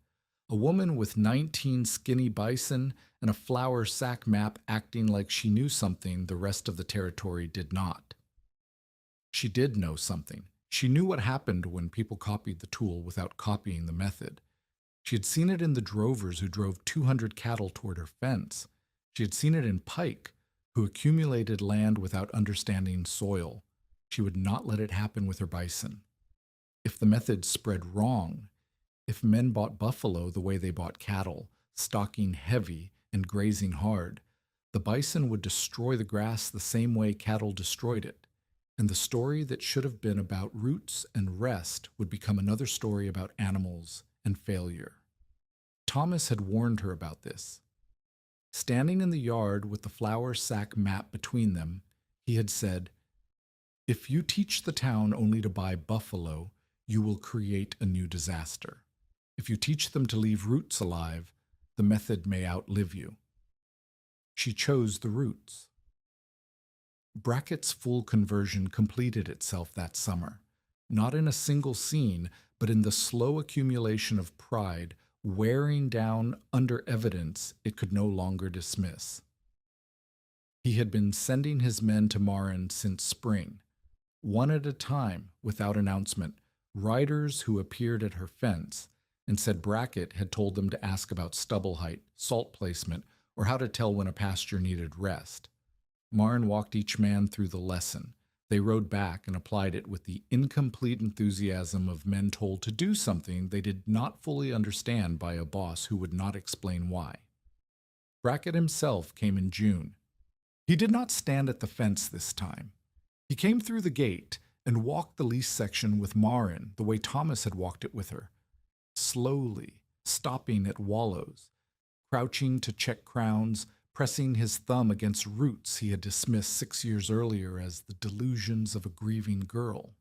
A woman with 19 skinny bison and a flour sack map acting like she knew something the rest of the territory did not. She did know something. She knew what happened when people copied the tool without copying the method. She had seen it in the drovers who drove 200 cattle toward her fence. She had seen it in Pike, who accumulated land without understanding soil. She would not let it happen with her bison. If the method spread wrong, if men bought buffalo the way they bought cattle, stalking heavy and grazing hard, the bison would destroy the grass the same way cattle destroyed it, and the story that should have been about roots and rest would become another story about animals and failure. Thomas had warned her about this. Standing in the yard with the flour sack map between them, he had said, "If you teach the town only to buy buffalo, you will create a new disaster. If you teach them to leave roots alive, the method may outlive you." She chose the roots. Brackett's full conversion completed itself that summer, not in a single scene, but in the slow accumulation of pride wearing down under evidence it could no longer dismiss. He had been sending his men to Marin since spring, one at a time, without announcement, riders who appeared at her fence and said Brackett had told them to ask about stubble height, salt placement, or how to tell when a pasture needed rest. Marin walked each man through the lesson. They rode back and applied it with the incomplete enthusiasm of men told to do something they did not fully understand by a boss who would not explain why. Brackett himself came in June. He did not stand at the fence this time. He came through the gate and walked the lease section with Marin the way Thomas had walked it with her, slowly, stopping at wallows, crouching to check crowns, pressing his thumb against roots he had dismissed 6 years earlier as the delusions of a grieving girl.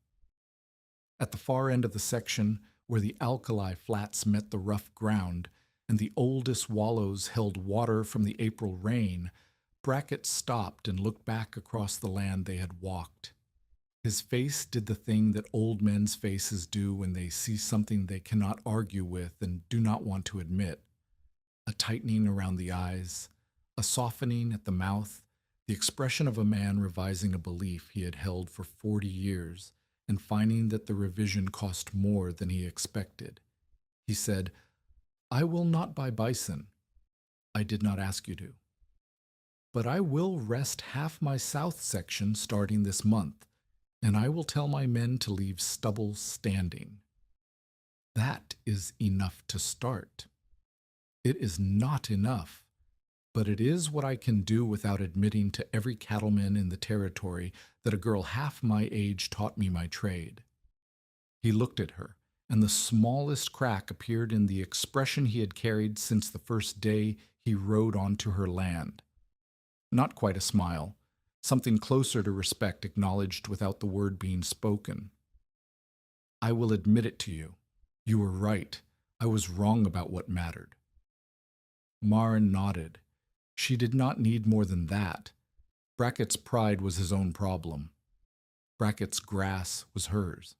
At the far end of the section, where the alkali flats met the rough ground and the oldest wallows held water from the April rain, Brackett stopped and looked back across the land they had walked. His face did the thing that old men's faces do when they see something they cannot argue with and do not want to admit. A tightening around the eyes, a softening at the mouth, the expression of a man revising a belief he had held for 40 years and finding that the revision cost more than he expected. He said, "I will not buy bison. I did not ask you to. But I will rest half my south section starting this month, and I will tell my men to leave stubble standing." That is enough to start. It is not enough, but it is what I can do without admitting to every cattleman in the territory that a girl half my age taught me my trade. He looked at her, and the smallest crack appeared in the expression he had carried since the first day he rode onto her land. Not quite a smile, something closer to respect acknowledged without the word being spoken. "I will admit it to you. You were right. I was wrong about what mattered." Maren nodded. She did not need more than that. Brackett's pride was his own problem. Brackett's grass was hers.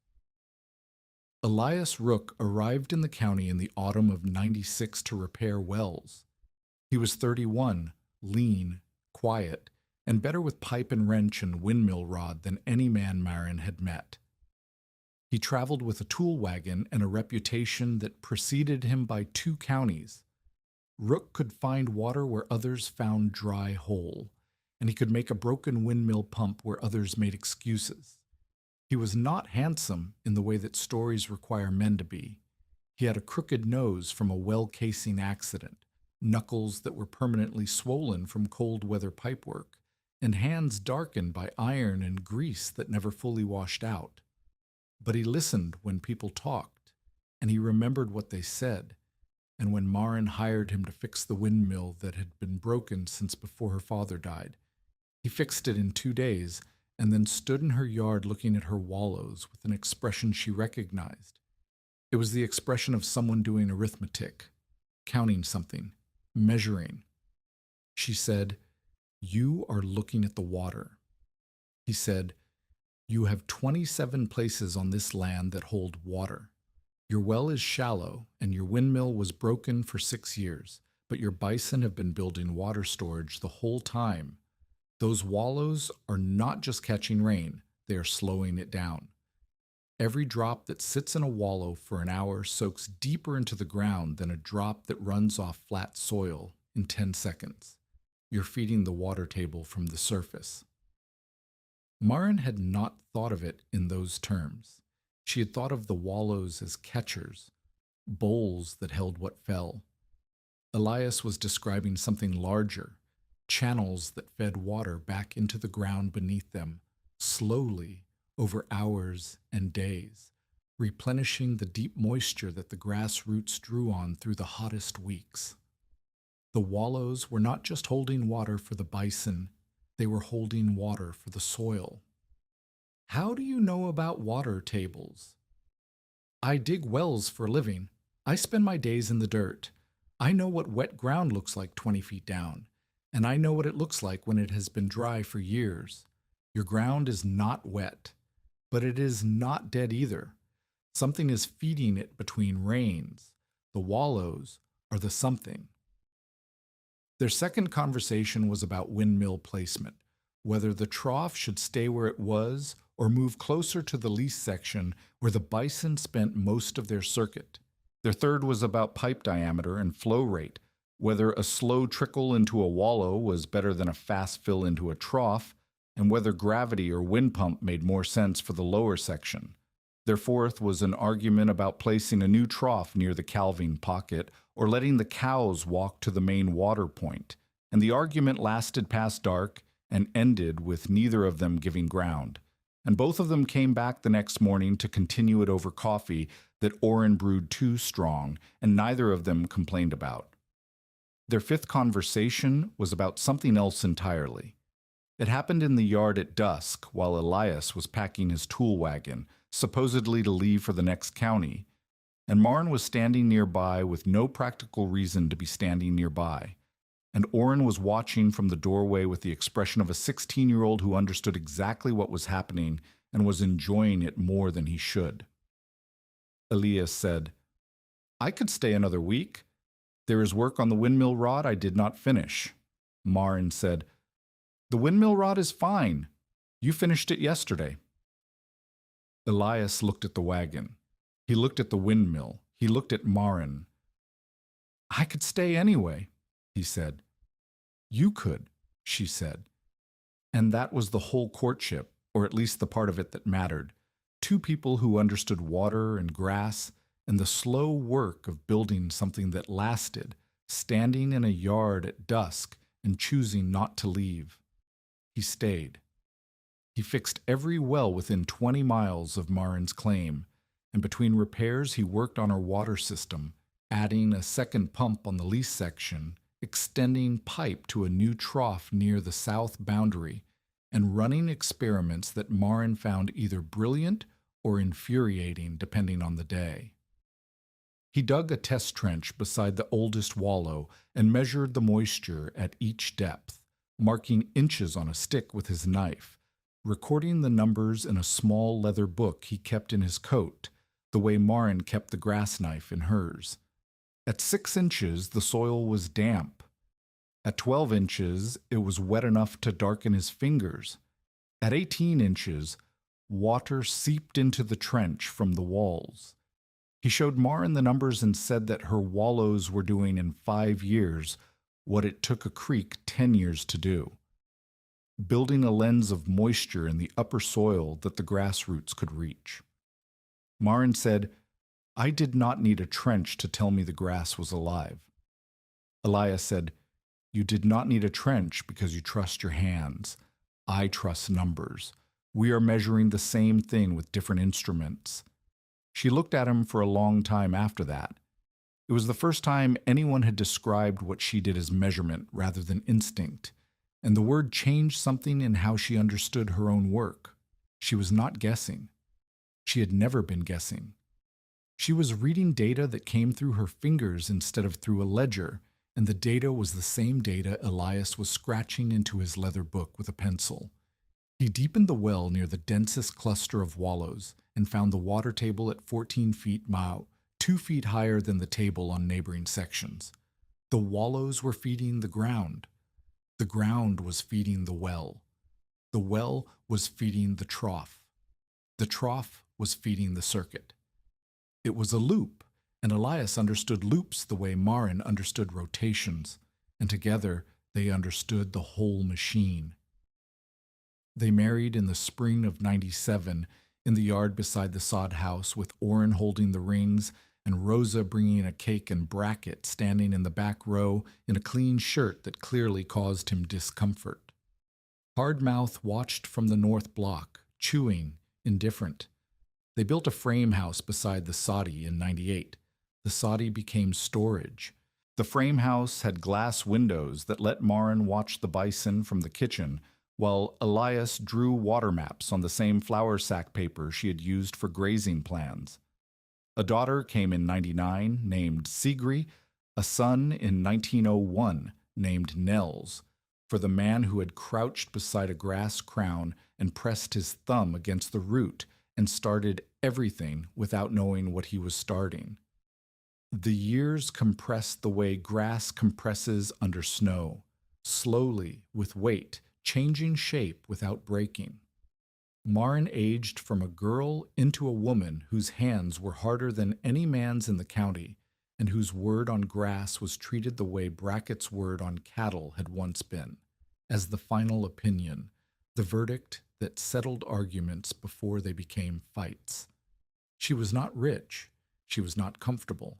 Elias Rook arrived in the county in the autumn of '96 to repair wells. He was 31, lean, quiet, and better with pipe and wrench and windmill rod than any man Maren had met. He traveled with a tool wagon and a reputation that preceded him by 2 counties. Rook could find water where others found dry hole, and he could make a broken windmill pump where others made excuses. He was not handsome in the way that stories require men to be. He had a crooked nose from a well-casing accident, knuckles that were permanently swollen from cold weather pipework, and hands darkened by iron and grease that never fully washed out. But he listened when people talked, and he remembered what they said, and when Maren hired him to fix the windmill that had been broken since before her father died, he fixed it in 2 days and then stood in her yard looking at her wallows with an expression she recognized. It was the expression of someone doing arithmetic, counting something, measuring. She said, "You are looking at the water." He said, "You have 27 places on this land that hold water. Your well is shallow, and your windmill was broken for 6 years, but your bison have been building water storage the whole time. Those wallows are not just catching rain, they are slowing it down. Every drop that sits in a wallow for an hour soaks deeper into the ground than a drop that runs off flat soil in 10 seconds. You're feeding the water table from the surface." Maren had not thought of it in those terms. She had thought of the wallows as catchers, bowls that held what fell. Elias was describing something larger, channels that fed water back into the ground beneath them, slowly, over hours and days, replenishing the deep moisture that the grass roots drew on through the hottest weeks. The wallows were not just holding water for the bison, they were holding water for the soil. "How do you know about water tables?" "I dig wells for a living. I spend my days in the dirt. I know what wet ground looks like 20 feet down, and I know what it looks like when it has been dry for years. Your ground is not wet, but it is not dead either. Something is feeding it between rains. The wallows are the something." Their second conversation was about windmill placement, whether the trough should stay where it was or move closer to the lease section where the bison spent most of their circuit. Their third was about pipe diameter and flow rate, whether a slow trickle into a wallow was better than a fast fill into a trough, and whether gravity or wind pump made more sense for the lower section. Their fourth was an argument about placing a new trough near the calving pocket or letting the cows walk to the main water point, and the argument lasted past dark and ended with neither of them giving ground. And both of them came back the next morning to continue it over coffee that Orrin brewed too strong, and neither of them complained about. Their fifth conversation was about something else entirely. It happened in the yard at dusk while Elias was packing his tool wagon, supposedly to leave for the next county, and Maren was standing nearby with no practical reason to be standing nearby. And Orrin was watching from the doorway with the expression of a 16-year-old who understood exactly what was happening and was enjoying it more than he should. Elias said, "I could stay another week. There is work on the windmill rod I did not finish." Maren said, The windmill rod is fine. You finished it yesterday. Elias looked at the wagon. He looked at the windmill. He looked at Marin. I could stay anyway, he said. You could, she said. And that was the whole courtship, or at least the part of it that mattered. Two people who understood water and grass and the slow work of building something that lasted, standing in a yard at dusk and choosing not to leave. He stayed. He fixed every well within 20 miles of Marin's claim, and between repairs he worked on her water system, adding a second pump on the lease section, extending pipe to a new trough near the south boundary, and running experiments that Marin found either brilliant or infuriating depending on the day. He dug a test trench beside the oldest wallow and measured the moisture at each depth, marking inches on a stick with his knife, recording the numbers in a small leather book he kept in his coat, the way Marin kept the grass knife in hers. At 6 inches, the soil was damp. At 12 inches, it was wet enough to darken his fingers. At 18 inches, water seeped into the trench from the walls. He showed Marin the numbers and said that her wallows were doing in 5 years what it took a creek 10 years to do, building a lens of moisture in the upper soil that the grass roots could reach. Marin said, I did not need a trench to tell me the grass was alive. Elias said, you did not need a trench because you trust your hands. I trust numbers. We are measuring the same thing with different instruments. She looked at him for a long time after that. It was the first time anyone had described what she did as measurement rather than instinct, and the word changed something in how she understood her own work. She was not guessing. She had never been guessing. She was reading data that came through her fingers instead of through a ledger, and the data was the same data Elias was scratching into his leather book with a pencil. He deepened the well near the densest cluster of wallows and found the water table at 14 feet 2 feet higher than the table on neighboring sections. The wallows were feeding the ground. The ground was feeding the well. The well was feeding the trough. The trough was feeding the circuit. It was a loop, and Elias understood loops the way Marin understood rotations, and together they understood the whole machine. They married in the spring of '97 in the yard beside the sod house, with Orrin holding the rings and Rosa bringing a cake and Brackett standing in the back row in a clean shirt that clearly caused him discomfort. Hardmouth watched from the north block, chewing, indifferent. They built a frame house beside the soddy in '98. The soddy became storage. The frame house had glass windows that let Marin watch the bison from the kitchen, while Elias drew water maps on the same flour sack paper she had used for grazing plans. A daughter came in '99 named Sigri, a son in 1901 named Nels, for the man who had crouched beside a grass crown and pressed his thumb against the root and started everything without knowing what he was starting. The years compressed the way grass compresses under snow, slowly, with weight, changing shape without breaking. Marin aged from a girl into a woman whose hands were harder than any man's in the county, and whose word on grass was treated the way Brackett's word on cattle had once been, as the final opinion, the verdict that settled arguments before they became fights. She was not rich. She was not comfortable.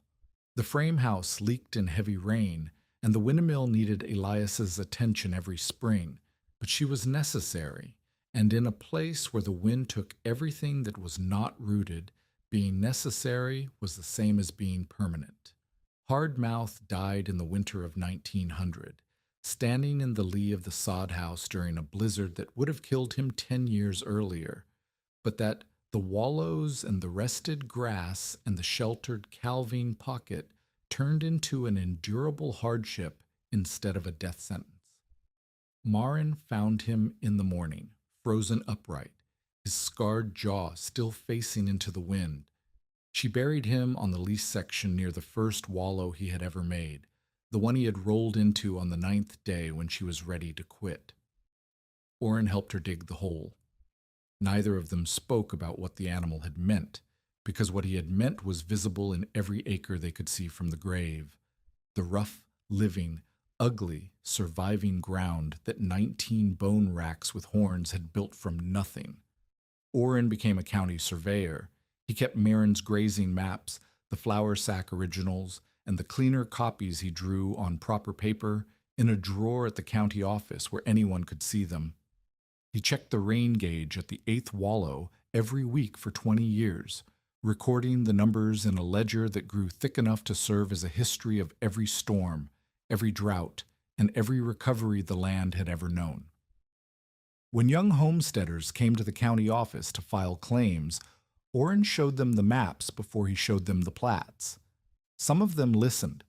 The frame house leaked in heavy rain, and the windmill needed Elias's attention every spring, but she was necessary, and in a place where the wind took everything that was not rooted, being necessary was the same as being permanent. Hardmouth died in the winter of 1900, standing in the lee of the sod house during a blizzard that would have killed him 10 years earlier, but that the wallows and the rested grass and the sheltered calving pocket turned into an endurable hardship instead of a death sentence. Marin found him in the morning, frozen upright, his scarred jaw still facing into the wind. She buried him on the lease section near the first wallow he had ever made, the one he had rolled into on the 9th day when she was ready to quit. Oren helped her dig the hole. Neither of them spoke about what the animal had meant, because what he had meant was visible in every acre they could see from the grave. The rough, living, ugly, surviving ground that 19 bone racks with horns had built from nothing. Oren became a county surveyor. He kept Marin's grazing maps, the flour sack originals, and the cleaner copies he drew on proper paper in a drawer at the county office where anyone could see them. He checked the rain gauge at the 8th wallow every week for 20 years, recording the numbers in a ledger that grew thick enough to serve as a history of every storm, every drought, and every recovery the land had ever known. When young homesteaders came to the county office to file claims, Oren showed them the maps before he showed them the plats. Some of them listened.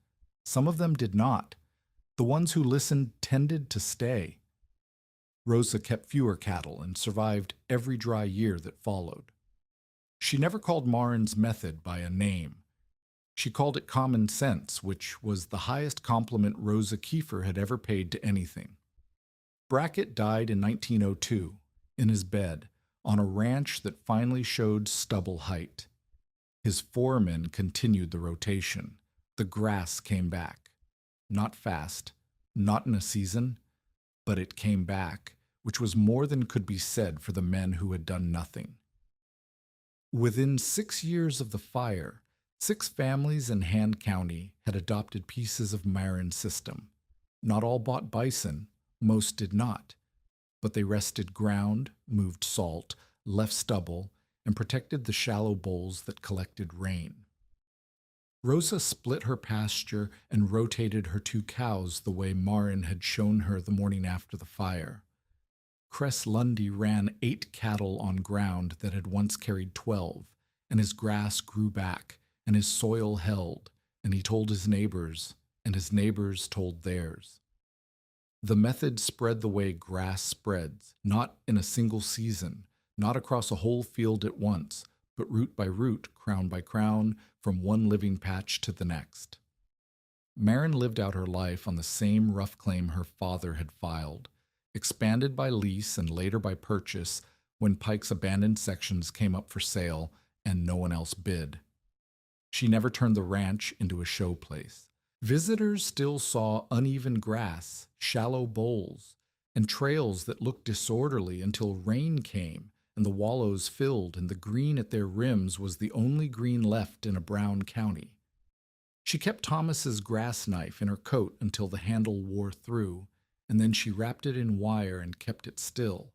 Some of them did not. The ones who listened tended to stay. Rosa kept fewer cattle and survived every dry year that followed. She never called Marin's method by a name. She called it common sense, which was the highest compliment Rosa Kiefer had ever paid to anything. Brackett died in 1902, in his bed, on a ranch that finally showed stubble height. His foremen continued the rotation. The grass came back. Not fast, not in a season, but it came back, which was more than could be said for the men who had done nothing. Within 6 years of the fire, 6 families in Hand County had adopted pieces of Marin's system. Not all bought bison, most did not, but they rested ground, moved salt, left stubble, and protected the shallow bowls that collected rain. Rosa split her pasture and rotated her 2 cows the way Marin had shown her the morning after the fire. Cress Lundy ran 8 cattle on ground that had once carried 12, and his grass grew back, and his soil held, and he told his neighbors, and his neighbors told theirs. The method spread the way grass spreads, not in a single season, not across a whole field at once, but root by root, crown by crown, from one living patch to the next. Marin lived out her life on the same rough claim her father had filed, expanded by lease and later by purchase when Pike's abandoned sections came up for sale and no one else bid. She never turned the ranch into a show place. Visitors still saw uneven grass, shallow bowls, and trails that looked disorderly until rain came and the wallows filled and the green at their rims was the only green left in a brown county. She kept Thomas's grass knife in her coat until the handle wore through, and then she wrapped it in wire and kept it still.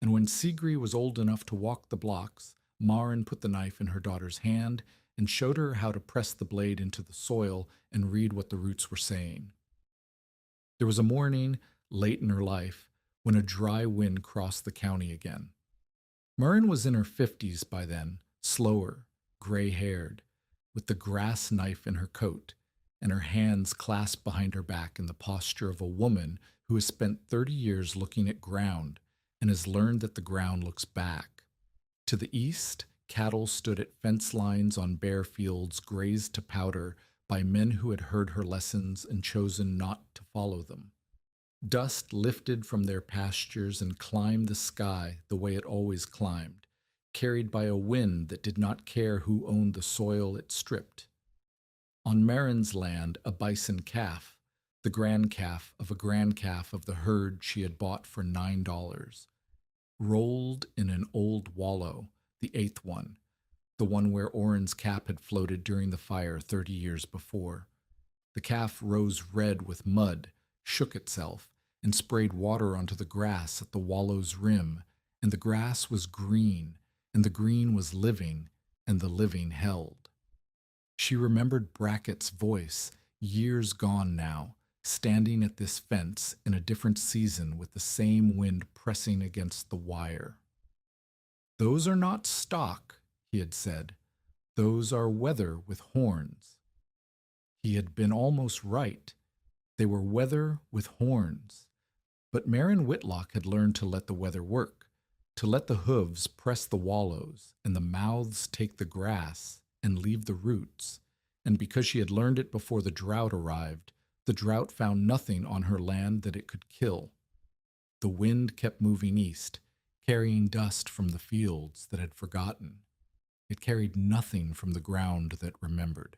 And when Sigri was old enough to walk the blocks, Marin put the knife in her daughter's hand and showed her how to press the blade into the soil and read what the roots were saying. There was a morning, late in her life, when a dry wind crossed the county again. Marin was in her 50s by then, slower, gray-haired, with the grass knife in her coat, and her hands clasped behind her back in the posture of a woman who has spent 30 years looking at ground and has learned that the ground looks back. To the east, cattle stood at fence lines on bare fields grazed to powder by men who had heard her lessons and chosen not to follow them. Dust lifted from their pastures and climbed the sky the way it always climbed, carried by a wind that did not care who owned the soil it stripped. On Marin's land, a bison calf, the grand calf of a grand calf of the herd she had bought for $9, rolled in an old wallow, the 8th one, the one where Oren's cap had floated during the fire 30 years before. The calf rose red with mud, shook itself, and sprayed water onto the grass at the wallow's rim, and the grass was green, and the green was living, and the living held. She remembered Brackett's voice, years gone now, standing at this fence in a different season with the same wind pressing against the wire. "Those are not stock," he had said. "Those are wether with horns." He had been almost right. They were wether with horns. But Marin Whitlock had learned to let the weather work, to let the hooves press the wallows and the mouths take the grass and leave the roots. And because she had learned it before the drought arrived, the drought found nothing on her land that it could kill. The wind kept moving east, carrying dust from the fields that had forgotten. It carried nothing from the ground that remembered.